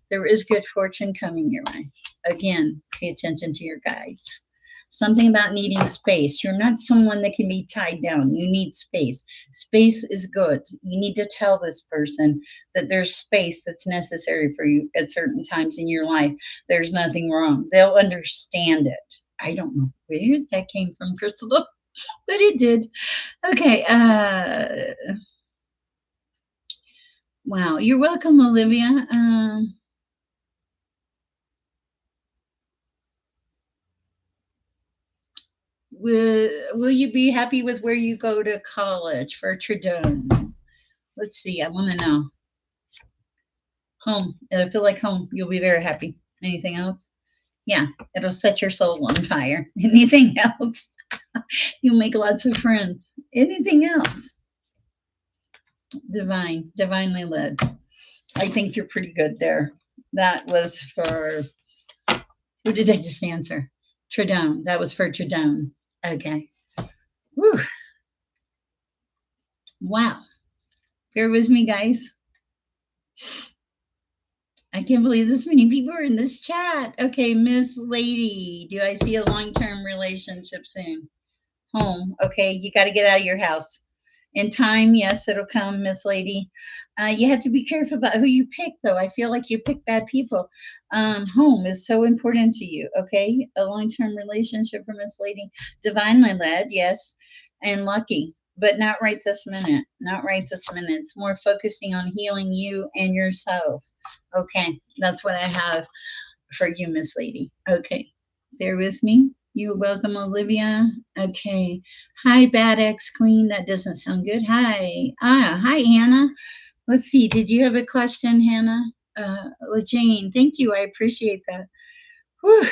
There is good fortune coming your way. Again, pay attention to your guides. Something about needing space. You're not someone that can be tied down. You need space. Space is good. You need to tell this person that there's space that's necessary for you at certain times in your life. There's nothing wrong. They'll understand it. I don't know where that came from, Crystal, but it did. Okay. Wow. You're welcome, Olivia. Will you be happy with where you go to college for Tridone? Let's see. I want to know. Home. It'll feel like home. You'll be very happy. Anything else? Yeah, it'll set your soul on fire. Anything else? You'll make lots of friends. Anything else? Divine, divinely led. I think you're pretty good there. That was for, who did I just answer? Tridone. That was for Tridone. Okay. Whew. Wow. Bear with me, guys. I can't believe this many people are in this chat. Okay, Miss Lady, do I see a long term relationship soon? Home. Okay, you got to get out of your house. In time, yes, it'll come, Miss Lady. You have to be careful about who you pick, though. I feel like you pick bad people. Home is so important to you. Okay, a long term relationship for Miss Lady. Divinely led, yes, and lucky, but not right this minute. Not right this minute. It's more focusing on healing you and yourself. Okay, that's what I have for you, Miss Lady. Okay, bear with me. You're welcome, Olivia. Okay. Hi, Bad Ex Queen. That doesn't sound good. Hi. Hi, Hannah. Let's see. Did you have a question, Hannah? Jane, thank you. I appreciate that. Whew.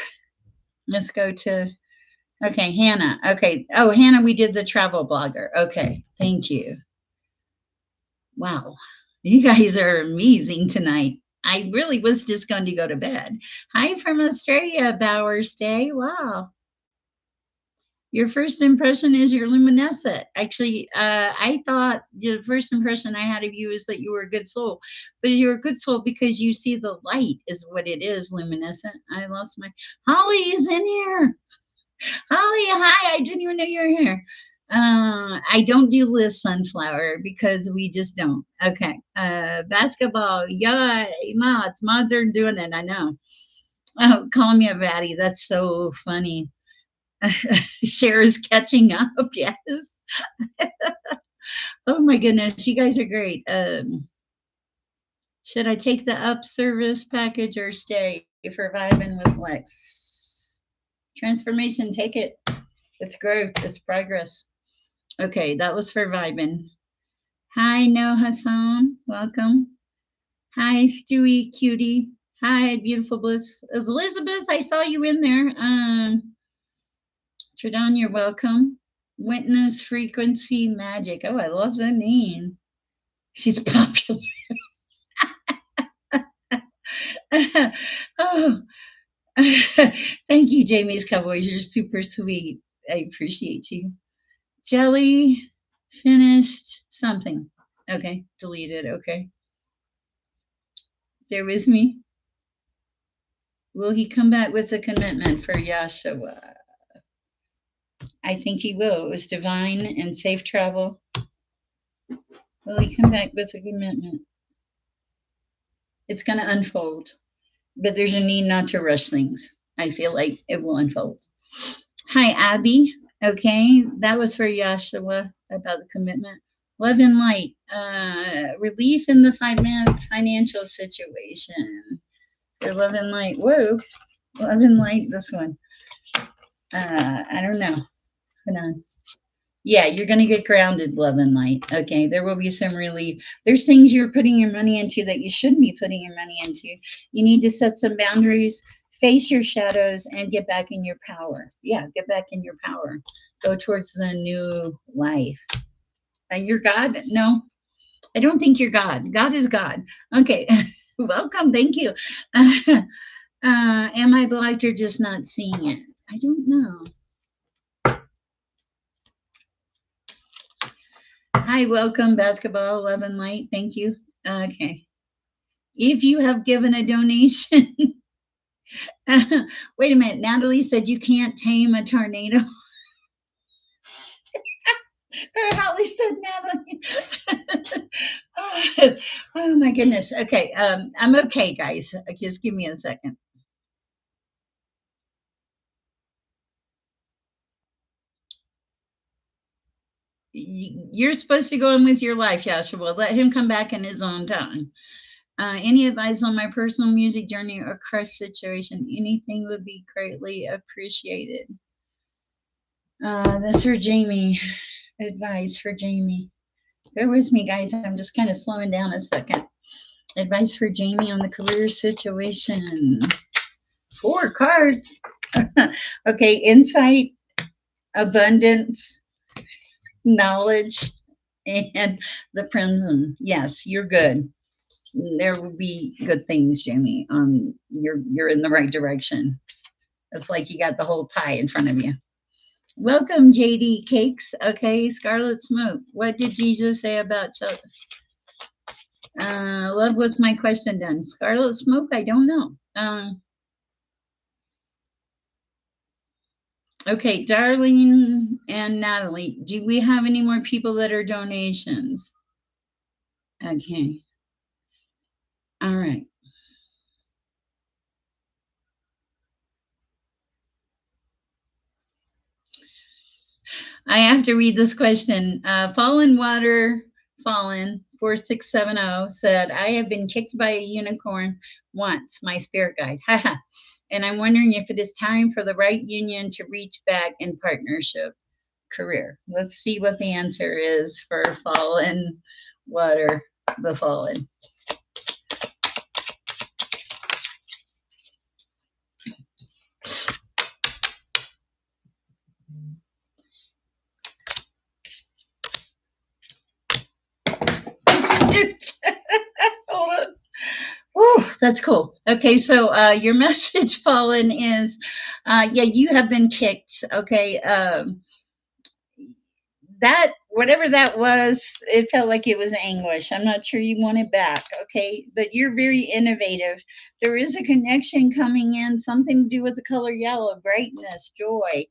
Let's go to, okay, Hannah. Okay. Oh, Hannah, we did the travel blogger. Okay. Thank you. Wow. You guys are amazing tonight. I really was just going to go to bed. Hi from Australia, Bowers Day. Wow. Your first impression is you're luminescent. Actually, I thought the first impression I had of you is that you were a good soul, but you're a good soul because you see the light is what it is. Luminescent. I lost my Holly is in here. Holly, hi! I didn't even know you were here. I don't do Liz Sunflower because we just don't. Okay. Basketball. Yay! Mods. Mods are doing it. I know. Oh, call me a baddie. That's so funny. Cher is catching up. Yes. Oh my goodness, you guys are great. Should I take the up service package or stay for vibing with Lex? Transformation, take it. It's growth. It's progress. Okay, that was for vibing. Hi, No Hassan. Welcome. Hi, Stewie Cutie. Hi, beautiful bliss. Elizabeth, I saw you in there. Tradon, you're welcome. Witness frequency magic. Oh, I love the name. She's popular. Oh, thank you, Jamie's Cowboys. You're super sweet. I appreciate you. Jelly finished something. Okay, deleted. Okay, bear with me. Will he come back with a commitment for Yahshua? I think he will. It was divine and safe travel. Will he come back with a commitment? It's going to unfold, but there's a need not to rush things. I feel like it will unfold. Hi, Abby. Okay, that was for Yahshua about the commitment. Love and light, relief in the financial situation. For love and light. Whoa, love and light. This one. I don't know. Hold on. Yeah, you're going to get grounded, love and light. Okay, there will be some relief. There's things you're putting your money into that you shouldn't be putting your money into. You need to set some boundaries, face your shadows, and get back in your power. Yeah, get back in your power. Go towards the new life. You're God? No, I don't think you're God. God is God. Okay, welcome. Thank you. Am I blocked or just not seeing it? I don't know. Hi, welcome, Basketball, Love and Light. Thank you. Okay. If you have given a donation, wait a minute. Natalie said you can't tame a tornado. Or Holly said Natalie. Oh my goodness. Okay. I'm okay, guys. Just give me a second. You're supposed to go on with your life, Joshua. Let him come back in his own time. Any advice on my personal music journey or crush situation? Anything would be greatly appreciated. That's for Jamie. Advice for Jamie. Bear with me, guys. I'm just kind of slowing down a second. Advice for Jamie on the career situation. 4 cards. Okay, insight, abundance, knowledge, and the prism. Yes, you're good. There will be good things, Jamie. You're in the right direction. It's like you got the whole pie in front of you. Welcome, JD Cakes. Okay, Scarlet Smoke. What did Jesus say about love was my question done. Scarlet Smoke, I don't know. Okay, Darlene and Natalie, do we have any more people that are donations? Okay. All right. I have to read this question. Fallen Water Fallen 4670 said, I have been kicked by a unicorn once, my spirit guide. And I'm wondering if it is time for the right union to reach back in partnership career. Let's see what the answer is for Fallen Water, the Fallen. Hold on. Whew, that's cool. Okay, so your message, Fallen, is yeah, you have been kicked. Okay, that whatever that was, it felt like it was anguish. I'm not sure you want it back. Okay, but you're very innovative. There is a connection coming in, something to do with the color yellow, brightness, joy.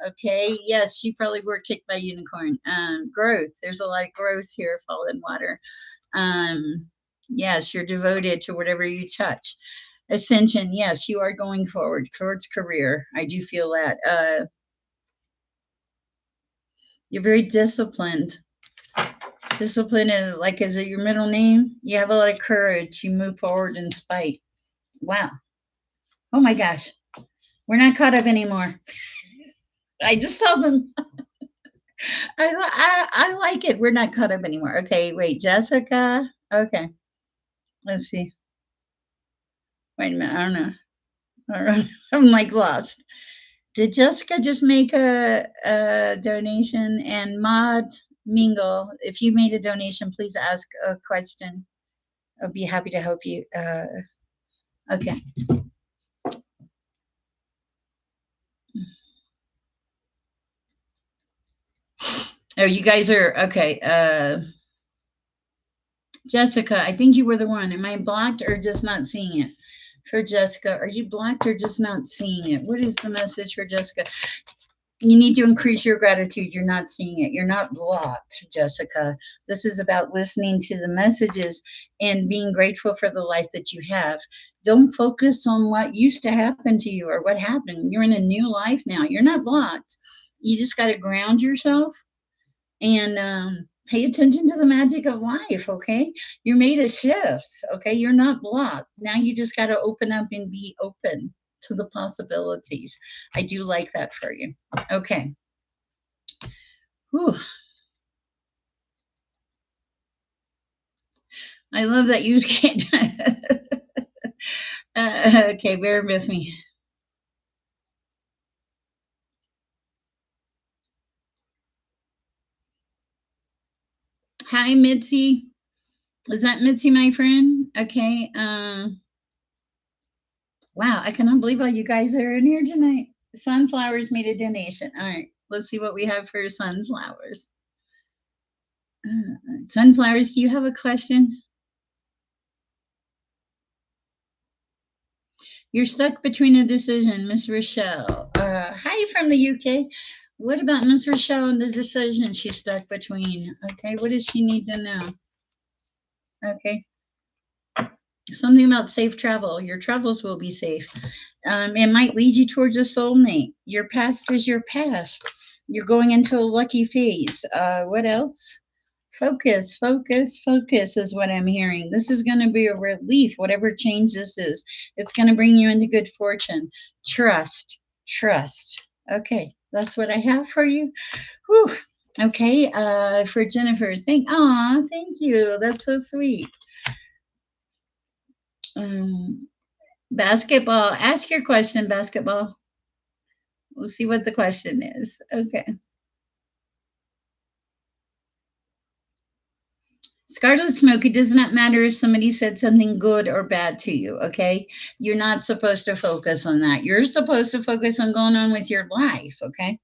Okay, yes, you probably were kicked by unicorn. Growth. There's a lot of growth here, Fallen Water. Um, yes, you're devoted to whatever you touch. Ascension, yes, you are going forward towards career. I do feel that. You're very disciplined. Discipline is like, is it your middle name? You have a lot of courage. You move forward in spite. Wow. Oh my gosh. We're not caught up anymore. I just saw them. I like it. We're not caught up anymore. Okay, wait, Jessica. Okay, let's see. Wait a minute. I don't know. I don't know. I'm like lost. Did Jessica just make a donation? And Maud Mingle, if you made a donation, please ask a question. I'll be happy to help you. Okay. Oh, you guys are okay. Jessica, I think you were the one. Am I blocked or just not seeing it? For Jessica, are you blocked or just not seeing it? What is the message for Jessica? You need to increase your gratitude. You're not seeing it. You're not blocked, Jessica. This is about listening to the messages and being grateful for the life that you have. Don't focus on what used to happen to you or what happened. You're in a new life now. You're not blocked. You just got to ground yourself and pay attention to the magic of life. Okay, you made a shift. Okay, you're not blocked now. You just got to open up and be open to the possibilities. I do like that for you. Okay. Whew. I love that you can't. Okay, bear with me. Hi, Mitzi. Is that Mitzi, my friend? Okay. Wow, I cannot believe all you guys are in here tonight. Sunflowers made a donation. All right, let's see what we have for sunflowers. Sunflowers, do you have a question? You're stuck between a decision, Miss Rochelle. Hi from the UK. What about Miss Rochelle and the decision she's stuck between? Okay, what does she need to know? Okay, something about safe travel. Your travels will be safe. It might lead you towards a soulmate. Your past is your past. You're going into a lucky phase. What else? Focus, focus, focus is what I'm hearing. This is going to be a relief, whatever change this is. It's going to bring you into good fortune. Trust, trust. Okay, that's what I have for you. Whew. Okay, for Jennifer, thank you. That's so sweet. Um, Basketball, ask your question, basketball. We'll see what the question is. Okay. Scarlet Smoke, it does not matter if somebody said something good or bad to you, okay? You're not supposed to focus on that. You're supposed to focus on going on with your life, okay?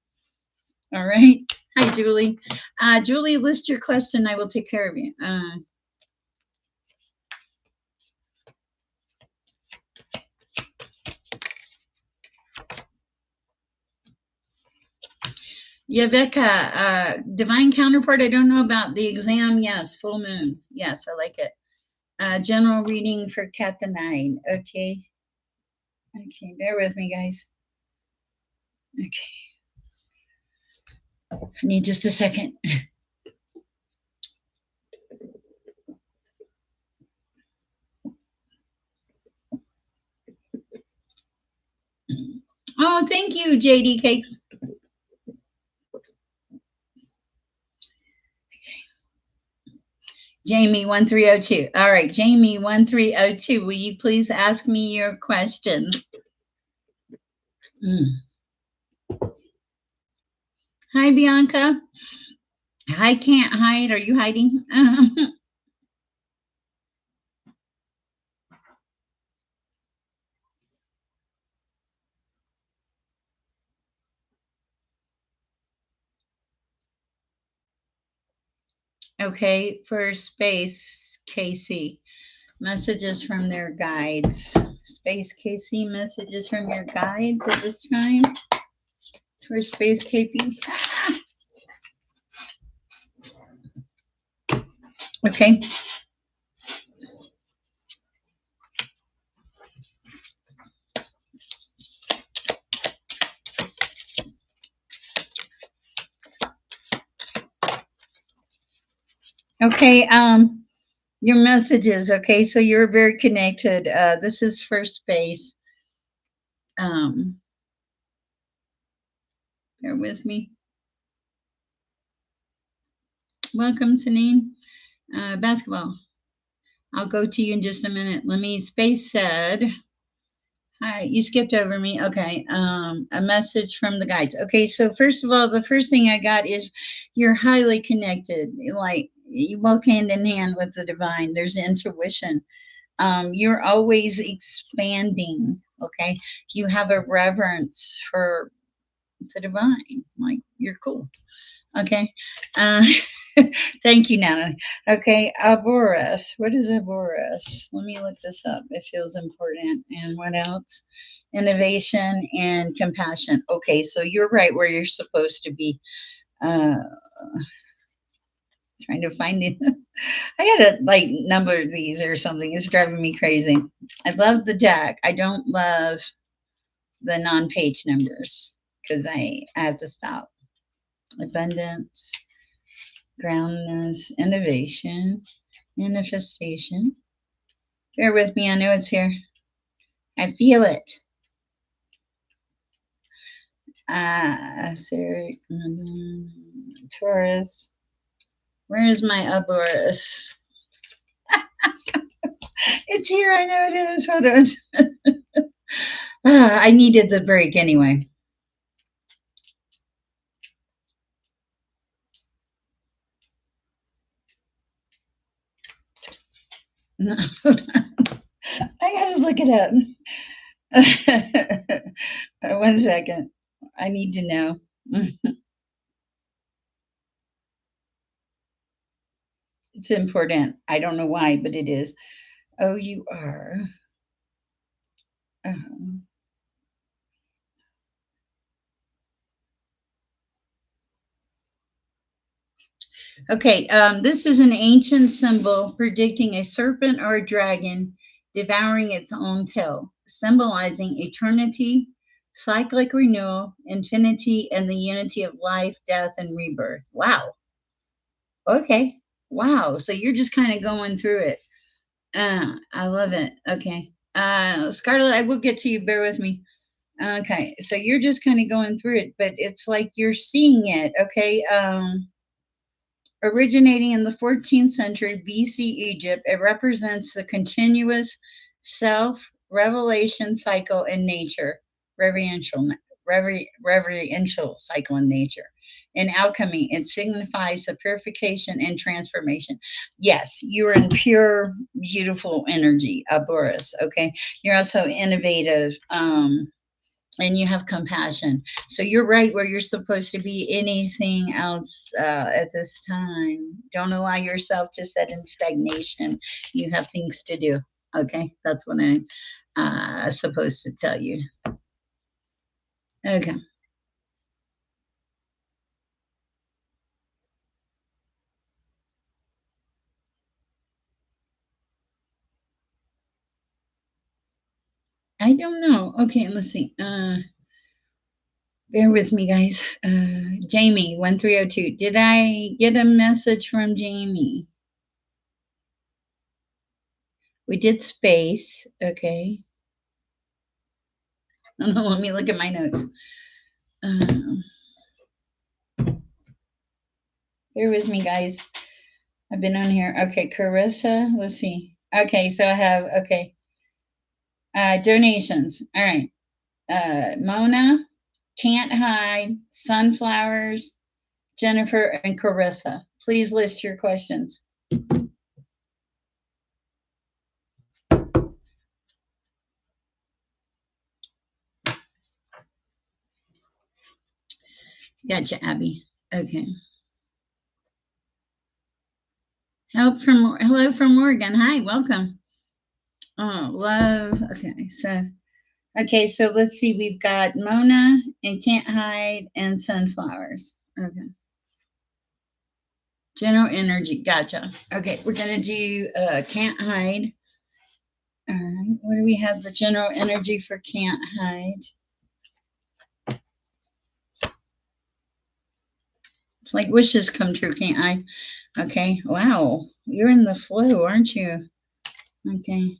All right. Hi, Julie. Julie, list your question. I will take care of you. Yaveka, divine counterpart. I don't know about the exam. Yes, full moon. Yes, I like it. General reading for Cat the Nine. Okay. Okay, bear with me, guys. Okay. I need just a second. Oh, thank you, JD Cakes. Jamie 1302. All right, Jamie 1302. Will you please ask me your question? Hi, Bianca. I can't hide. Are you hiding? Okay, for Space KC. Messages from their guides. Space KC, messages from your guides at this time for Space KP. Okay. Okay. Your messages. Okay, so you're very connected. This is for Space. Um, bear with me. Welcome, Sanine. Basketball. I'll go to you in just a minute. Let me. Space said. Hi, you skipped over me. Okay. A message from the guides. Okay, so first of all, the first thing I got is you're highly connected. Like you walk hand in hand with the divine. There's intuition. You're always expanding. Okay. You have a reverence for the divine. Like you're cool. Okay. Uh, thank you, Nana. Okay, Aboras. What is Aboras? Let me look this up. It feels important. And what else? Innovation and compassion. Okay, so you're right where you're supposed to be. Uh, trying to find it. I gotta like number these or something. It's driving me crazy. I love the deck. I don't love the non-page numbers because I have to stop. Abundance, groundness, innovation, manifestation. Bear with me, I know it's here. I feel it. Sir, Taurus. Where is my Aborus? It's here, I know it is. Hold on. I needed the break anyway. No, hold on. I gotta look it up. 1 second. I need to know. It's important. I don't know why, but it is. Oh, you are. Um, Okay, this is an ancient symbol predicting a serpent or a dragon devouring its own tail, symbolizing eternity, cyclic renewal, infinity, and the unity of life, death, and rebirth. Wow. Okay. Wow. So you're just kind of going through it. I love it. Okay. Scarlett, I will get to you. Bear with me. Okay. So you're just kind of going through it, but it's like you're seeing it. Okay. Originating in the 14th century BC Egypt, it represents the continuous self revelation cycle in nature, reverential, reverential cycle in nature. In alchemy, it signifies the purification and transformation. Yes, you're in pure, beautiful energy, Boris. Okay, you're also innovative. And you have compassion. So you're right where you're supposed to be. Anything else at this time? Don't allow yourself to set in stagnation. You have things to do. Okay, that's what I'm supposed to tell you. Okay. I don't know. Okay, let's see. Bear with me, guys. Jamie, 1302. Did I get a message from Jamie? We did space. Okay. No, no, let me look at my notes. Um, Bear with me, guys. I've been on here. Okay, Carissa. Let's see. Okay, so I have donations. All right. Mona, Can't Hide, Sunflowers, Jennifer, and Carissa. Please list your questions. Gotcha, Abby. Okay. Hello from Oregon. Hi, welcome. Oh, love. Okay, so let's see. We've got Mona and Can't Hide and Sunflowers. Okay. General energy. Gotcha. Okay, we're gonna do Can't Hide. All right. What do we have? The general energy for Can't Hide. It's like wishes come true, can't I? Okay. Wow. You're in the flow, aren't you? Okay.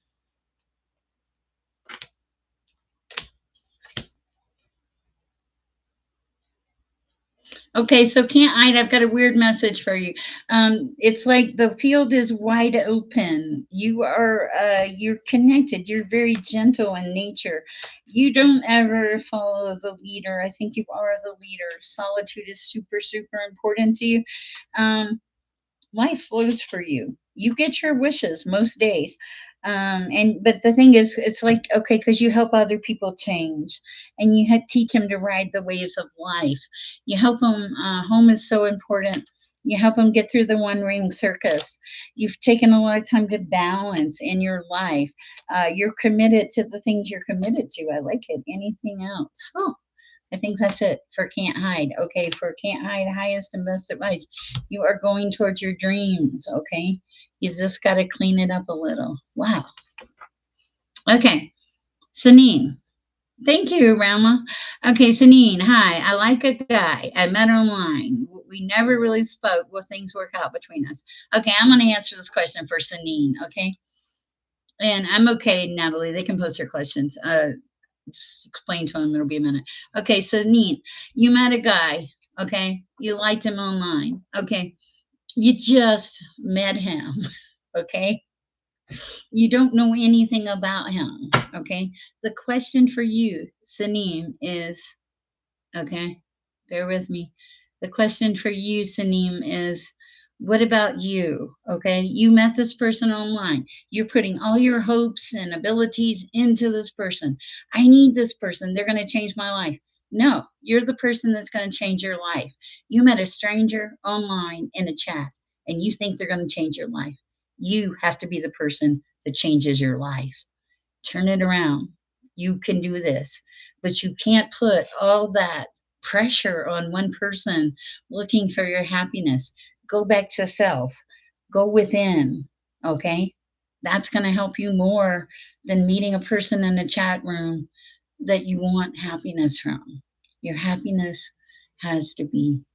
Okay, so can't hide. I've got a weird message for you. It's like the field is wide open. You're connected. You're very gentle in nature. You don't ever follow the leader. I think you are the leader. Solitude is super, super important to you. Um, Life flows for you. You get your wishes most days. And but the thing is, it's like okay, because you help other people change, and you teach them to ride the waves of life. You help them. Home is so important. You help them get through the one ring circus. You've taken a lot of time to balance in your life. You're committed to the things you're committed to. I like it. Anything else? Oh, I think that's it for Can't Hide. Okay, for Can't Hide, highest and best advice. You are going towards your dreams, okay? You just got to clean it up a little. Wow. Okay, Sanine. Thank you, Rama. Okay, Sanine, hi. I like a guy. I met online. We never really spoke. Will things work out between us? Okay, I'm going to answer this question for Sanine, okay? And I'm okay, Natalie. They can post their questions. Just explain to them. It'll be a minute. Okay, so neat. You met a guy. Okay, you liked him online. Okay, you just met him. Okay, you don't know anything about him. Okay, the question for you, Sanim, is okay. Bear with me. The question for you, Sanim, is what about you? Okay, you met this person online. You're putting all your hopes and abilities into this person. I need this person. They're going to change my life. No, you're the person that's going to change your life. You met a stranger online in a chat and you think they're going to change your life. You have to be the person that changes your life. Turn it around. You can do this, but you can't put all that pressure on one person looking for your happiness. Go back to self, go within. Okay, that's going to help you more than meeting a person in a chat room that you want happiness from. Your happiness has to be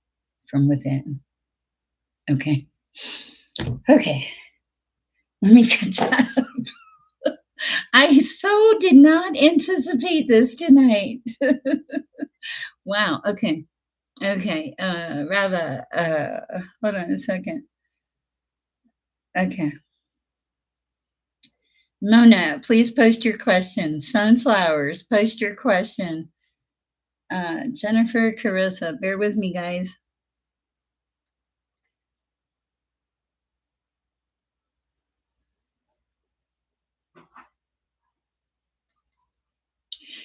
from within. Okay, okay, let me catch up. I so did not anticipate this tonight. Wow. Okay. Okay. Rava, hold on a second. Okay. Mona, please post your question. Sunflowers, post your question. Jennifer, Carissa, bear with me, guys.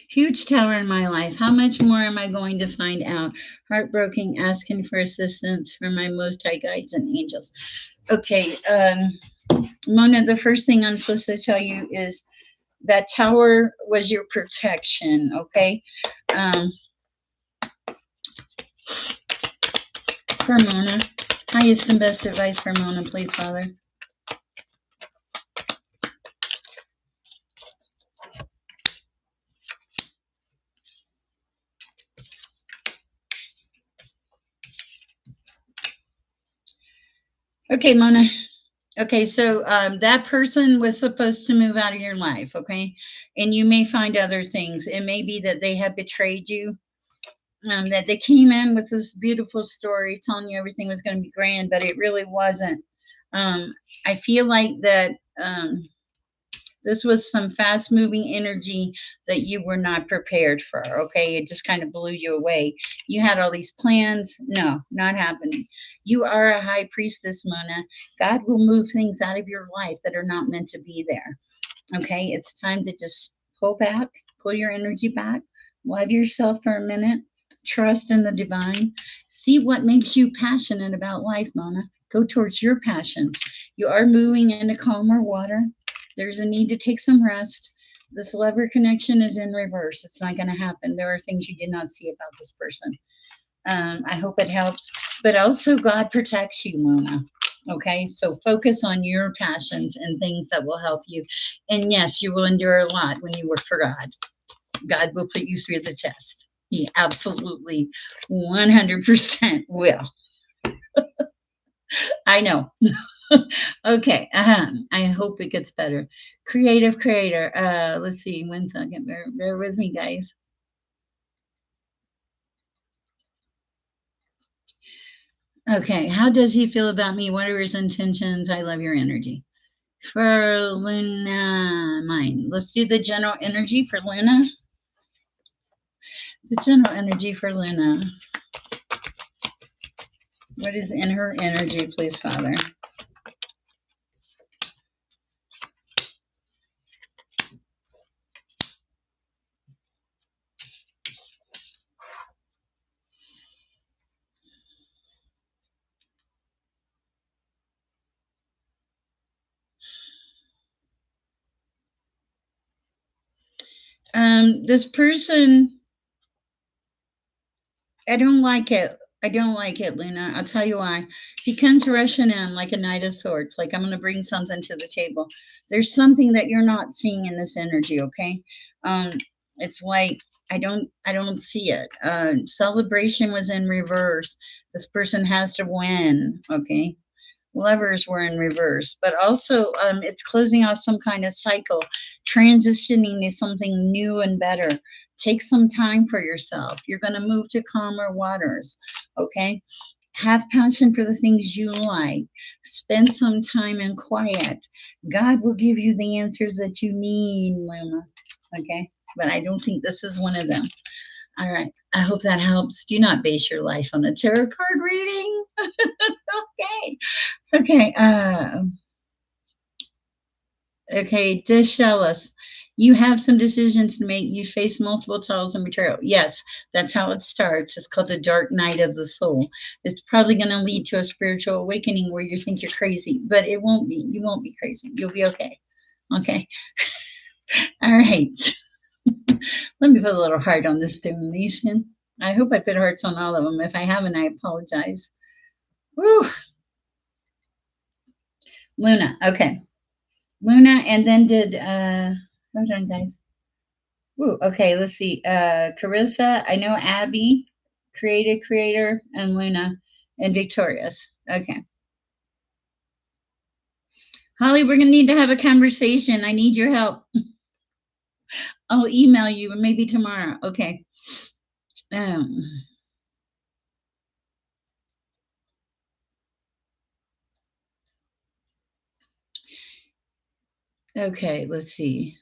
Huge tower in my life. How much more am I going to find out? Heartbroken, asking for assistance from my most high guides and angels. Okay. Mona, the first thing I'm supposed to tell you is that tower was your protection, okay? Um, for Mona. Highest and best advice for Mona, please, Father. Okay, Mona. Okay, so that person was supposed to move out of your life, okay? And you may find other things. It may be that they have betrayed you, that they came in with this beautiful story telling you everything was going to be grand, but it really wasn't. I feel like that this was some fast moving energy that you were not prepared for. Okay. It just kind of blew you away. You had all these plans. No, not happening. You are a high priestess, Mona. God will move things out of your life that are not meant to be there. Okay. It's time to just pull back, pull your energy back, love yourself for a minute, trust in the divine, see what makes you passionate about life, Mona. Go towards your passions. You are moving into calmer water. There's a need to take some rest. This lover connection is in reverse. It's not going to happen. There are things you did not see about this person. I hope it helps. But also, God protects you, Mona. Okay, so focus on your passions and things that will help you. And yes, you will endure a lot when you work for God. God will put you through the test. He absolutely 100% will. I know. Okay. I hope it gets better. Creative creator. Let's see. 1 second. Bear with me, guys. Okay. How does he feel about me? What are his intentions? I love your energy. For Luna, mine. Let's do the general energy for Luna. The general energy for Luna. What is in her energy, please, Father? This person, I don't like it. I don't like it, Luna. I'll tell you why. He comes rushing in like a knight of swords, like I'm going to bring something to the table. There's something that you're not seeing in this energy, okay? It's like I don't see it. Celebration was in reverse. This person has to win, okay? Lovers were in reverse, but also it's closing off some kind of cycle, transitioning to something new and better. Take some time for yourself. You're going to move to calmer waters, okay? Have passion for the things you like. Spend some time in quiet. God will give you the answers that you need, Mama, okay? But I don't think this is one of them. All right. I hope that helps. Do not base your life on a tarot card reading. Okay. Okay. Okay. Dishelis, you have some decisions to make. You face multiple trials and betrayal. Yes, that's how it starts. It's called the dark night of the soul. It's probably going to lead to a spiritual awakening where you think you're crazy, but it won't be. You won't be crazy. You'll be okay. Okay. All right. Let me put a little heart on this donation. I hope I put hearts on all of them. If I haven't, I apologize. Woo. Luna. Okay. Luna, and then did hold on, guys. Ooh, okay, let's see. Carissa, I know Abby, created creator, and Luna, and Victorious. Okay. Holly, we're gonna need to have a conversation. I need your help. I'll email you maybe tomorrow. Okay. Um, okay, let's see.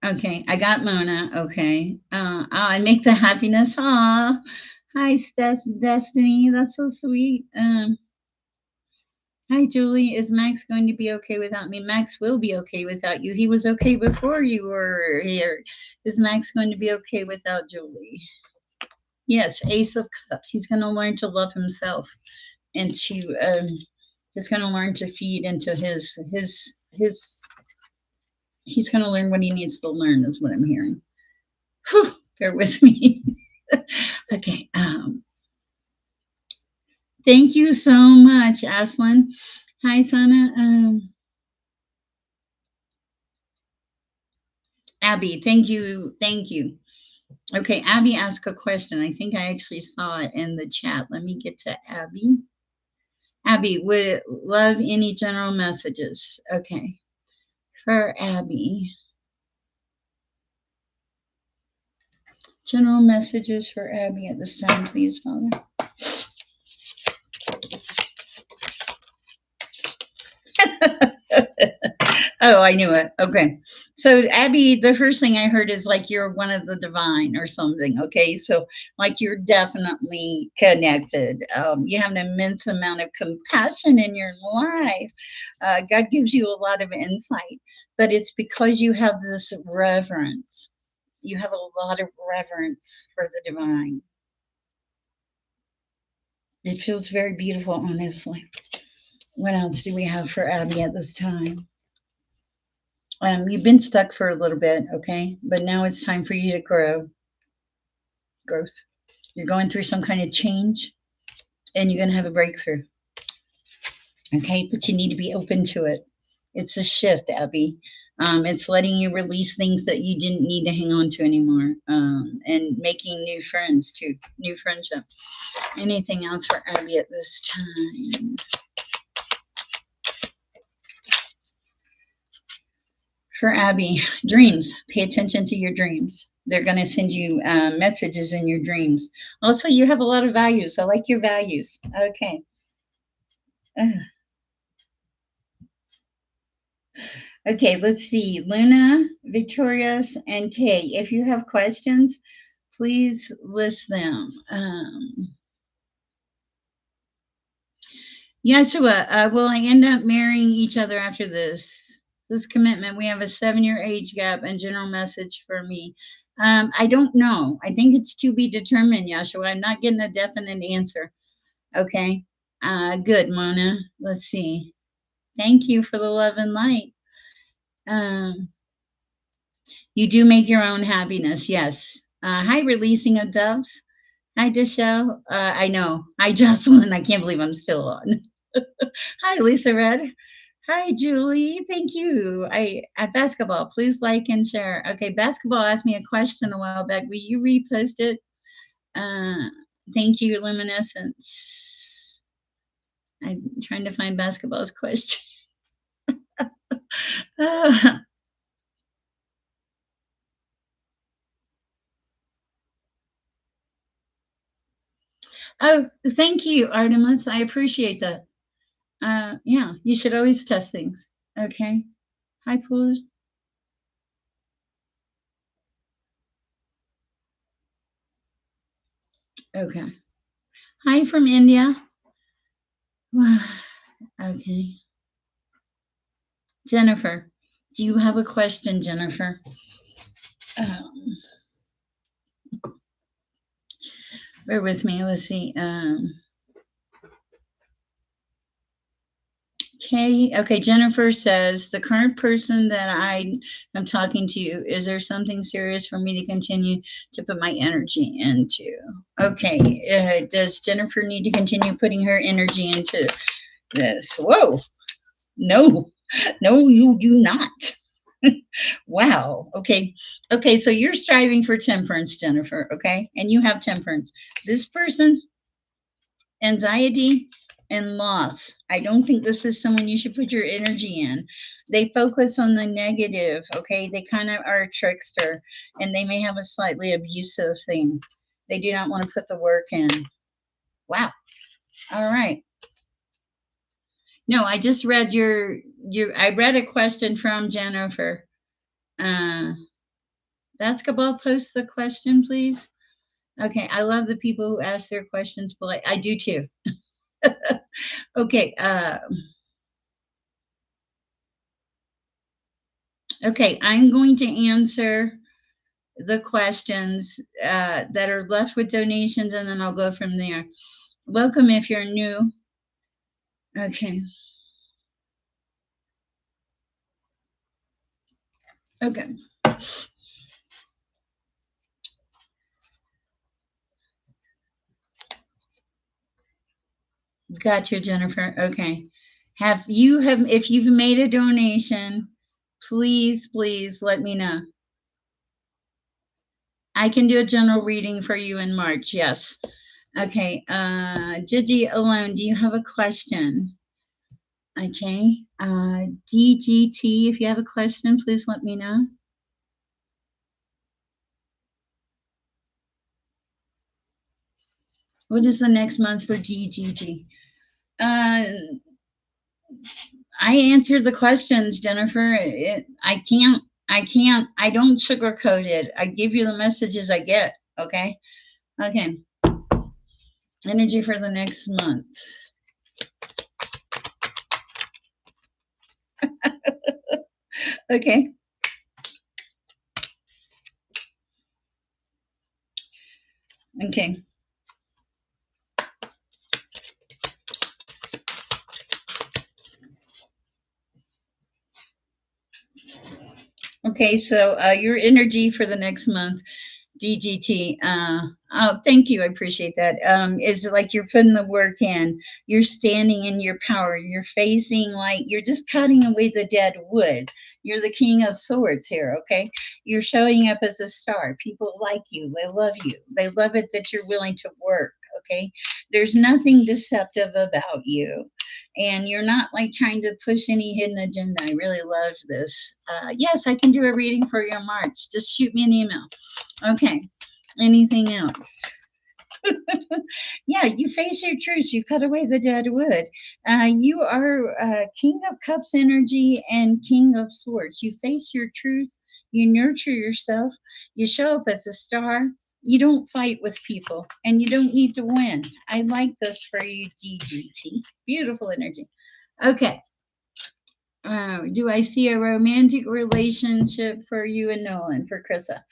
Okay, I got Mona. Okay. I make the happiness. Aw. Hi, Destiny. That's so sweet. Hi, Julie. Is Max going to be okay without me? Max will be okay without you. He was okay before you were here. Is Max going to be okay without Julie? Yes, Ace of Cups. He's going to learn to love himself and to he's going to learn to feed into his he's going to learn what he needs to learn is what I'm hearing. Whew, bear with me. Okay. Thank you so much, Aslan. Hi, Sana. Abby, thank you. Thank you. Okay, Abby asked a question. I think I actually saw it in the chat. Let me get to Abby. Abby, would love any general messages. Okay, for Abby. General messages for Abby at this time, please, Father. Oh, I knew it. Okay. So, Abby, the first thing I heard is like you're one of the divine or something. Okay. So, like you're definitely connected. You have an immense amount of compassion in your life. God gives you a lot of insight, but it's because you have this reverence. You have a lot of reverence for the divine. It feels very beautiful, honestly. What else do we have for Abby at this time? You've been stuck for a little bit, okay? But now it's time for you to grow. Growth. You're going through some kind of change and you're going to have a breakthrough, okay? But you need to be open to it. It's a shift, Abby. It's letting you release things that you didn't need to hang on to anymore, and making new friends too, new friendships. Anything else for Abby at this time? For Abby, dreams. Pay attention to your dreams. They're going to send you messages in your dreams. Also, you have a lot of values. I like your values. Okay. Okay, let's see. Luna, Victorious, and Kay. If you have questions, please list them. Yeshua, will I end up marrying each other after this commitment? We have a 7-year age gap and general message for me. I don't know. I think it's to be determined, Yeshua. I'm not getting a definite answer. Okay. Good, Mona. Let's see. Thank you for the love and light. Um, you do make your own happiness. Yes. Hi, releasing of doves. Hi, Deshelle. I know. Hi, Jocelyn. I can't believe I'm still on. Hi, Lisa Red. Hi, Julie. Thank you. I at basketball. Please like and share. Okay, basketball asked me a question a while back. Will you repost it? Uh, thank you, Luminescence. I'm trying to find basketball's question. Oh, thank you, Artemis. I appreciate that. Yeah, you should always test things. Okay. Hi, Pools. Okay. Hi from India. Okay. Jennifer, do you have a question, Jennifer? Um, bear with me. Let's see. Okay. Jennifer says the current person that I am talking to, is there something serious for me to continue to put my energy into? Okay. Does Jennifer need to continue putting her energy into this? Whoa. No, no, you do not. Wow. Okay. Okay. So you're striving for temperance, Jennifer. Okay. And you have temperance. This person, anxiety and loss. I don't think this is someone you should put your energy in. They focus on the negative. Okay. They kind of are a trickster and they may have a slightly abusive thing. They do not want to put the work in. Wow. All right. No, I just read I read a question from Jennifer. Uh, Basketball, post the question, please. Okay, I love the people who ask their questions polite. I do too. Okay. Okay, I'm going to answer the questions that are left with donations, and then I'll go from there. Welcome if you're new. Okay. Okay. Gotcha, Jennifer. Okay. If you've made a donation, please let me know. I can do a general reading for you in March. Yes. Okay. Gigi alone, do you have a question? Okay. DGT, if you have a question, please let me know. What is the next month for DGT? I answered the questions, Jennifer. I don't sugarcoat it. I give you the messages I get. Okay. Okay. Energy for the next month. Okay. Okay. Okay, so your energy for the next month, DGT. Oh, thank you. I appreciate that. Is like you're putting the work in. You're standing in your power. You're facing like you're just cutting away the dead wood. You're the king of swords here. Okay, you're showing up as a star. People like you. They love you. They love it that you're willing to work. Okay, there's nothing deceptive about you. And you're not like trying to push any hidden agenda. I really love this. Yes, I can do a reading for your March. Just shoot me an email. Okay. Anything else? Yeah, you face your truths. You cut away the dead wood. You are King of Cups energy and King of Swords. You face your truth. You nurture yourself. You show up as a star. You don't fight with people, and you don't need to win. I like this for you, GGT. Beautiful energy. Okay. Do I see a romantic relationship for you and Nolan, for Krissa?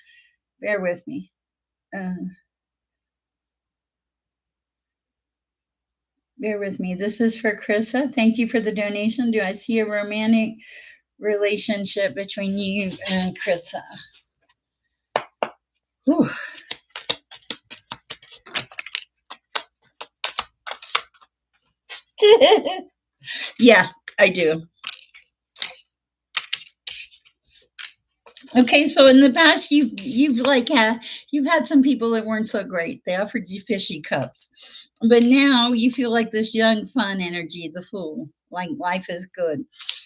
Bear with me. Uh, Bear with me. This is for Krissa. Thank you for the donation. Do I see a romantic relationship between you and Krissa? Whew. Yeah, I do. Okay, so in the past you've like you've had some people that weren't so great. They offered you fishy cups. But now you feel like this young fun energy, the fool. Like life is good.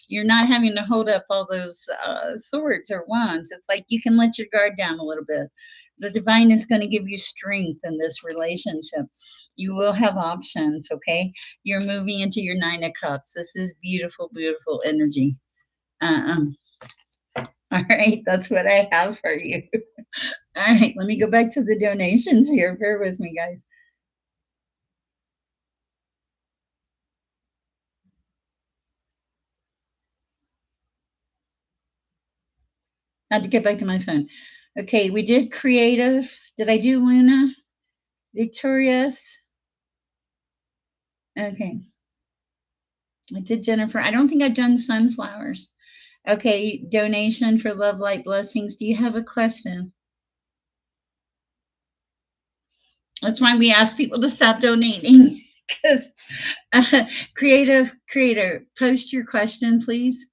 You're not having to hold up all those swords or wands. It's like you can let your guard down a little bit. The divine is going to give you strength in this relationship. You will have options, okay? You're moving into your 9 of cups. This is beautiful, beautiful energy. Uh-uh. All right, that's what I have for you. All right, let me go back to the donations here. Bear with me, guys. I had to get back to my phone. Okay, we did creative. Did I do Luna? Victorious? Okay, I did Jennifer. I don't think I've done sunflowers. Okay, donation for love, light, blessings. Do you have a question? That's why we ask people to stop donating. Because creative creator, post your question, please.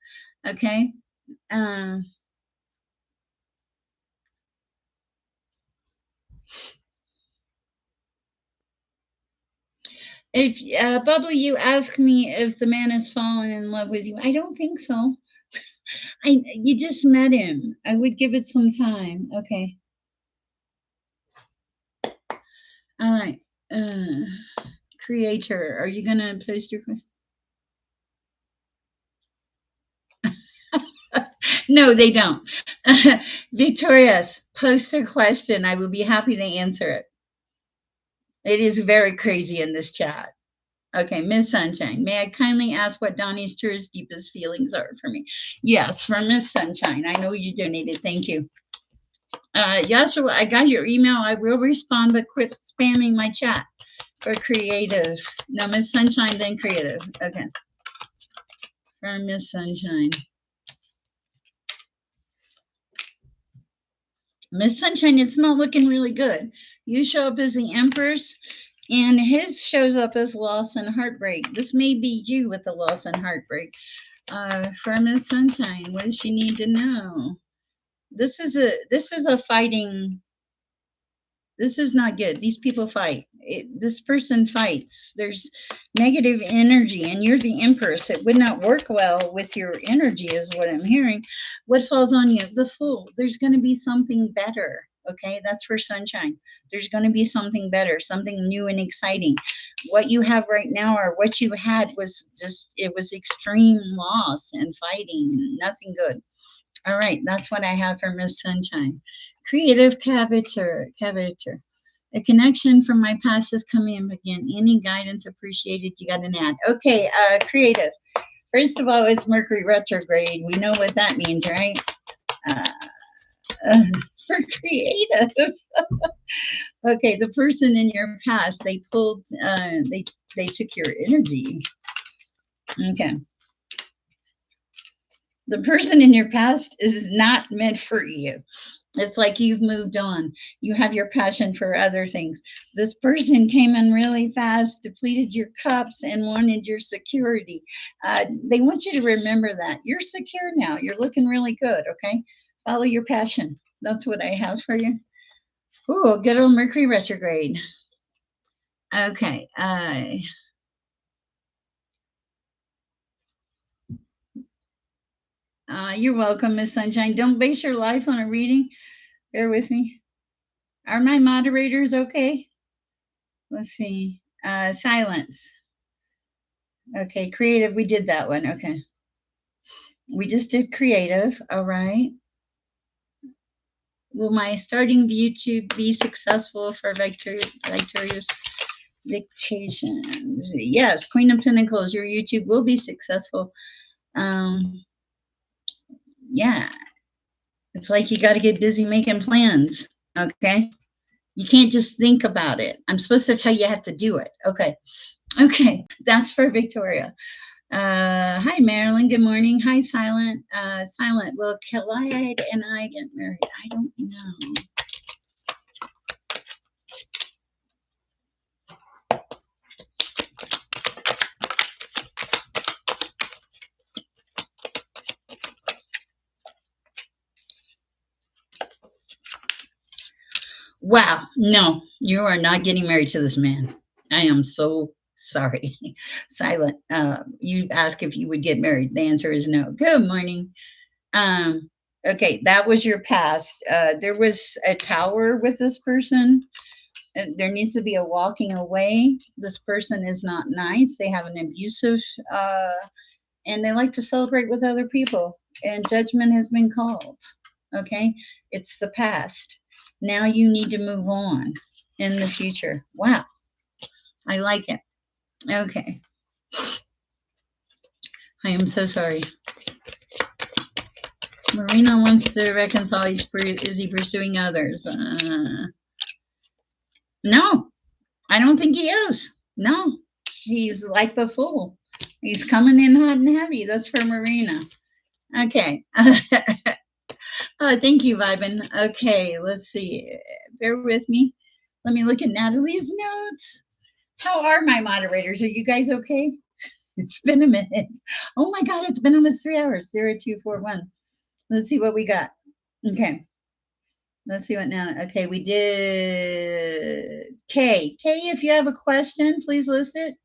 Okay. Uh, if Bubbly, you ask me if the man has fallen in love with you. I don't think so. You just met him. I would give it some time. Okay. All right. Uh, Creator, are you gonna post your question? No, they don't. Victorious, post a question. I will be happy to answer it. It is very crazy in this chat. Okay, Miss Sunshine, may I kindly ask what Donnie's truest, deepest feelings are for me? Yes, for Miss Sunshine. I know you donated. Thank you. Yashua, I got your email. I will respond, but quit spamming my chat for creative. No, Miss Sunshine, then creative. Okay. For Miss Sunshine. Miss Sunshine, it's not looking really good. You show up as the Empress, and his shows up as loss and heartbreak. This may be you with the loss and heartbreak. For Miss Sunshine, what does she need to know? This is a fighting. This is not good. These people fight. This person fights. There's negative energy, and you're the Empress. It would not work well with your energy, is what I'm hearing. What falls on you? The Fool. There's going to be something better. Okay, that's for Sunshine. There's going to be something better, something new and exciting. What you have right now, or what you had, was just, it was extreme loss and fighting, nothing good. All right, that's what I have for Miss Sunshine. Creative cavator. A connection from my past is coming in again. Any guidance appreciated? You got an ad. Okay, creative. First of all, it's Mercury retrograde. We know what that means, right? Uh, for creative. Okay, the person in your past, they pulled, they took your energy. Okay. The person in your past is not meant for you. It's like you've moved on. You have your passion for other things. This person came in really fast, depleted your cups, and wanted your security. They want you to remember that. You're secure now. You're looking really good, okay? Follow your passion. That's what I have for you. Ooh, good old Mercury retrograde. Okay. You're welcome, Miss Sunshine. Don't base your life on a reading. Bear with me. Are my moderators okay? Let's see. Silence. Okay, creative. We did that one. Okay. We just did creative. All right. Will my starting YouTube be successful for victorious dictations? Yes, Queen of Pentacles, your YouTube will be successful. Yeah. It's like you got to get busy making plans. Okay. You can't just think about it. I'm supposed to tell you how to do it. Okay. Okay. That's for Victoria. Hi, Marilyn. Good morning. Hi, Silent. Silent. Will Clyde and I get married? I don't know. Wow. No, you are not getting married to this man. I am so sorry. Silent. You asked if you would get married. The answer is no. Good morning. Okay, that was your past. There was a tower with this person. There needs to be a walking away. This person is not nice. They have an abusive, and they like to celebrate with other people. And judgment has been called. Okay, it's the past. Now you need to move on in the future. Wow, I like it. Okay, I am so sorry. Marina wants to reconcile. Is he pursuing others? No, I don't think he is. No, he's like the fool. He's coming in hot and heavy. That's for Marina. Okay. Oh, thank you, Vibin. Okay, let's see. Bear with me. Let me look at Natalie's notes. How are my moderators? Are you guys okay? It's been a minute. Oh my God, it's been almost 3 hours. 0241. Let's see what we got. Okay. Let's see what now. Okay, we did K. K, if you have a question, please list it.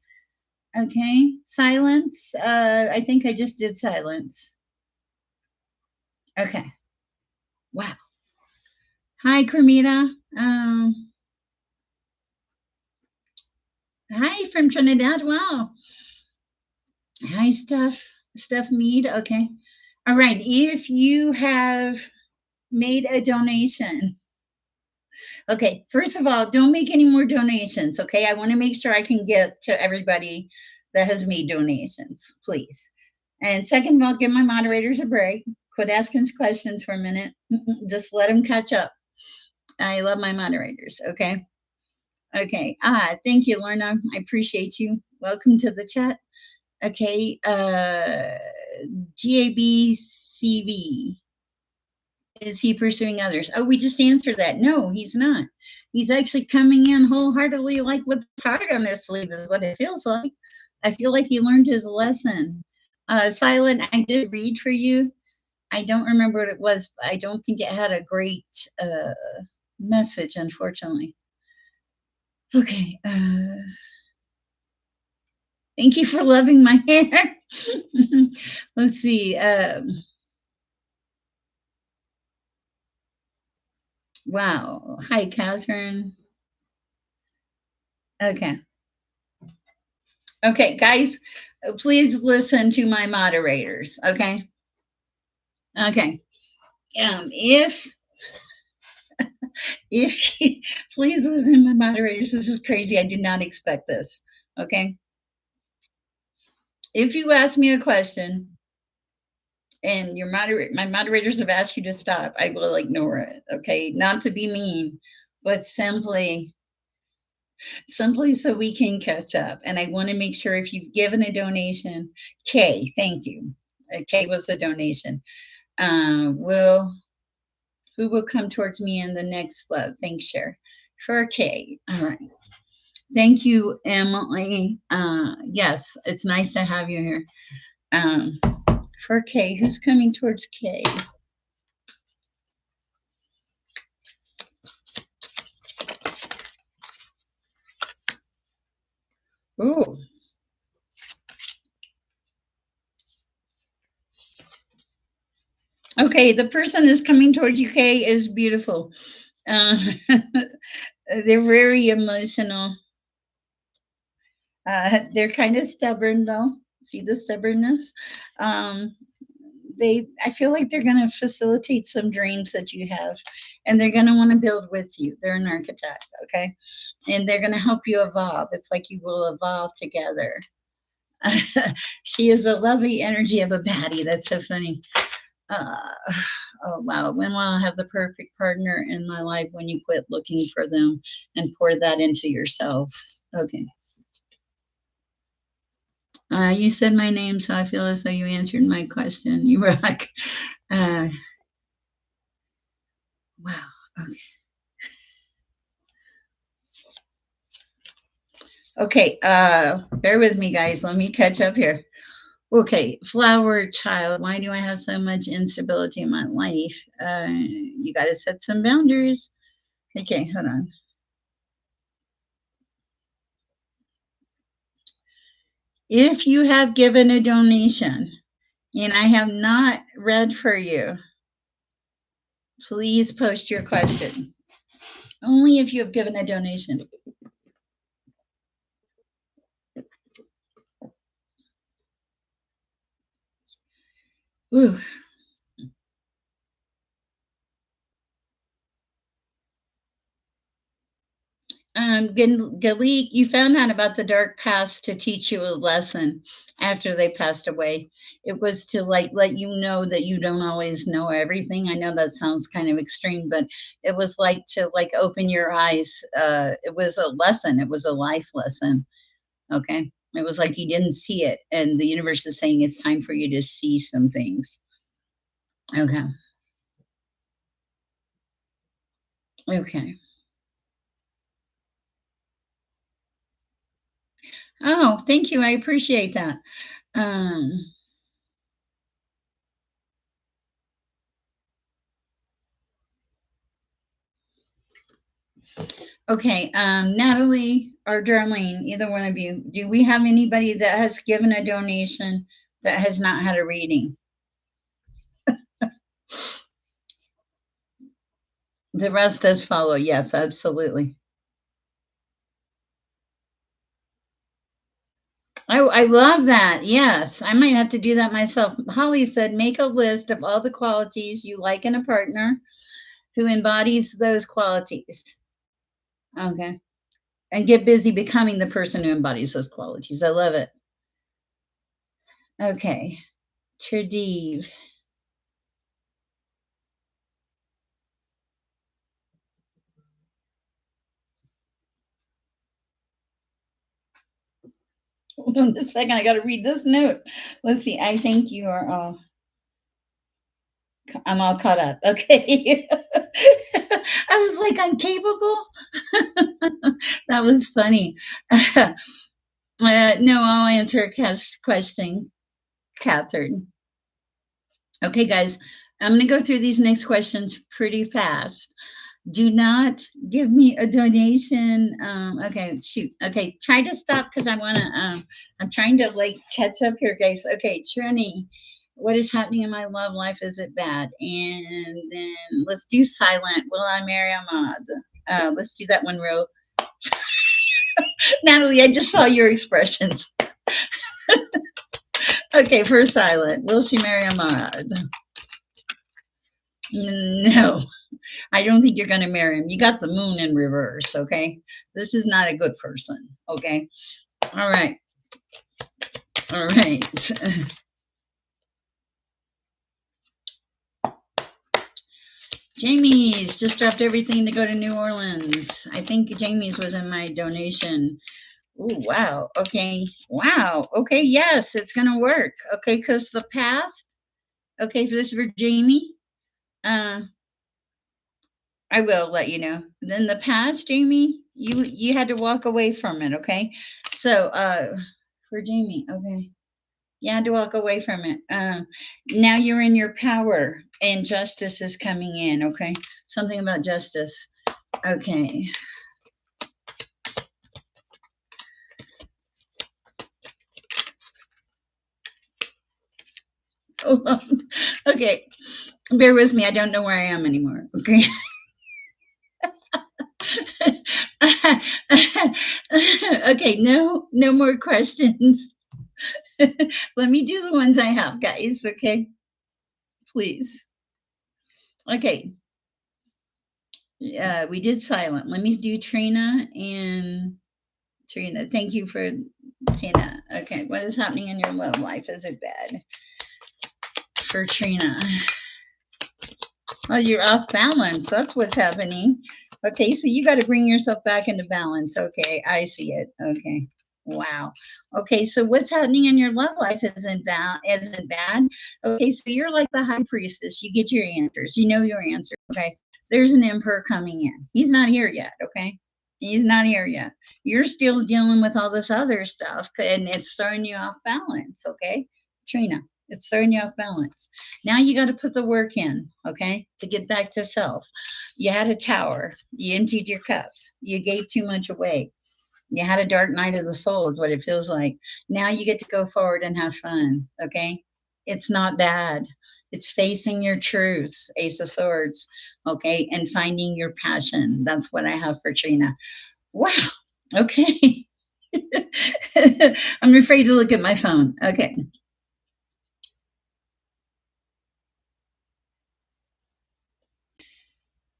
Okay, silence. I think I just did silence. Okay. Wow. Hi, Cremita. Hi from Trinidad. Wow. Hi, Steph Mead. Okay. All right. If you have made a donation, okay, first of all, don't make any more donations. Okay. I want to make sure I can get to everybody that has made donations, please. And second of all, give my moderators a break. Quit asking questions for a minute. Just let them catch up. I love my moderators. Okay. Okay. Thank you, Lorna. I appreciate you. Welcome to the chat. Okay. GABCV. Is he pursuing others? Oh, we just answered that. No, he's not. He's actually coming in wholeheartedly, like with a heart on his sleeve, is what it feels like. I feel like he learned his lesson. Silent, I did read for you. I don't remember what it was. I don't think it had a great message, unfortunately. Okay. Thank you for loving my hair. Let's see. Wow. Hi, Catherine. Okay. Okay, guys, please listen to my moderators. Okay. Okay. If please listen to my moderators. This is crazy. I did not expect this. Okay. If you ask me a question and my moderators have asked you to stop, I will ignore it. Okay, not to be mean, but simply so we can catch up. And I want to make sure if you've given a donation, Kay, thank you. Kay was a donation. Will who will come towards me in the next love? Thanks, Sher. For Kay. All right. Thank you, Emily. Yes, it's nice to have you here. For Kay, who's coming towards Kay? Ooh. Okay, the person that's coming towards you, Kay, is beautiful. Uh, they're very emotional. They're kind of stubborn, though. See the stubbornness? Um, I feel like they're going to facilitate some dreams that you have, and they're going to want to build with you. They're an architect, okay? And they're going to help you evolve. It's like you will evolve together. She is a lovely energy of a baddie. That's so funny. Uh, oh wow, when will I have the perfect partner in my life? When you quit looking for them and pour that into yourself. Okay. You said my name, so I feel as though you answered my question. You rock. Uh, wow. Okay. Okay. Bear with me, guys. Let me catch up here. Okay, flower child. Why do I have so much instability in my life? You got to set some boundaries. Okay, hold on. If you have given a donation and I have not read for you, please post your question. Only if you have given a donation. Ooh. Galik, you found out about the dark past to teach you a lesson after they passed away. It was to like let you know that you don't always know everything. I know that sounds kind of extreme, but it was like to like open your eyes. It was a lesson. It was a life lesson. Okay. It was like you didn't see it, and the universe is saying it's time for you to see some things. Okay. Okay. Oh, thank you. I appreciate that. Um, okay, Natalie or Darlene, either one of you, do we have anybody that has given a donation that has not had a reading? The rest does follow. Yes, absolutely. I love that. Yes, I might have to do that myself. Holly said, make a list of all the qualities you like in a partner who embodies those qualities. Okay. And get busy becoming the person who embodies those qualities. I love it. Okay. Tradive. Hold on a second. I got to read this note. Let's see. I think you are all. I'm all caught up. Okay. I was like, I'm capable. That was funny. No, I'll answer a question, Catherine. Okay, guys. I'm going to go through these next questions pretty fast. Do not give me a donation. Okay, shoot. Okay, try to stop because I want to. I'm trying to like catch up here, guys. Okay, Trini, what is happening in my love life? Is it bad? And then let's do silent. Will I marry Ahmad? Let's do that one real. Natalie, I just saw your expressions. Okay, for silent. Will she marry Ahmad? No. I don't think you're going to marry him. You got the moon in reverse, okay? This is not a good person, okay? All right. All right. Jamie's just dropped everything to go to New Orleans. I think Jamie's was in my donation. Oh, wow. Okay. Wow. Okay. Yes, it's going to work. Okay. Because the past, okay, for this for Jamie, uh, I will let you know. In the past, Jamie, you had to walk away from it. Okay. So, for Jamie, okay. You had to walk away from it. Now you're in your power and justice is coming in. Okay. Something about justice. Okay. Hold on. Okay. Bear with me. I don't know where I am anymore. Okay. Okay. No more questions. Let me do the ones I have, guys. Okay. Please. Okay. We did silent. Let me do Trina and Trina. Thank you for saying that. Okay. What is happening in your love life? Is it bad? For Trina. Oh, you're off balance. That's what's happening. Okay, so you got to bring yourself back into balance. Okay, I see it. Okay. Wow. Okay, so what's happening in your love life isn't bad. Okay, so you're like the high priestess. You get your answers. You know your answer. Okay. There's an emperor coming in. He's not here yet. Okay. He's not here yet. You're still dealing with all this other stuff, and it's throwing you off balance. Okay, Trina. It's throwing you off balance. Now you got to put the work in, okay, to get back to self. You had a tower. You emptied your cups. You gave too much away. You had a dark night of the soul, is what it feels like. Now you get to go forward and have fun, okay? It's not bad. It's facing your truths, Ace of Swords, okay, and finding your passion. That's what I have for Trina. Wow. Okay. I'm afraid to look at my phone. Okay.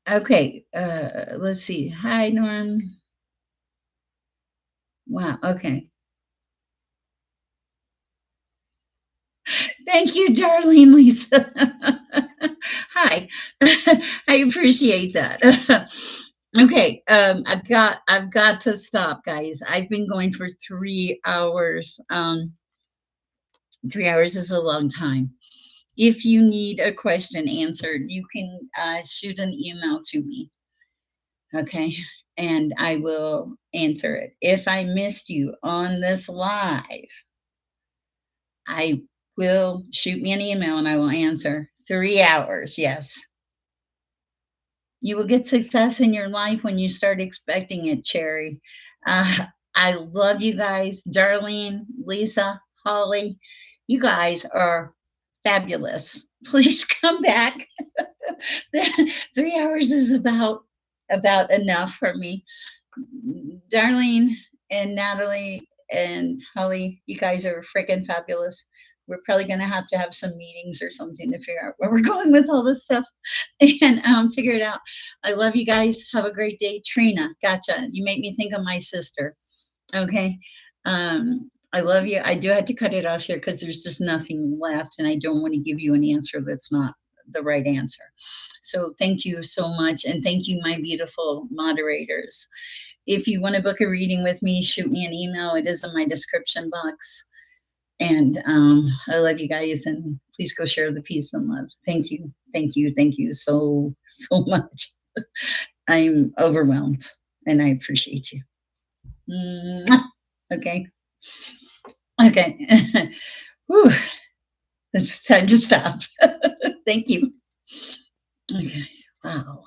Okay, let's see. Hi, Norm. Wow, okay. Thank you, darling Lisa. Hi. I appreciate that. Okay, I've got to stop, guys. I've been going for 3 hours. 3 hours is a long time. If you need a question answered, you can shoot an email to me. Okay. And I will answer it. If I missed you on this live, I will shoot me an email and I will answer. 3 hours, yes. You will get success in your life when you start expecting it, Cherry. I love you guys. Darlene, Lisa, Holly, you guys are fabulous. Please come back. 3 hours is about enough for me. Darlene and Natalie and Holly, you guys are freaking fabulous. We're probably going to have some meetings or something to figure out where we're going with all this stuff and figure it out. I love you guys. Have a great day. Trina, gotcha. You make me think of my sister. Okay. I love you. I do have to cut it off here because there's just nothing left, and I don't want to give you an answer that's not the right answer. So thank you so much, and thank you, my beautiful moderators. If you want to book a reading with me, shoot me an email. It is in my description box. And I love you guys, and please go share the peace and love. Thank you. Thank you. Thank you so, so much. I'm overwhelmed, and I appreciate you. Okay. Okay. Whew. It's time to stop. Thank you. Okay. Wow.